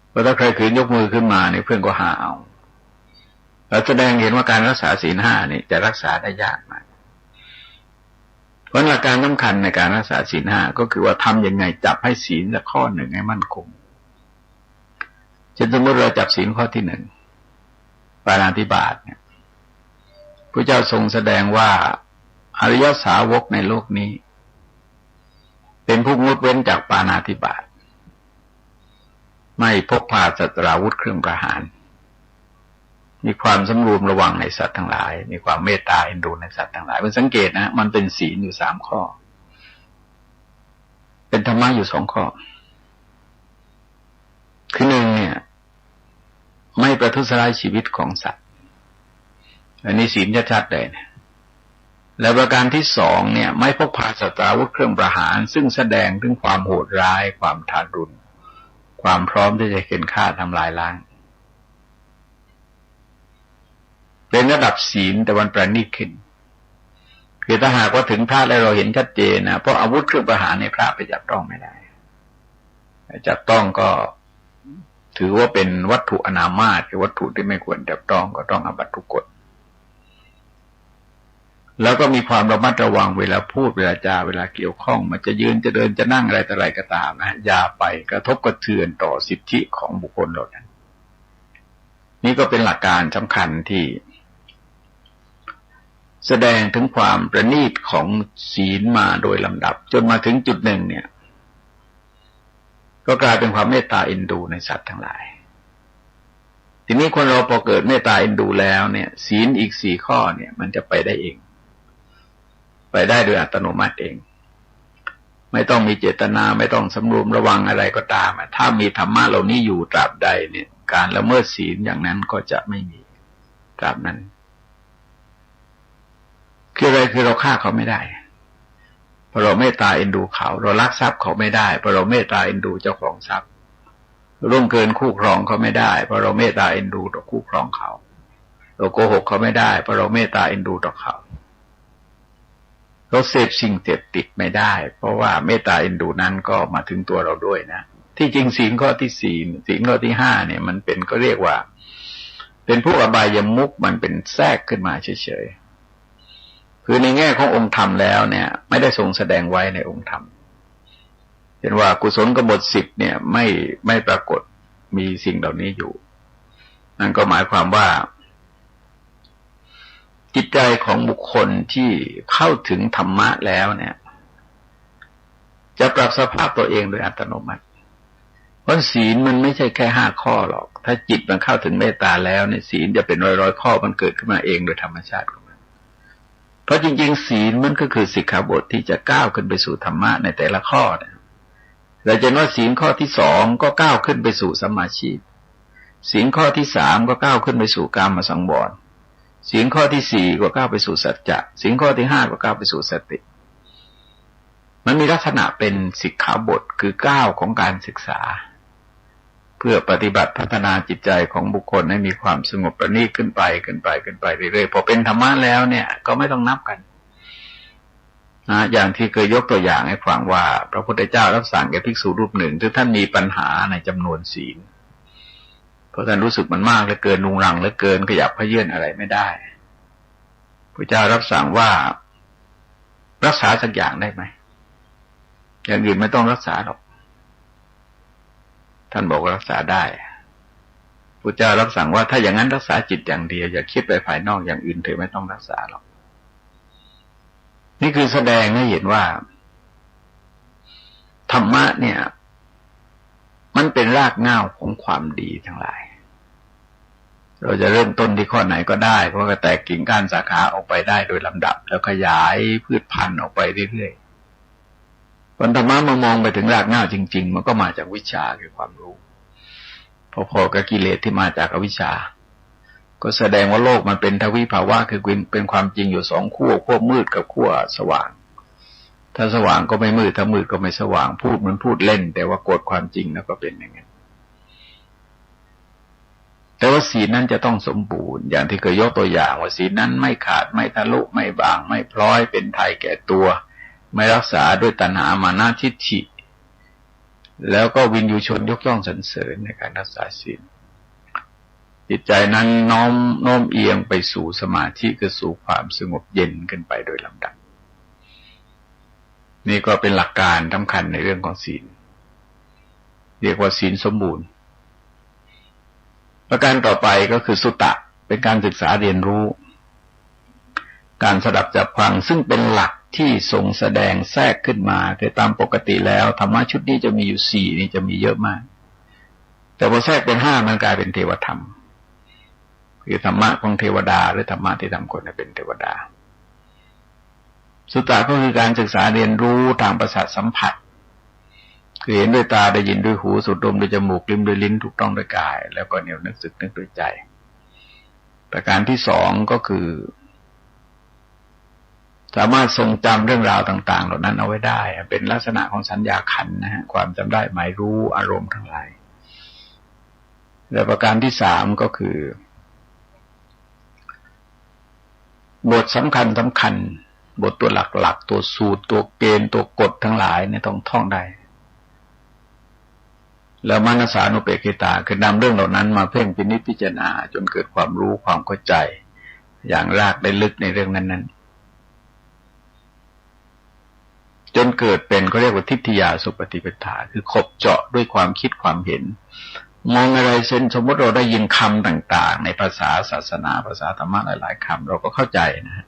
เพราะถ้าใครขืนยกมือขึ้นมาเนี่ยเพื่อนก็หาเอาแล้วแสดงเห็นว่าการรักษาศีล 5นี่จะรักษาได้ยากมากเพราะหลักการสำคัญในการรักษาศีล 5ก็คือว่าทำยังไงจับให้ศีลสักข้อหนึ่งให้มั่นคงเช่นสมมติเราจับศีลข้อที่ 1ปาณาติบาตเนี่ยพระเจ้าทรงแสดงว่าอริยสาวกในโลกนี้เป็นผู้งดเว้นจากปาณาติบาตไม่พกพาสัตราวุธเครื่องประหารมีความสำรวมระวังในสัตว์ทั้งหลายมีความเมตตาเอ็นดูในสัตว์ทั้งหลายเป็นสังเกตนะมันเป็นศีลอยู่3 ข้อเป็นธรรมะอยู่2 ข้อคือ 1เนี่ยไม่ประทุษร้ายชีวิตของสัตว์อันนี้ศีลชัดๆเลยนะแล้วประการที่2เนี่ยไม่พกพาสัตราวุธเครื่องประหารซึ่งแสดงถึงความโหดร้ายความทารุณความพร้อมที่จะเข็นฆ่าทำลายล้าง เป็นระดับศีลแต่มันประณีตขึ้นคือถ้าหากว่าถึงพระแล้วเราเห็นชัดเจนนะเพราะอาวุธเครื่องประหารในพระไปจับต้องไม่ได้จับต้องก็ถือว่าเป็นวัตถุอนามาตคือวัตถุที่ไม่ควรจับต้องก็ต้องอาบัติทุกกฎแล้วก็มีความระมัดระวังเวลาพูดเวลาจาเวลาเกี่ยวข้องมันจะยืนจะเดินจะนั่งอะไรต่ออะไรก็ตามนะอย่าไปกระทบกระเทือนต่อสิทธิของบุคคลเหล่านั้นนี่ก็เป็นหลักการสำคัญที่แสดงถึงความประณีตของศีลมาโดยลำดับจนมาถึงจุดหนึ่งเนี่ยก็กลายเป็นความเมตตาเอ็นดูในสัตว์ทั้งหลายทีนี้คนเราพอเกิดเมตตาเอ็นดูแล้วเนี่ยศีลอีก4ข้อเนี่ยมันจะไปได้เองไปได้โดยอัตโนมัติเองไม่ต้องมีเจตนาไม่ต้องสำรวมระวังอะไรก็ตามถ้ามีธรรมะเหล่านี้อยู่ตราบใดเนี่ยการละเมิดศีลอย่างนั้นก็จะไม่มีตราบนั้นคืออะไรคือเราฆ่าเขาไม่ได้เพราะเราเมตตาเอ็นดูเขาเราลักทรัพย์เขาไม่ได้เพราะเราเมตตาเอ็นดูเจ้าของทรัพย์ร่วงเกินคู่ครองเขาไม่ได้เพราะเราเมตตาเอ็นดูต่อคู่ครองเขาเราโกหกเขาไม่ได้เพราะเราเมตตาเอ็นดูต่อเขาเราเสพสิ่งเสพติดไม่ได้เพราะว่าเมตตาเอ็นดูนั้นก็มาถึงตัวเราด้วยนะที่จริงศีลข้อที่4ศีลข้อที่5เนี่ยมันเป็นก็เรียกว่าเป็นพวกอบายมุขมันเป็นแทรกขึ้นมาเฉยๆคือในแง่ขององค์ธรรมแล้วเนี่ยไม่ได้ทรงแสดงไว้ในองค์ธรรมเห็นว่ากุศลกบฏ10เนี่ยไม่ปรากฏมีสิ่งเหล่านี้อยู่นั่นก็หมายความว่าจิตใจของบุคคลที่เข้าถึงธรรมะแล้วเนี่ยจะปรับสภาพตัวเองโดยอัตโนมัติเพราะศีลมันไม่ใช่แค่5ข้อหรอกถ้าจิตมันเข้าถึงเมตตาแล้วเนี่ยศีลจะเป็นร้อยๆข้อมันเกิดขึ้นมาเองโดยธรรมชาติของมันเพราะจริงๆศีลมันก็คือสิกขาบทที่จะก้าวขึ้นไปสู่ธรรมะในแต่ละข้อเนี่ยเราจะเห็นว่าศีลข้อที่2ก็ก้าวขึ้นไปสู่สัมมาชีพศีลข้อที่3ก็ก้าวขึ้นไปสู่กามสังวรศีลข้อที่4ก็ก้าวไปสู่สัจจะศีลข้อที่5ก็ก้าวไปสู่สติมันมีลักษณะเป็นสิกขาบทคือก้าวของการศึกษาเพื่อปฏิบัติพัฒนาจิตใจของบุคคลให้มีความสงบประณีตขึ้นไปเรื่อยๆพอเป็นธรรมะแล้วเนี่ยก็ไม่ต้องนับกันนะอย่างที่เคยยกตัวอย่างให้ฟังว่าพระพุทธเจ้ารับสั่งแก่ภิกษุรูปหนึ่งที่ท่านมีปัญหาในจำนวนศีลเพราะท่านรู้สึกมันมากเหลือเกินรุงรังเหลือเกินขยับเขยื้อนอะไรไม่ได้พระเจ้ารับสั่งว่ารักษาสักอย่างได้ไหมอย่างอื่นไม่ต้องรักษาหรอกท่านบอกว่ารักษาได้พระเจ้ารับสั่งว่าถ้าอย่างนั้นรักษาจิตอย่างเดียวอย่าคิดไปภายนอกอย่างอื่นเธอไม่ต้องรักษาหรอกนี่คือแสดงให้เห็นว่าธรรมะเนี่ยมันเป็นรากเหง้าของความดีทั้งหลายเราจะเริ่มต้นที่ข้อไหนก็ได้เพราะว่าแตกกิ่งก้านสาขาออกไปได้โดยลำดับแล้วขยายพืชพันธุ์ออกไปเรื่อยๆคนธรรมะมามองไปถึงรากเหง้าจริงๆมันก็มาจากวิชาคือความรู้พอๆกับกิเลสที่มาจากอวิชชาก็แสดงว่าโลกมันเป็นทวิภาวะคือเป็นความจริงอยู่2ขั้วมืดกับขั้วสว่างถ้าสว่างก็ไม่มืดถ้ามืดก็ไม่สว่างพูดมันพูดเล่นแต่ว่ากฎความจริงแล้วก็เป็นอย่างนั้นแต่ว่าศีลนั้นจะต้องสมบูรณ์อย่างที่เคยยกตัวอย่างว่าศีลนั้นไม่ขาดไม่ทะลุไม่บางไม่พลอยเป็นไทยแก่ตัวไม่รักษาด้วยตัณหามานะทิฏฐิแล้วก็วินยูชนยกย่องสรรเสริญในการรักษาศีลจิตใจนั้นน้อมเอียงไปสู่สมาธิคือสู่ความสงบเย็นขึ้นไปโดยลำดับนี่ก็เป็นหลักการสำคัญในเรื่องของศีลเรียกว่าศีลสมบูรณ์ประการต่อไปก็คือสุตตะเป็นการศึกษาเรียนรู้การสดับจับฟังซึ่งเป็นหลักที่ทรงแสดงแทรกขึ้นมาแต่ตามปกติแล้วธรรมะชุดนี้จะมีอยู่4นี่จะมีเยอะมากแต่พอแทรกเป็น5มันกลายเป็นเทวธรรมคือธรรมะของเทวดาหรือธรรมะที่ทำคนให้เป็นเทวดาสุตตะก็คือการศึกษาเรียนรู้ทางประสาทสัมผัสคือเห็นด้วยตาได้ยินด้วยหูสูดดมด้วยจมูกลิ้มด้วยลิ้นถูกต้องด้วยกายแล้วก็เหนียวนึกสึกนึกด้วยใจประการที่2ก็คือสามารถทรงจำเรื่องราวต่างๆเหล่านั้นเอาไว้ได้เป็นลักษณะของสัญญาขันธ์นะฮะความจำได้หมายรู้อารมณ์ทั้งหลายและประการที่3ก็คือ บทสำคัญบทตัวหลักๆตัวสูตรตัวเกณฑ์ตัวกฎทั้งหลายเนี่ยต้องท่องได้แล้วมนสานุเปกิตาคือนำเรื่องเหล่านั้นมาเพ่งพิจารณาจนเกิดความรู้ความเข้าใจอย่างรากได้ลึกในเรื่องนั้นๆจนเกิดเป็นเขาเรียกว่าทิฏฐิยาสุปฏิปทาคือขบเจาะด้วยความคิดความเห็นมองอะไรเช่นสมมติเราได้ยินคำต่างๆในภาษาศาสนาภาษาธรรมะหลายๆคำเราก็เข้าใจนะ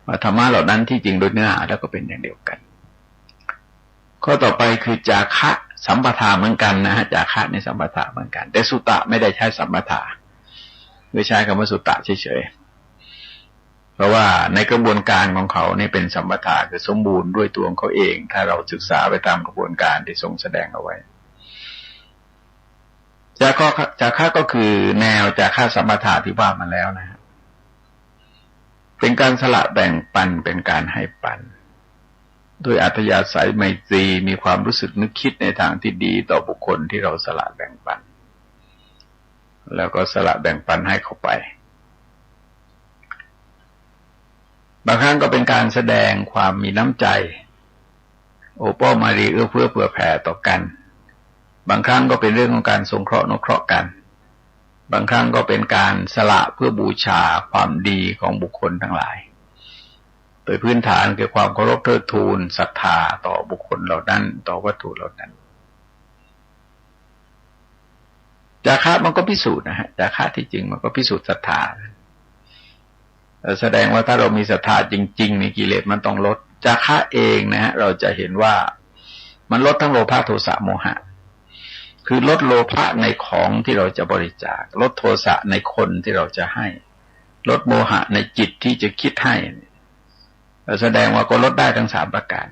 ว่าธรรมะเหล่านั้นที่จริงโดยเนื้อหาแล้วก็เป็นอย่างเดียวกันข้อต่อไปคือจาคะสัมปทาเหมือนกันนะฮะจาคะในสัมปทาเหมือนกันแต่สุตตะไม่ได้ใช้สัมปทาไม่ใช้คำว่าสุตตะเฉยๆเพราะว่าในกระบวนการของเขาเนี่ยเป็นสัมปทาคือสมบูรณ์ด้วยตัวของเขาเองถ้าเราศึกษาไปตามกระบวนการที่ทรงแสดงเอาไว้จาคะก็คือแนวจาคะสัมปทาที่ว่ามาแล้วนะฮะเป็นการสละแบ่งปันเป็นการให้ปันโดยอัธยาศัยไมตรีมีความรู้สึกนึกคิดในทางที่ดีต่อบุคคลที่เราสละแบ่งปันแล้วก็สละแบ่งปันให้เขาไปบางครั้งก็เป็นการแสดงความมีน้ำใจโอป้อมารีเอื้อเฟื้อเผื่อแผ่ต่อกันบางครั้งก็เป็นเรื่องของการสงเคราะห์นุเคราะห์กันบางครั้งก็เป็นการสละเพื่อบูชาความดีของบุคคลทั้งหลายโดยพื้นฐานคือความเคารพเทิดทูนศรัทธาต่อบุคคลเหล่านั้นต่อวัตถุเหล่านั้นจาคะมันก็พิสูจน์นะฮะจาคะที่จริงมันก็พิสูจน์ศรัทธาแสดงว่าถ้าเรามีศรัทธาจริงๆในกิเลสมันต้องลดจาคะเองนะฮะเราจะเห็นว่ามันลดทั้งโลภะโทสะโมหะคือลดโลภะในของที่เราจะบริจาคลดโทสะในคนที่เราจะให้ลดโมหะในจิตที่จะคิดให้แสดงว่าก็ลดได้ทั้ง3ประการ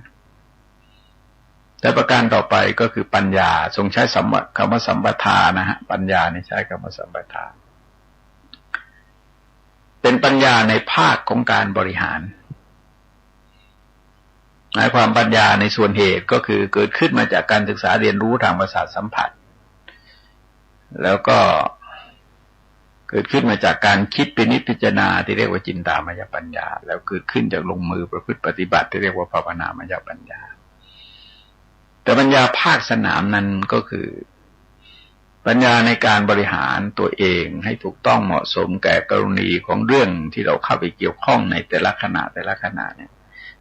แต่ประการต่อไปก็คือปัญญาทรงใช้คำว่าสัมปทานะฮะปัญญานี่ใช้คำว่าสัมปทาเป็นปัญญาในภาคของการบริหารหมายความปัญญาในส่วนเหตุก็คือเกิดขึ้นมาจากการศึกษาเรียนรู้ทางประสาทสัมผัสแล้วก็เกิดขึ้นมาจากการคิดพิจารณาที่เรียกว่าจินตามยปัญญาแล้วเกิดขึ้นจากลงมือประพฤติปฏิบัติที่เรียกว่าภาวนามยปัญญาแต่ปัญญาภาคสนามนั้นก็คือปัญญาในการบริหารตัวเองให้ถูกต้องเหมาะสมแก่กรณีของเรื่องที่เราเข้าไปเกี่ยวข้องในแต่ละขณะเนี่ย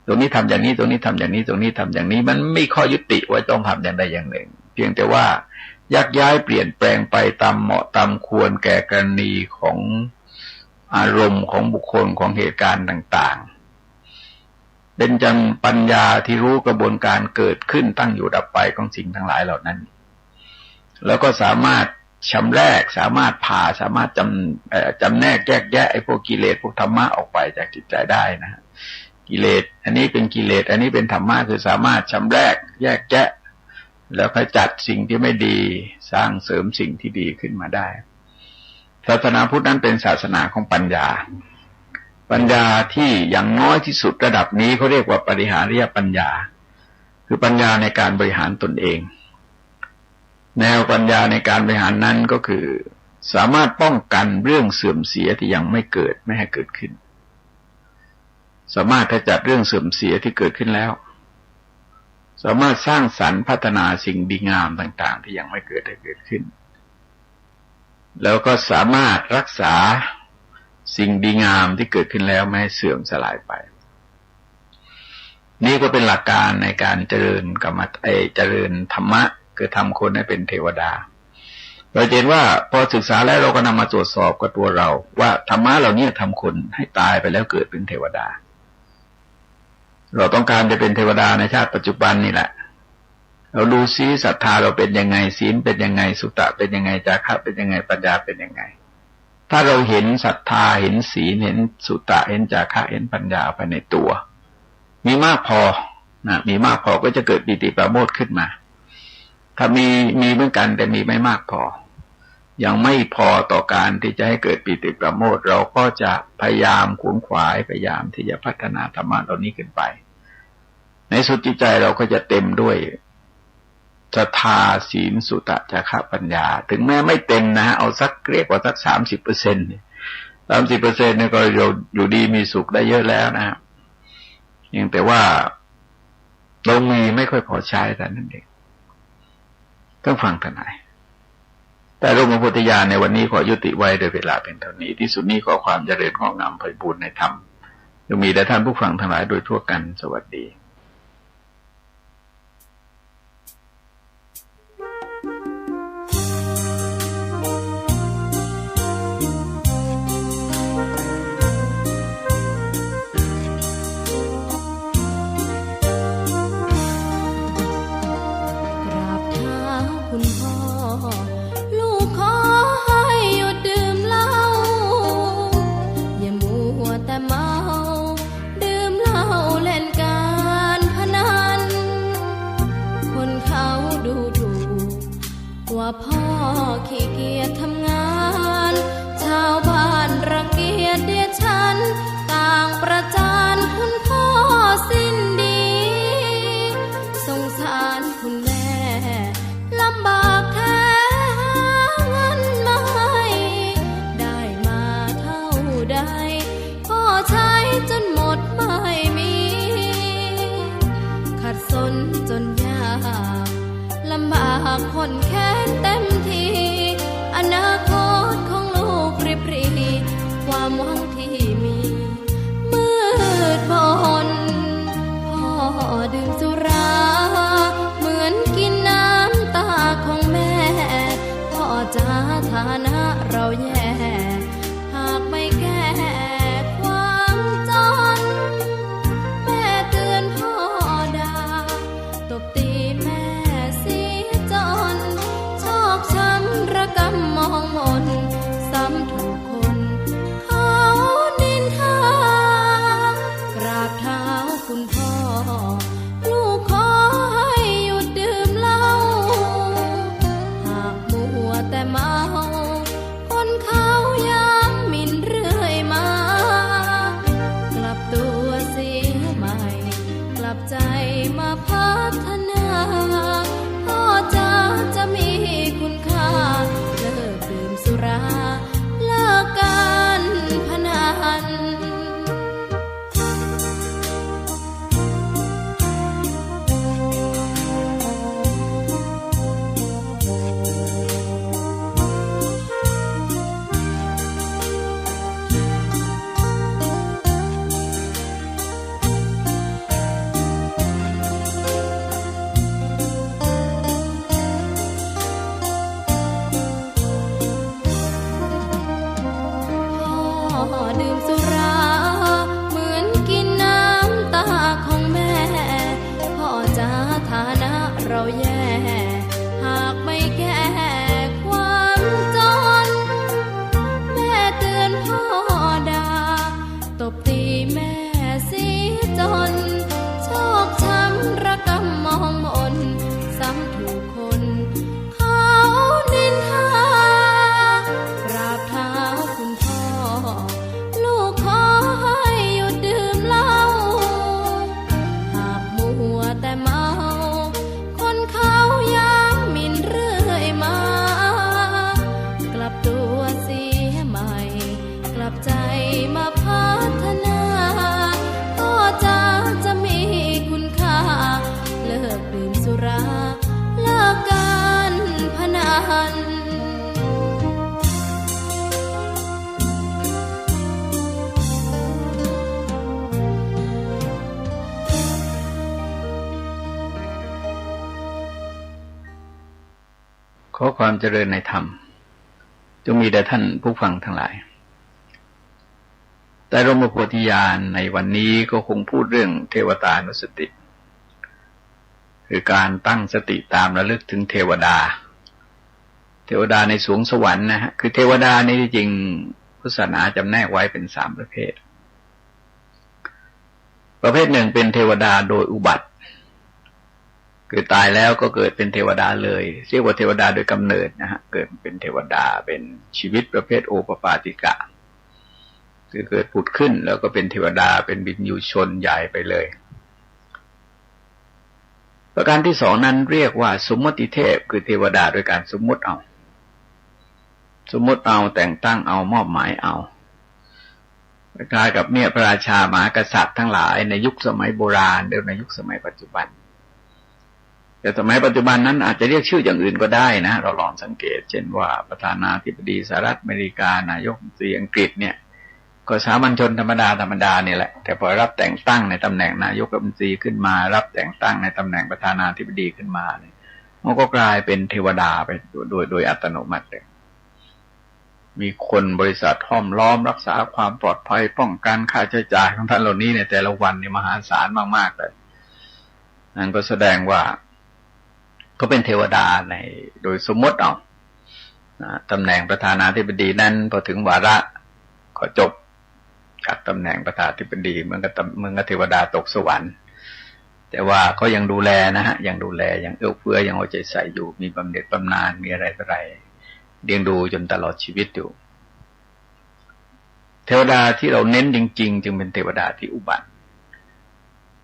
ตรงนี้ทำอย่างนี้ตรงนี้ทำอย่างนี้ตรงนี้ทำอย่างนี้มันไม่ข้อยุติว่าต้องทำอย่างใดอย่างหนึ่งเพียงแต่ว่ายักย้ายเปลี่ยนแปลงไปตามเหมาะตามควรแก่กรณีของอารมณ์ของบุคคลของเหตุการณ์ต่างๆเป็นจังปัญญาที่รู้กระบวนการเกิดขึ้นตั้งอยู่ดับไปของสิ่งทั้งหลายเหล่านั้นแล้วก็สามารถชำแรกสามารถผ่าสามารถจำแนกแยกแยะไอ้พวกกิเลสพวกธรรมะออกไปจากจิตใจได้นะฮะกิเลสอันนี้เป็นกิเลสอันนี้เป็นธรรมะคือสามารถชำแรกแยกแยะแล้วขจัดสิ่งที่ไม่ดีสร้างเสริมสิ่งที่ดีขึ้นมาได้ศาสนาพุทธนั้นเป็นศาสนาของปัญญาที่อย่างน้อยที่สุดระดับนี้เขาเรียกว่าปริหาริยปัญญาคือปัญญาในการบริหารตนเองแนวปัญญาในการบริหารนั้นก็คือสามารถป้องกันเรื่องเสื่อมเสียที่ยังไม่เกิดไม่ให้เกิดขึ้นสามารถขจัดเรื่องเสื่อมเสียที่เกิดขึ้นแล้วสามารถสร้างสรรค์พัฒนาสิ่งดีงามต่างๆที่ยังไม่เกิดให้เกิดขึ้นแล้วก็สามารถรักษาสิ่งดีงามที่เกิดขึ้นแล้วไม่ให้เสื่อมสลายไปนี่ก็เป็นหลักการในการเจริญเจริญธรรมะคือทำคนให้เป็นเทวดาเราเห็นว่าพอศึกษาแล้วเราก็นำมาตรวจสอบกับตัวเราว่าธรรมะเหล่านี้ทำคนให้ตายไปแล้วเกิดเป็นเทวดาเราต้องการจะเป็นเทวดาในชาติปัจจุบันนี่แหละเราดูซิศรัทธาเราเป็นยังไงศีลเป็นยังไงสุตตะเป็นยังไงจาคะเป็นยังไงปัญญาเป็นยังไงถ้าเราเห็นศรัทธาเห็นศีลเห็นสุตตะเห็นจาคะเห็นปัญญาภายในตัวมีมากพอนะมีมากพอก็จะเกิดปิติปราโมทย์ขึ้นมาถ้ามีเหมือนกันแต่มีไม่มากพอยังไม่พอต่อการที่จะให้เกิดปิติปราโมทย์เราก็จะพยายามขวนขวายพยายามที่จะพัฒนาธรรมะเหล่านี้ขึ้นไปในสุดจิตใจเราก็จะเต็มด้วยศรัทธาศีลสุตตะจาคะปัญญาถึงแม้ไม่เต็มนะเอาสักเรียกว่าสัก 30% 30%เนี่ยก็อยู่ดีมีสุขได้เยอะแล้วนะครับยังแต่ว่าเรามีไม่ค่อยพอใช้แต่นั่นเองต้องฟังทนายแต่ร่มพระพุทธญาณในวันนี้ขอยุติไว้โดยเวลาเป็นเท่านี้ที่สุดนี้ขอความเจริญงอกงามไพบูรย์ในธรรมจงมีแด่ท่านผู้ฟังทั้งหลายโดยทั่วกันสวัสดีว่าพ่อขี้เกียจทำงานชาวบ้านรังเกียจเดียฉันต่างประจานคุณพ่อสิ้นดีสงสารคุณแม่ลำบากแท้หาเงินมาให้ได้มาเท่าใดพ่อใช้จนหมดไม่มีขัดสนจนยากลำบากคนแค้นเต็มทีอนาคตของลูกริบหรี่ความหวังที่มีมืดมนพ่อดื่มสุราเหมือนกินน้ำตาของแม่พ่อจ๋าฐานะเราแย่หากไม่แก้ความจนแม่เตือนพ่อด่าตบตีแม่ช้ำระกำมองมนซ้ำถูกคนเขานินทากราบเท้าคุณพ่อลูกขอให้หยุดดื่มเหล้าหากมัวแต่เมาคนเขาย้ำหมิ่นเรื่อยมากลับตัวเสียใหม่กลับใจมาพัฒนาพ่อจะมีคุณค่าเลิกดื่มสุราเลิกการพนันดื่มสุราเหมือนกินน้ำตาของแม่พ่อจ๋าฐานะเราแย่หากไม่แก้ความจนแม่เตือนพ่อด่าตบตีแม่เสียจนชอกช้ำระกำมองมนซ้ำถูกคนเขานินทากราบเท้าคุณพ่อลูกขอให้หยุดดื่มเหล้าหากมัวแต่เมาคนเขาย้ำหมิ่นเรื่อยมากลับตัวเสียใหม่กลับใจมาพัฒนาพ่อจะมีคุณค่าเลิกดื่มสุราเลิกการพนันขอความเจริญในธรรมจงมีแด่ท่านผู้ฟังทั้งหลายแต่ร่มพระโพธิญาณในวันนี้ก็คงพูดเรื่องเทวตานุสติคือการตั้งสติตามระลึกถึงเทวดาในสวงสวรรค์นะฮะคือเทวดานี่จริงพุทธศาสนาจำแนกไว้เป็น3ประเภทหนึ่งเป็นเทวดาโดยอุบัติคือตายแล้วก็เกิดเป็นเทวดาเลยเรียกว่าเทวดาโดยกำเนิดนะฮะเกิดเป็นเทวดาเป็นชีวิตประเภทโอปปาติกะคือเกิดผุดขึ้นแล้วก็เป็นเทวดาเป็นวิญญูชนใหญ่ไปเลยประการที่2นั้นเรียกว่าสมมติเทพคือเทวดาโดยการสมมติเอาแต่งตั้งเอามอบหมายเอา คล้ายกับเนี่ยพระราชามหากษัตริย์ทั้งหลายในยุคสมัยโบราณหรือในยุคสมัยปัจจุบันแต่สมัยปัจจุบันนั้นอาจจะเรียกชื่ออย่างอื่นก็ได้นะเราลองสังเกตเช่นว่าประธานาธิบดีสหรัฐอเมริกานายกรัฐมนตรีอังกฤษเนี่ยก็สามัญชนธรรมดาเนี่ยแหละแต่พอรับแต่งตั้งในตำแหน่งนายกรัฐมนตรีขึ้นมารับแต่งตั้งในตำแหน่งประธานาธิบดีขึ้นมาเนี่ยมันก็กลายเป็นเทวดาไปโดยอัตโนมัติเลยมีคนบริษัทห้อมล้อมรักษาความปลอดภัยป้องกันค่าใช้จ่ายของท่านเหล่านี้ในแต่ละวันนี่มหาศาลมากๆเลยนั่นก็แสดงว่าก็เป็นเทวดาในโดยสมมติเอาตำแหน่งประธานาธิบดีนั้นพอถึงวาระก็จบจากตำแหน่งประธานาธิบดีเหมือนกับเทวดาตกสวรรค์แต่ว่าก็ยังดูแลนะฮะยังดูแลยังเอื้อเฟื้อยังเอาใจใส่อยู่มีบำเหน็จบำนาญมีอะไรเลี้ยงดูจนตลอดชีวิตอยู่เทวดาที่เราเน้นจริงๆจึงเป็นเทวดาที่อุบัติ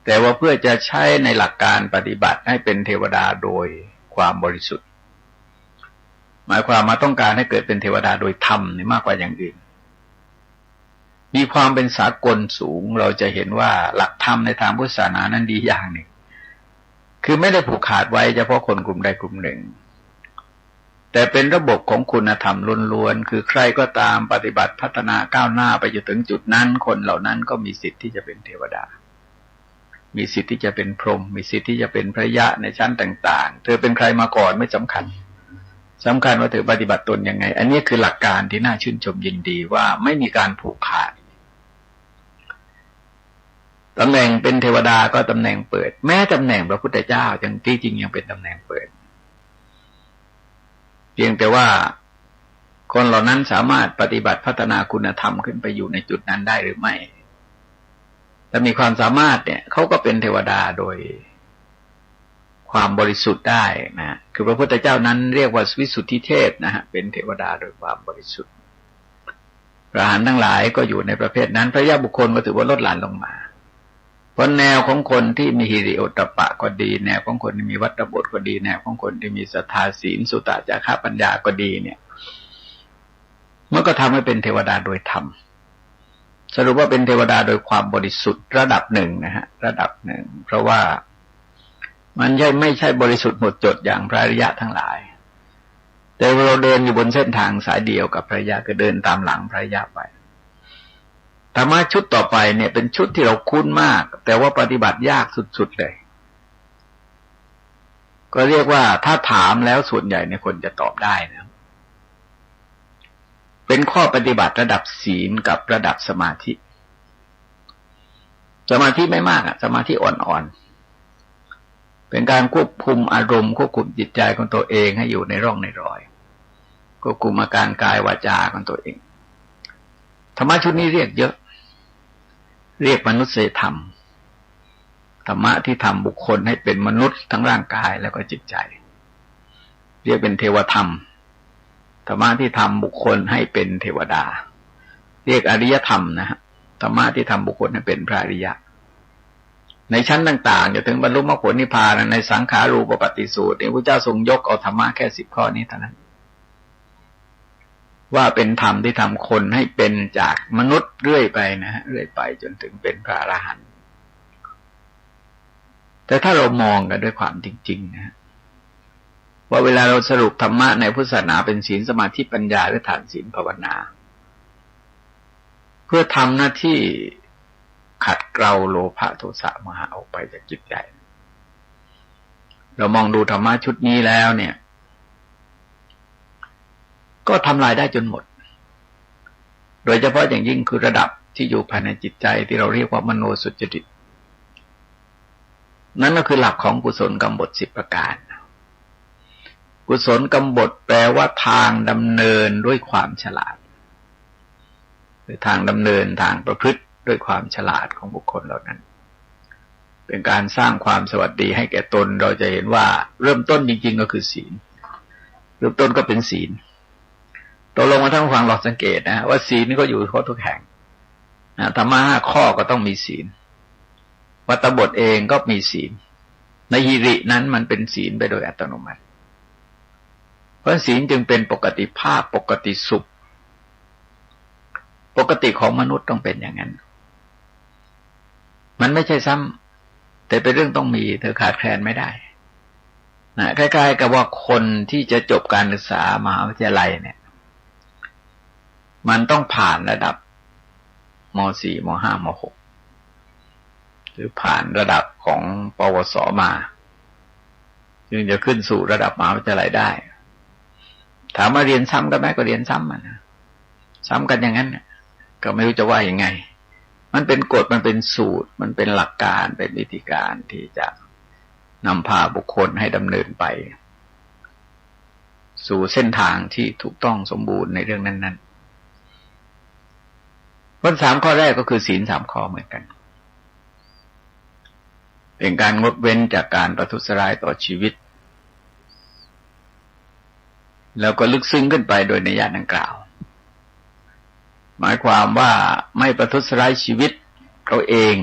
แต่ว่าเพื่อจะใช้ในหลักการปฏิบัติให้เป็นเทวดาโดยความบริสุทธิ์หมายความมาต้องการให้เกิดเป็นเทวดาโดยธรรมนี่มากกว่าอย่างอื่นมีความเป็นสากลสูงเราจะเห็นว่าหลักธรรมในทางพุทธศาสนานั้นดีอย่างหนึ่งคือไม่ได้ผูกขาดไว้เฉพาะคนกลุ่มใดกลุ่มหนึ่งแต่เป็นระบบของคุณธรรมล้วนๆคือใครก็ตามปฏิบัติพัฒนาก้าวหน้าไปจนถึงจุดนั้นคนเหล่านั้นก็มีสิทธิ์ที่จะเป็นเทวดามีสิทธิ์ที่จะเป็นพรหมมีสิทธิ์ที่จะเป็นพระยะในชั้นต่างๆเธอเป็นใครมาก่อนไม่สำคัญว่าเธอปฏิบัติตนยังไงอันนี้คือหลักการที่น่าชื่นชมยินดีว่าไม่มีการผูกขาดตำแหน่งเป็นเทวดาก็ตำแหน่งเปิดแม้ตำแหน่งพระพุทธเจ้าจริงยังเป็นตำแหน่งเปิดเพียงแต่ว่าคนเหล่านั้นสามารถปฏิบัติพัฒนาคุณธรรมขึ้นไปอยู่ในจุดนั้นได้หรือไม่ถ้ามีความสามารถเนี่ยเขาก็เป็นเทวดาโดยความบริสุทธิ์ได้นะคือพระพุทธเจ้านั้นเรียกว่าวิสุทธิเทพนะฮะเป็นเทวดาโดยความบริสุทธิ์พระอรหันต์ทั้งหลายก็อยู่ในประเภทนั้นพระยะบุคคลก็ถือว่าลดหลั่นลงมาเพราะแนวของคนที่มีหิริโอตตัปปะก็ดีแนวของคนที่มีวัตรบทก็ดีแนวของคนที่มีศรัทธาศีลสุตตะจาระปัญญาก็ดีเนี่ยมันก็ทำให้เป็นเทวดาโดยธรรมสรุปว่าเป็นเทวดาโดยความบริสุทธิ์ระดับหนึ่งนะฮะระดับหนึ่งเพราะว่ามันไม่ใช่บริสุทธิ์หมดจดอย่างพระอริยะทั้งหลายแต่เราเดินอยู่บนเส้นทางสายเดียวกับพระอริยะก็เดินตามหลังพระอริยะไปธรรมะชุดต่อไปเนี่ยเป็นชุดที่เราคุ้นมากแต่ว่าปฏิบัติยากสุดๆเลยก็เรียกว่าถ้าถามแล้วส่วนใหญ่เนี่ยคนจะตอบได้นะเป็นข้อปฏิบัติระดับศีลกับระดับสมาธิไม่มากสมาธิอ่อนๆเป็นการควบคุมอารมณ์ควบคุมจิตใจของตัวเองให้อยู่ในร่องในรอยควบคุมอาการกายวาจาของตัวเองธรรมะชุดนี้เรียกเยอะเรียกมนุษยธรรมธรรมะที่ทำบุคคลให้เป็นมนุษย์ทั้งร่างกายแล้วก็จิตใจเรียกเป็นเทวธรรมธรรมะที่ทำบุคคลให้เป็นเทวดาเรียกอริยธรรมนะฮะธรรมะที่ทำบุคคลให้เป็นพระอริยะในชั้นต่างๆจนถึงบรรลุมรรคผลนิพพานในสังขารูปปฏิสูตรพระเจ้าทรงยกเอาธรรมะแค่10 ข้อนี้เท่านั้นว่าเป็นธรรมที่ทำคนให้เป็นจากมนุษย์เรื่อยไปนะฮะเรื่อยไปจนถึงเป็นพระอรหันต์แต่ถ้าเรามองกันด้วยความจริงๆนะว่าเวลาเราสรุปธรรมะในพุทธศาสนาเป็นศีลสมาธิปัญญาหรือฐานศีลภาวนาเพื่อทำหน้าที่ขัดเกลาโลภะโทสะโมหะออกไปจากจิตใจเรามองดูธรรมะชุดนี้แล้วเนี่ยก็ทำลายได้จนหมดโดยเฉพาะอย่างยิ่งคือระดับที่อยู่ภายในจิตใจที่เราเรียกว่ามโนสุจริตนั่นก็คือหลักของกุศลกรรมบท10 ประการกุศลกรรมบทแปลว่าทางดำเนินด้วยความฉลาดหรือทางดำเนินทางประพฤติด้วยความฉลาดของบุคคลเหล่านั้นเป็นการสร้างความสวัสดีให้แก่ตนเราจะเห็นว่าเริ่มต้นจริงๆก็คือศีลเริ่มต้นก็เป็นศีลตกลงมาทั้งฟังลองสังเกตนะว่าศีลนี่ก็อยู่ทั่วทุกแห่งธรรมะ5 ข้อก็ต้องมีศีลวัตตบทเองก็มีศีลในหิรินั้นมันเป็นศีลไปโดยอัตโนมัติเพราะศีลจึงเป็นปกติภาพปกติสุข ปกติของมนุษย์ต้องเป็นอย่างนั้นมันไม่ใช่ซ้ำแต่เป็นเรื่องต้องมีเธอขาดแคลนไม่ได้นะคล้ายๆกับว่าคนที่จะจบการศึกษามหาวิทยาลัยเนี่ยมันต้องผ่านระดับม.4 ม.5 ม.6 หรือผ่านระดับของปวสมาจึงจะขึ้นสู่ระดับมหาวิทยาลัยได้ถามว่าเรียนซ้ำกันไหมก็เรียนซ้ำนะซ้ำกันอย่างนั้นก็ไม่รู้จะว่ายังไงมันเป็นกฎมันเป็นสูตรมันเป็นหลักการเป็นวิธีการที่จะนำพาบุคคลให้ดำเนินไปสู่เส้นทางที่ถูกต้องสมบูรณ์ในเรื่องนั้นๆวัน3 ข้อแรกก็คือศีล3 ข้อเหมือนกันเป็นการงดเว้นจากการประทุษร้ายต่อชีวิตแล้วก็ลึกซึ้งขึ้นไปโดยนัยยะดังกล่าวหมายความว่าไม่ประทุษร้ายชีวิตเราเอง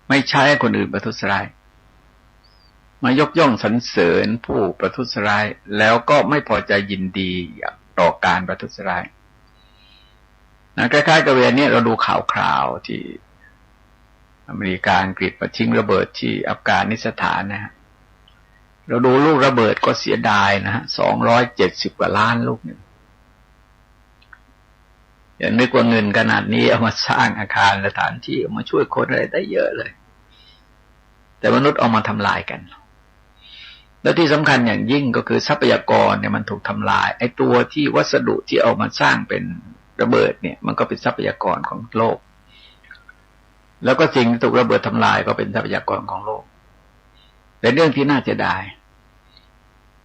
ไม่ใช้ให้คนอื่นประทุษร้ายมายกย่องสรรเสริญผู้ประทุษร้ายแล้วก็ไม่พอใจยินดีต่อการประทุษร้ายนะคล้ายๆกับเวลานี้เราดูข่าวคราวที่อเมริกาอังกฤษมาทิ้งระเบิดที่อัฟกานิสถานนะฮะเราดูลูกระเบิดก็เสียดายนะฮะ270 กว่าล้านลูกหนึ่งอย่านึกว่าเงินขนาดนี้เอามาสร้างอาคารสถานที่เอามาช่วยคนอะไรได้เยอะเลยแต่มนุษย์เอามาทำลายกันแล้วที่สำคัญอย่างยิ่งก็คือทรัพยากรเนี่ยมันถูกทำลายไอ้ตัวที่วัสดุที่เอามาสร้างเป็นระเบิดเนี่ยมันก็เป็นทรัพยากรของโลกแล้วก็สิ่งที่ถูกระเบิดทำลายก็เป็นทรัพยากรของโลกเป็นเรื่องที่น่าเสียดาย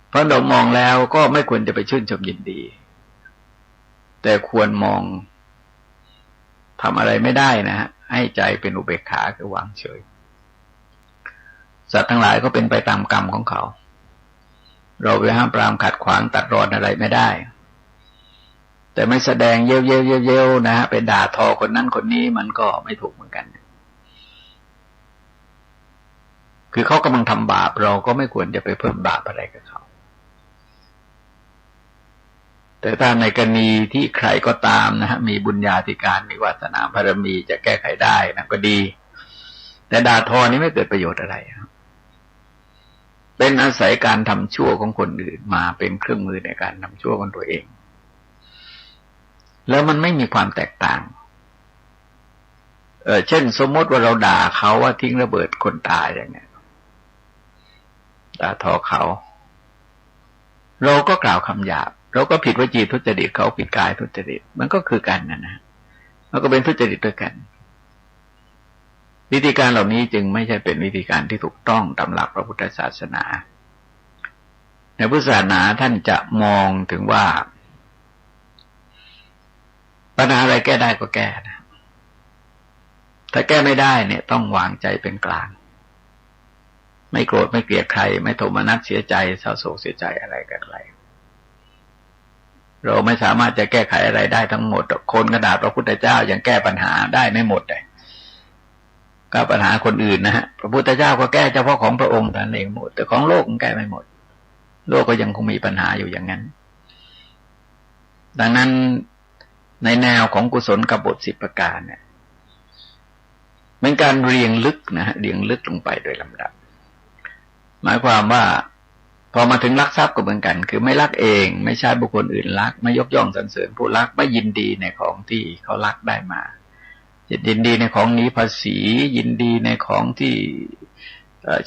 เพราะเรามองแล้วก็ไม่ควรจะไปชื่นชมยินดีแต่ควรมองทำอะไรไม่ได้นะฮะให้ใจเป็นอุเบกขาคือวางเฉยสัตว์ทั้งหลายก็เป็นไปตามกรรมของเขาเราไปห้ามปรามขัดขวางตัดรอนอะไรไม่ได้แต่ไม่แสดงเย้วนะฮะไปด่าทอคนนั้นคนนี้มันก็ไม่ถูกเหมือนกันคือเขากำลังทำบาปเราก็ไม่ควรจะไปเพิ่มบาปอะไรกับเขาแต่ถ้าในกรณีที่ใครก็ตามนะฮะมีบุญญาธิการมีวาสนาบารมีจะแก้ไขได้นะก็ดีแต่ด่าทอนี้ไม่เกิดประโยชน์อะไรครับเป็นอาศัยการทำชั่วของคนอื่นมาเป็นเครื่องมือในการทำชั่วของตัวเองแล้วมันไม่มีความแตกต่างเช่นสมมติว่าเราด่าเขาว่าทิ้งระเบิดคนตายอย่างเงี้ยด่าทอเขาเราก็กล่าวคำหยาบเราก็ผิดวจีทุจริตเขาผิดกายทุจริตมันก็คือกันนะมันก็เป็นทุจริตด้วยกันวิธีการเหล่านี้จึงไม่ใช่เป็นวิธีการที่ถูกต้องตามหลักพระพุทธศาสนาในพุทธศาสนาท่านจะมองถึงว่าปัญหาอะไรแก้ได้ก็แก้นะถ้าแก้ไม่ได้เนี่ยต้องวางใจเป็นกลางไม่โกรธไม่เกลียดใครไม่โทมนัสเสียใจเศร้าโศกเสียใจอะไรกันอะไรเราไม่สามารถจะแก้ไขอะไรได้ทั้งหมดคนกระดาษพระพุทธเจ้ายังแก้ปัญหาได้ไม่หมดเลยก็ปัญหาคนอื่นนะฮะพระพุทธเจ้าก็แก้เฉพาะของพระองค์ท่านเองหมดแต่ของโลกมันแก้ไม่หมดโลกก็ยังคงมีปัญหาอยู่อย่างนั้นดังนั้นในแนวของกุศลกบฏ10 ประการเนี่ยเป็นการเรียงลึกนะฮะเรียงลึกลงไปโดยลำดับหมายความว่าพอมาถึงลักทรัพย์ก็เหมือนกันคือไม่ลักเองไม่ใช่บุคคลอื่นลักไม่ยกย่องสรรเสริญผู้ลักไม่ยินดีในของที่เขาลักได้มายินดีในของหนีภาษียินดีในของที่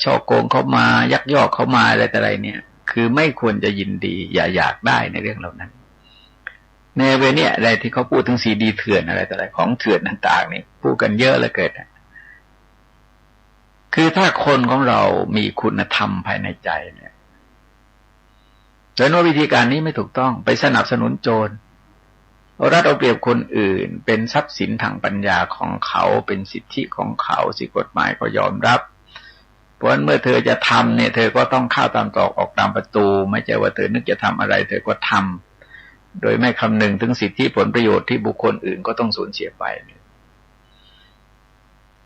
ช่อโกงเขามายักยอกเขามาอะไรแต่อะไรเนี่ยคือไม่ควรจะยินดีอย่าอยากได้ในเรื่องเหล่านั้นในเวลาเนี่ยอะไรที่เขาพูดถึงซีดีเถื่อนอะไรแต่อะไรของเถื่อนต่างๆนี่พูดกันเยอะเหลือเกินคือถ้าคนของเรามีคุณธรรมภายในใจเนี่ยแต่ว่าวิธีการนี้ไม่ถูกต้องไปสนับสนุนโจรเอารัดเอาเปรียบคนอื่นเป็นทรัพย์สินทางปัญญาของเขาเป็นสิทธิของเขาสิกฎหมายก็ยอมรับเพราะฉะนั้นเมื่อเธอจะทำเนี่ยเธอก็ต้องเข้าตามตรอกออกตามประตูไม่ใช่ว่าเธอนึกจะทำอะไรเธอก็ทำโดยไม่คำนึงถึงสิทธิผลประโยชน์ที่บุคคลอื่นก็ต้องสูญเสียไป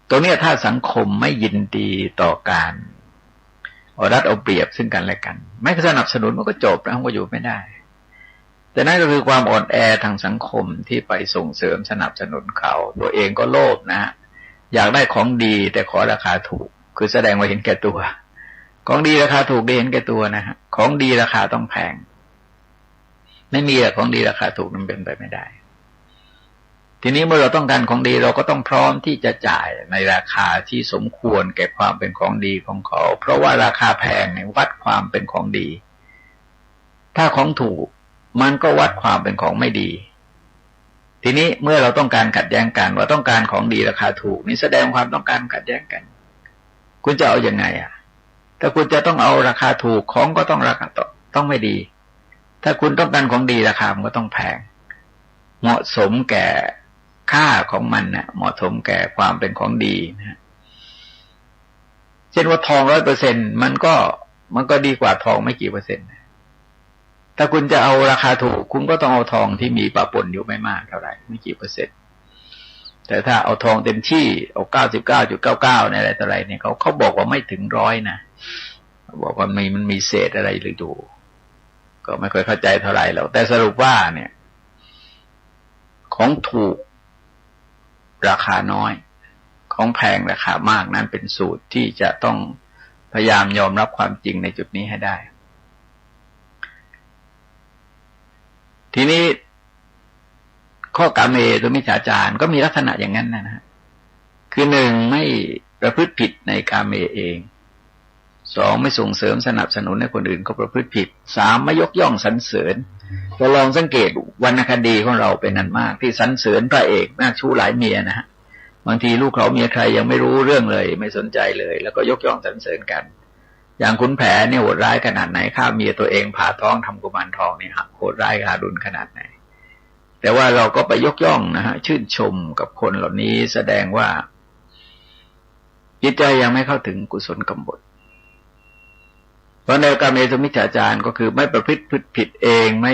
ตรงนี้ถ้าสังคมไม่ยินดีต่อการเอารัดเอาเปรียบซึ่งกันและกันไม่สนับสนุนมันก็จบแล้วมันก็อยู่ไม่ได้ แต่นั่นก็คือความอ่อนแอทางสังคมที่ไปส่งเสริมสนับสนุนเขาตัวเองก็โลภนะอยากได้ของดีแต่ขอราคาถูกคือแสดงว่าเห็นแก่ตัวของดีราคาถูกได้เห็นแก่ตัวนะฮะของดีราคาต้องแพงไม่มีของดีราคาถูกมันเป็นไปไม่ได้ทีนี้เมื่อเราต้องการของดีเราก็ต้องพร้อมที่จะจ่ายในราคาที่สมควรแก่ความเป็นของดีของเขาเพราะว่าราคาแพงเนี่ยวัดความเป็นของดีถ้าของถูกมันก็วัดความเป็นของไม่ดีทีนี้เมื่อเราต้องการขัดแย้งกันว่าต้องการของดีราคาถูกนี่แสดงความต้องการขัดแย้งกันคุณจะเอายังไงอ่ะถ้าคุณจะต้องเอาราคาถูกของก็ต้องราคาต้องไม่ดีถ้าคุณต้องการของดีราคามันก็ต้องแพงเหมาะสมแก่ค่าของมันนะเหมาะสมแก่ความเป็นของดีนะเช่นว่าทอง100%มันก็ดีกว่าทองไม่กี่เปอร์เซ็นต์ถ้าคุณจะเอาราคาถูกคุณก็ต้องเอาทองที่มีปะปนอยู่ไม่มากเท่าไหร่ไม่กี่เปอร์เซ็นต์แต่ถ้าเอาทองเต็มที่เอา99.99ในอะไรต่ออะไรเนี่ยเขาบอกว่าไม่ถึง100นะบอกว่ามันมีเศษอะไรหรือดูก็ไม่ค่อยเข้าใจเท่าไหร่แล้วแต่สรุปว่าเนี่ยของถูกราคาน้อยของแพงราคามากนั้นเป็นสูตรที่จะต้องพยายามยอมรับความจริงในจุดนี้ให้ได้ทีนี้ข้อกาเมตุมิจฉาจารก็มีลักษณะอย่างนั้นนะฮะคือหนึ่งไม่ประพฤติผิดในกาเมเองสองไม่ส่งเสริมสนับสนุนให้คนอื่นเขาประพฤติผิดสามไม่ยกย่องสรรเสริญเราลองสังเกตวรรณคดีของเราเป็นนั้นมากที่สรรเสริญพระเอกน่าชู้หลายเมียนะฮะบางทีลูกเขาเมียใครยังไม่รู้เรื่องเลยไม่สนใจเลยแล้วก็ยกย่องสรรเสริญกันอย่างขุนแผนเนี่ยโหดร้ายขนาดไหนฆ่าเมียตัวเองผ่าท้องทำกุมารทองเนี่ยโหดร้ายทารุณขนาดไหนแต่ว่าเราก็ไปยกย่องนะฮะชื่นชมกับคนเหล่านี้แสดงว่าจิตใจยังไม่เข้าถึงกุศลกำบดเพราะแนวการเมตุมิจฉาจารก็คือไม่ประพฤติผิดเองไม่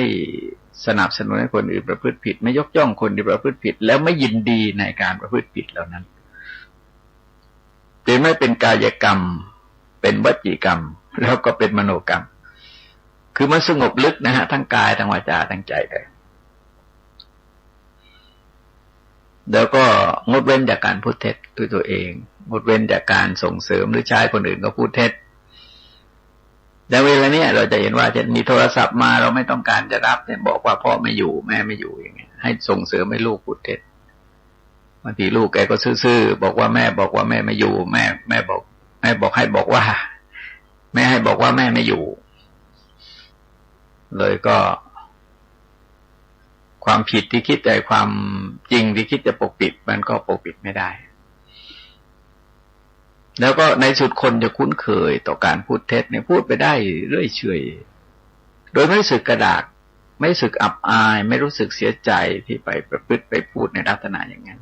สนับสนุนให้คนอื่นประพฤติผิดไม่ยกย่องคนที่ประพฤติผิดแล้วไม่ยินดีในการประพฤติผิดเหล่านั้นหรือไม่เป็นกายกรรมเป็นวจีกรรมแล้วก็เป็นมโนกรรมคือมันสงบลึกนะฮะทั้งกายทั้งวาจาทั้งใจเลยแล้วก็งดเว้นจากการพูดเท็จด้วยตัวเองงดเว้นจากการส่งเสริมหรือใช้คนอื่นก็พูดเท็จแต่เวลาเนี้ยเราจะเห็นว่าจะมีโทรศัพท์มาเราไม่ต้องการจะรับเนี่ยบอกว่าพ่อไม่อยู่แม่ไม่อยู่อย่างเงี้ยให้ส่งเสริมให้ลูกพูดเท็จบางทีลูกแกก็ซื่อๆบอกว่าแม่บอกว่าแม่ไม่อยู่แม่บอกให้บอกว่าแม่ให้บอกว่าแม่ไม่อยู่เลยก็ความผิดที่คิดแต่ความจริงที่คิดจะปกปิดมันก็ปกปิดไม่ได้แล้วก็ในสุดคนจะคุ้นเคยต่อการพูดเท็จเนี่ยพูดไปได้เรื่อยเฉยโดยไม่รู้สึกกระดากไม่รู้สึกอับอายไม่รู้สึกเสียใจที่ไปประพฤติไปพูดในลักษณะอย่างนั้น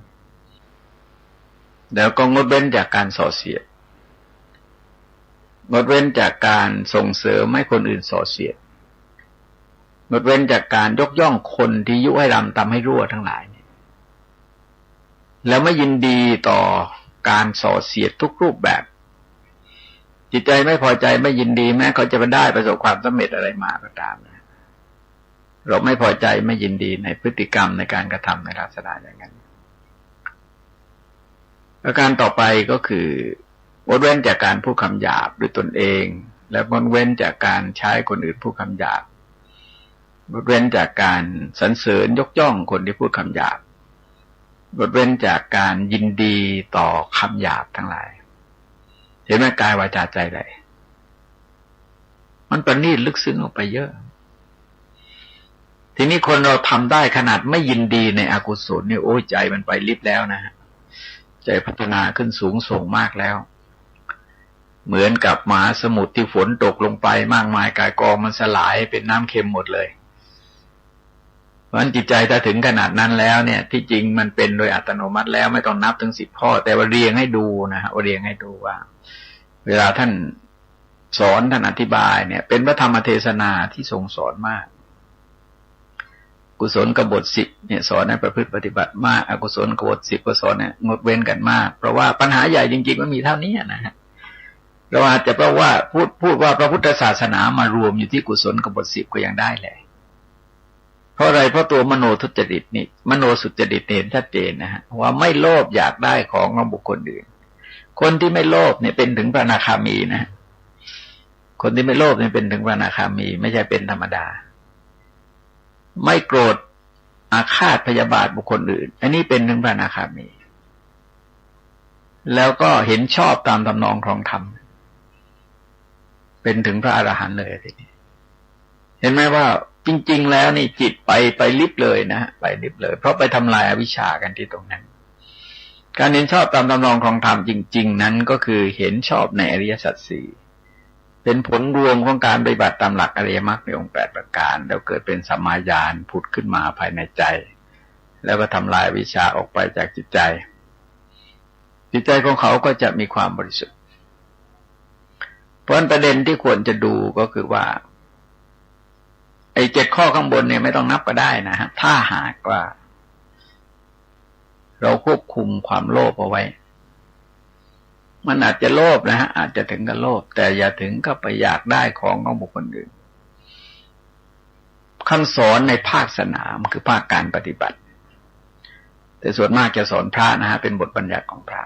แล้วก็งดเว้นจากการส่อเสียดงดเว้นจากการส่งเสริมให้คนอื่นส่อเสียดงดเว้นจากการยกย่องคนที่ยุให้รำทำให้รั่วทั้งหลายแล้วไม่ยินดีต่อการส่อเสียดทุกรูปแบบจิตใจไม่พอใจไม่ยินดีแม้เขาจะได้ประสบความสำเร็จอะไรมาก็ตามเราไม่พอใจไม่ยินดีในพฤติกรรมในการกระทำในลักษณะอย่างนั้นประการต่อไปก็คืองดเว้นจากการพูดคำหยาบด้วยตนเองและงดเว้นจากการใช้คนอื่นพูดคำหยาบงดเว้นจากการสรรเสริญยกย่องคนที่พูดคำหยาบงดเว้นจากการยินดีต่อคำหยาบทั้งหลายเห็นไหมกายวาจาใจไหลมันประณีตลึกซึ้งออกไปเยอะทีนี้คนเราทำได้ขนาดไม่ยินดีในอกุศลเนี่ยโอ้ใจมันไปลิบแล้วนะฮะใจพัฒนาขึ้นสูงส่งมากแล้วเหมือนกับมหาสมุทรที่ฝนตกลงไปมากมายกายกองมันสลายเป็นน้ำเค็มหมดเลยเพราะฉะนั้นจิตใจถ้าถึงขนาดนั้นแล้วเนี่ยที่จริงมันเป็นโดยอัตโนมัติแล้วไม่ต้องนับถึง10 ข้อแต่ว่าเรียงให้ดูนะฮะเรียงให้ดูว่าเวลาท่านสอนท่านอธิบายเนี่ยเป็นพระธรรมเทศนาที่ทรงสอนมากกุศลกบฏ10เนี่ยสอนให้ประพฤติปฏิบัติมากอกุศลกบฏ10ก็สอนเนี่ยงดเว้นกันมากเพราะว่าปัญหาใหญ่จริงๆมันมีเท่านี้นะฮะเราอาจจะเพราะว่าพูดว่าพระพุทธศาสนามารวมอยู่ที่กุศลกบฏ10ก็ยังได้แหละ เพราะอะไรเพราะตัวมโนทุจริตนี่มโนสุจริตเห็นชัดเจนนะฮะว่าไม่โลภอยากได้ของของบุคคลอื่นคนที่ไม่โลภเนี่ยเป็นถึงพระอนาคามีนะคนที่ไม่โลภเนี่ยเป็นถึงพระอนาคามีไม่ใช่เป็นธรรมดาไม่โกรธอาฆาตพยาบาทบุคคลอื่นอันนี้เป็นถึงพระอนาคามีแล้วก็เห็นชอบตามทำนองครองธรรมเป็นถึงพระอรหันต์เลยทีนี้เห็นไหมว่าจริงๆแล้วนี่จิตไปลิบเลยนะไปลิบเลยเพราะไปทำลายอวิชชากันที่ตรงนั้นการเห็นชอบตามทำนองครองธรรมจริงๆนั้นก็คือเห็นชอบในอริยสัจสี่เป็นผลรวมของการปฏิบัติตามหลักอริยมรรคในองค์8ประการแล้วเกิดเป็นสัมมาญาณผุดขึ้นมาภายในใจแล้วก็ทำลายอวิชชาออกไปจากจิตใจของเขาก็จะมีความบริสุทธิ์เพราะฉะนั้นประเด็นที่ควรจะดูก็คือว่าไอ้7ข้อข้างบนเนี่ยไม่ต้องนับก็ได้นะฮะถ้าหากว่าเราควบคุมความโลภเอาไว้มันอาจจะโลภนะฮะอาจจะถึงกับโลภแต่อย่าถึงกับไปอยากได้ของบุคคลอื่นคำสอนในภาคสนามคือภาคการปฏิบัติแต่ส่วนมากจะสอนพระนะฮะเป็นบทบัญญัติของพระ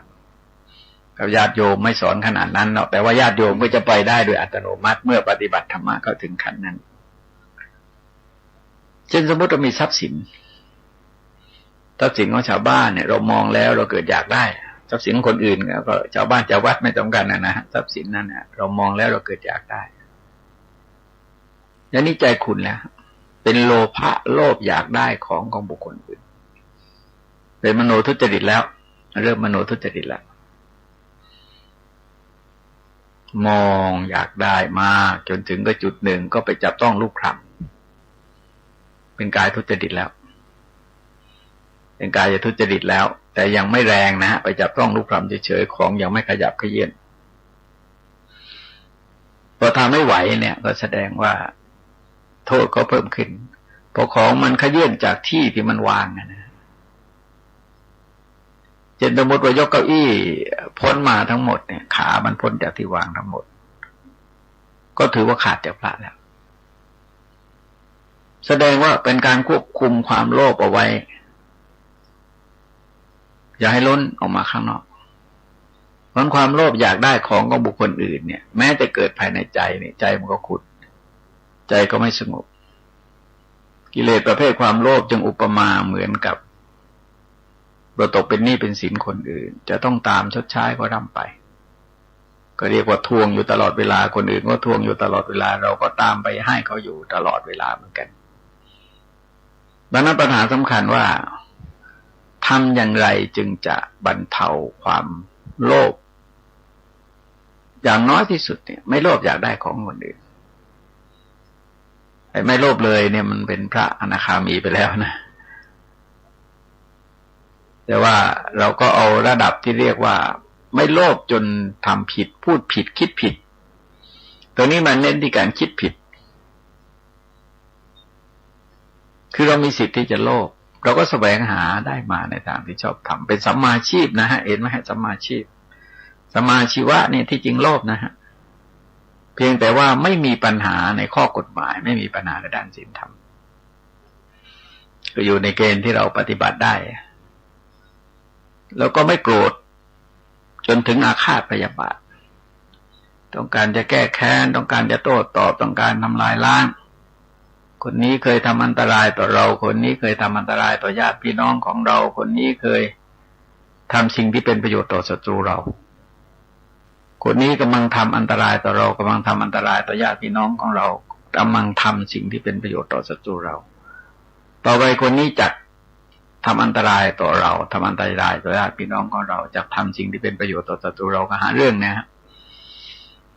กับญาติโยมไม่สอนขนาดนั้นหรอกแต่ว่าญาติโยมก็จะไปได้โดยอัตโนมัติเมื่อปฏิบัติธรรมะเข้าถึงขั้นนั้นเช่นสมมติเรามีทรัพย์สินของชาวบ้านเนี่ยเรามองแล้วเราเกิดอยากได้ทรัพย์สินคนอื่นก็ชาวบ้านชาววัดไม่ต้องการนะฮะทรัพย์สินนั้นเนี่ยเรามองแล้วเราเกิดอยากได้แล้วนี่ใจคุณแล้วเป็นโลภะโลภอยากได้ของบุคคลอื่นเป็นมโนทุจริตแล้วเริ่มมโนทุจริตแล้วมองอยากได้มากจนถึงก็จุดหนึ่งก็ไปจับต้องรูปคำเป็นกายทุจริตแล้วเป็นกายจะทุจริตแล้วแต่ยังไม่แรงนะฮะไปจับต้องรูปคำเฉยๆของยังไม่ขยับเขยื้อนพอทำไม่ไหวเนี่ยก็แสดงว่าโทษก็เพิ่มขึ้นพอของมันขยื่นจากที่ที่มันวางนะเช่นสมมติว่ายกเก้าอี้พ้นมาทั้งหมดเนี่ยขามันพ้นจากที่วางทั้งหมดก็ถือว่าขาดจากพระแล้วแสดงว่าเป็นการควบคุมความโลภเอาไว้อย่าให้ล้นออกมาข้างนอกเพราะความโลภอยากได้ของของบุคคลอื่นเนี่ยแม้จะเกิดภายในใจเนี่ยใจมันก็ขุ่นใจก็ไม่สงบกิเลสประเภทความโลภจึงอุปมาเหมือนกับเราตกเป็นหนี้เป็นสินคนอื่นจะต้องตามชดใช้ก็ร่ำไปก็เรียกว่าทวงอยู่ตลอดเวลาคนอื่นก็ทวงอยู่ตลอดเวลาเราก็ตามไปให้เขาอยู่ตลอดเวลาเหมือนกันดังนั้นปัญหาสำคัญว่าทำอย่างไรจึงจะบรรเทาความโลภอย่างน้อยที่สุดเนี่ยไม่โลภอยากได้ของคนอื่นไอ้ไม่โลภเลยเนี่ยมันเป็นพระอนาคามีไปแล้วนะแต่ว่าเราก็เอาระดับที่เรียกว่าไม่โลภจนทำผิดพูดผิดคิดผิดตัวนี้มันเน้นที่การคิดผิดคือเรามีสิทธิ์ที่จะโลภเราก็แสวงหาได้มาในทางที่ชอบทำเป็นสัมมาชีพนะฮะเห็นไหมฮะสัมมาชีพสัมมาชีวะเนี่ยที่จริงโลภนะฮะเพียงแต่ว่าไม่มีปัญหาในข้อกฎหมายไม่มีปัญหาในด้านศีลธรรมก็อยู่ในเกณฑ์ที่เราปฏิบัติได้แล้วก็ไม่โกรธจนถึงอาฆาตพยาบาทต้องการจะแก้แค้นต้องการจะโต้ตอบต้องการทำลายล้างคนนี้เคยทำอันตรายต่อเราคนนี้เคยทำอันตรายต่อญาติพี่น้องของเราคนนี้เคยทำสิ่งที่เป็นประโยชน์ต่อศัตรูเราคนนี้กำลังทำอันตรายต่อเรากำลังทำอันตรายต่อญาติพี่น้องของเรากำลังทำสิ่งที่เป็นประโยชน์ต่อศัตรูเราต่อไปคนนี้จะทำอันตรายต่อเราทำอันตรายต่อญาติพี่น้องของเราจะทำสิ่งที่เป็นประโยชน์ต่อศัตรูเราก็หาเรื่องนะฮะ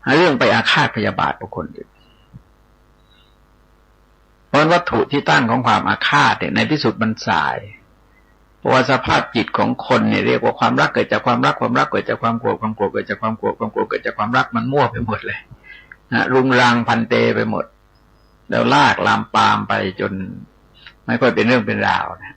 หาเรื่องไปอาฆาตพยาบาทบุคคลอื่นเพราะวัตถุที่ตั้งของความอาฆาตเนี่ยในที่สุดมันสายเพราะว่าสภาพจิตของคนเนี่ยเรียกว่าความรักเกิดจากความรักความรักเกิดจากความโกรธความโกรธเกิดจากความโกรธความโกรธเกิดจากความรักมันมั่วไปหมดเลยนะรุงรังพันเตไปหมดแล้วลากลามปามไปจนไม่ค่อยเป็นเรื่องเป็นราวนะ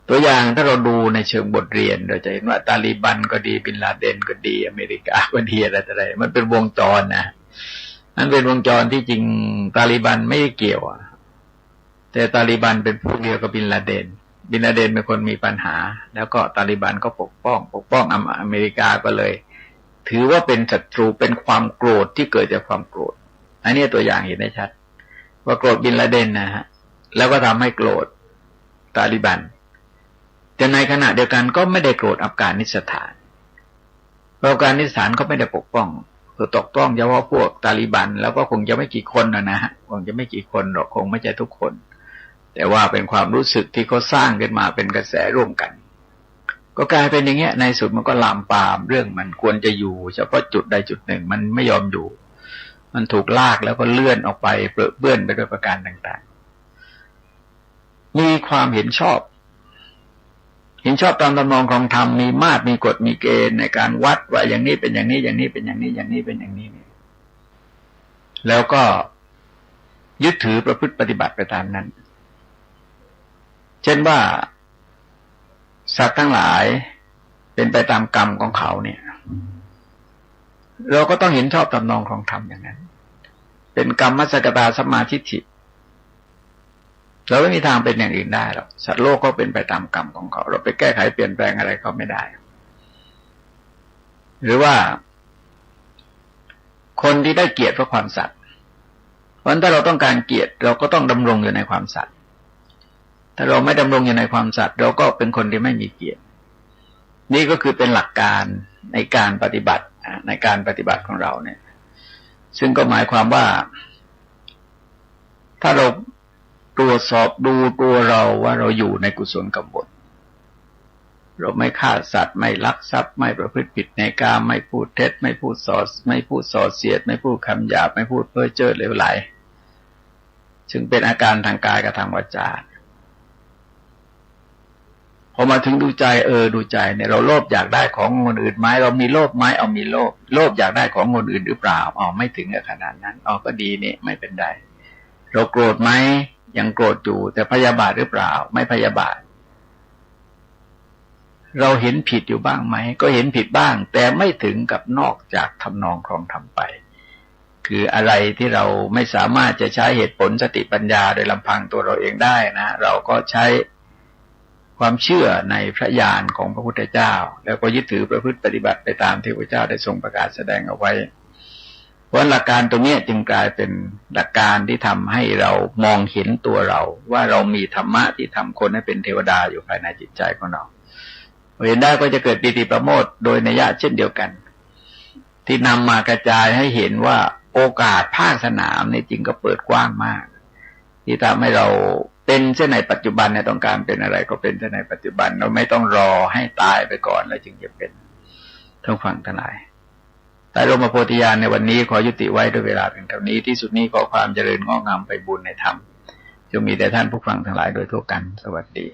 ตัวอย่างถ้าเราดูในเชิงบทเรียนเราจะเห็นว่าตาลีบันก็ดีบินลาเดนก็ดีอเมริกาก็ดีอะไรมันเป็นวงจรนะมันเป็นวงจรที่จริงตาลีบันไม่ได้เกี่ยว แต่ตาลิบันเป็นพวกเดียวกับบินลาเดนเป็นคนมีปัญหาแล้วก็ตาลิบันก็ปกป้องอเมริกาก็เลยถือว่าเป็นศัตรูเป็นความโกรธที่เกิดจากความโกรธอันนี้ตัวอย่างเห็นได้ชัดว่าโกรธบินลาเดนนะฮะแล้วก็ทำให้โกรธตาลิบันแต่ในขณะเดียวกันก็ไม่ได้โกรธอัฟกานิสถานอัฟกานิสถานก็ไม่ได้ปกป้องคือตกต้องเฉพาะพวกตาลิบันแล้วก็คงจะไม่กี่คนนะฮะคงจะไม่กี่คนหรอกคงไม่ใช่ทุกคนแต่ว่าเป็นความรู้สึกที่เขาสร้างขึ้นมาเป็นกระแสร่วมกันก็กลายเป็นอย่างเงี้ยในสุดมันก็ลามปามเรื่องมันควรจะอยู่เฉพาะจุดใดจุดหนึ่งมันไม่ยอมอยู่มันถูกลากแล้วก็เลื่อนออกไปเปื้อนไปด้วยประการต่างๆมีความเห็นชอบตามตำนองของธรรมมีมาตรมีกฎมีเกณฑ์ในการวัดว่าอย่างนี้เป็นอย่างนี้อย่างนี้เป็นอย่างนี้อย่างนี้เป็นอย่างนี้แล้วก็ยึดถือประพฤติปฏิบัติไปตามนั้นเช่นว่าสัตว์ทั้งหลายเป็นไปตามกรรมของเขาเนี่ยเราก็ต้องเห็นชอบตามนองของธรรมอย่างนั้นเป็นกรรมมัสสกตาสัมมาทิฏฐิเราไม่มีทางเป็นอย่างอื่นได้หรอกสัตว์โลกก็เป็นไปตามกรรมของเขาเราไปแก้ไขเปลี่ยนแปลงอะไรเขาไม่ได้หรือว่าคนที่ได้เกียรติเพราะความสัตย์เพราะฉะนั้นถ้าเราต้องการเกียรติเราก็ต้องดำรงอยู่ในความสัตย์ถ้าเราไม่ดำรงอยู่ในความสัตย์เราก็เป็นคนที่ไม่มีเกียรตินี่ก็คือเป็นหลักการในการปฏิบัติของเราเนี่ยซึ่งก็หมายความว่าถ้าเราตรวจสอบดูตัวเราว่าเราอยู่ในกุศลกรรมบทเราไม่ฆ่าสัตว์ไม่ลักทรัพย์ไม่ประพฤติผิดในกามไม่พูดเท็จไม่พูดส่อเสียดไม่พูดคำหยาบไม่พูดเพ้อเจ้อเหลวไหลซึ่งเป็นอาการทางกายกับทางวาจาพอมาถึงดูใจดูใจเนี่ยเราโลภอยากได้ของคนอื่นไหมเรามีโลภไหมมีโลภอยากได้ของคนอื่นหรือเปล่าไม่ถึงขนาดนั้นก็ดีนี่ไม่เป็นไรเราโกรธไหมยังโกรธอยู่แต่พยาบาทหรือเปล่าไม่พยาบาทเราเห็นผิดอยู่บ้างไหมก็เห็นผิดบ้างแต่ไม่ถึงกับนอกจากทำนองครองธรรมไปคืออะไรที่เราไม่สามารถจะใช้เหตุผลสติปัญญาโดยลำพังตัวเราเองได้นะเราก็ใช้ความเชื่อในพระญาณของพระพุทธเจ้าแล้วก็ยึดถือประพฤติปฏิบัติไปตามที่พระเจ้าได้ทรงประกาศแสดงเอาไว้เพราะหลักการตรงนี้จึงกลายเป็นหลักการที่ทำให้เรามองเห็นตัวเราว่าเรามีธรรมะที่ทำคนให้เป็นเทวดาอยู่ภายในจิตใจของเราเห็นได้ก็จะเกิดปีติประโมทโดยนัยยะเช่นเดียวกันที่นำมากระจายให้เห็นว่าโอกาสภาคสนามในจริงก็เปิดกว้างมากที่ทำให้เราเป็นเช่นในปัจจุบันเนี่ยต้องการเป็นอะไรก็เป็นเช่นในปัจจุบันเราไม่ต้องรอให้ตายไปก่อนแล้วจึงจะเป็นทั้งฟังทั้งหลายแต่ลมโพธิญาณในวันนี้ขอยุติไว้ด้วยเวลาเพียงเท่านี้ที่สุดนี้ขอความเจริญงอกงามไปบุญในธรรมจงมีแด่ท่านผู้ฟังทั้งหลายโดยทั่วกันสวัสดี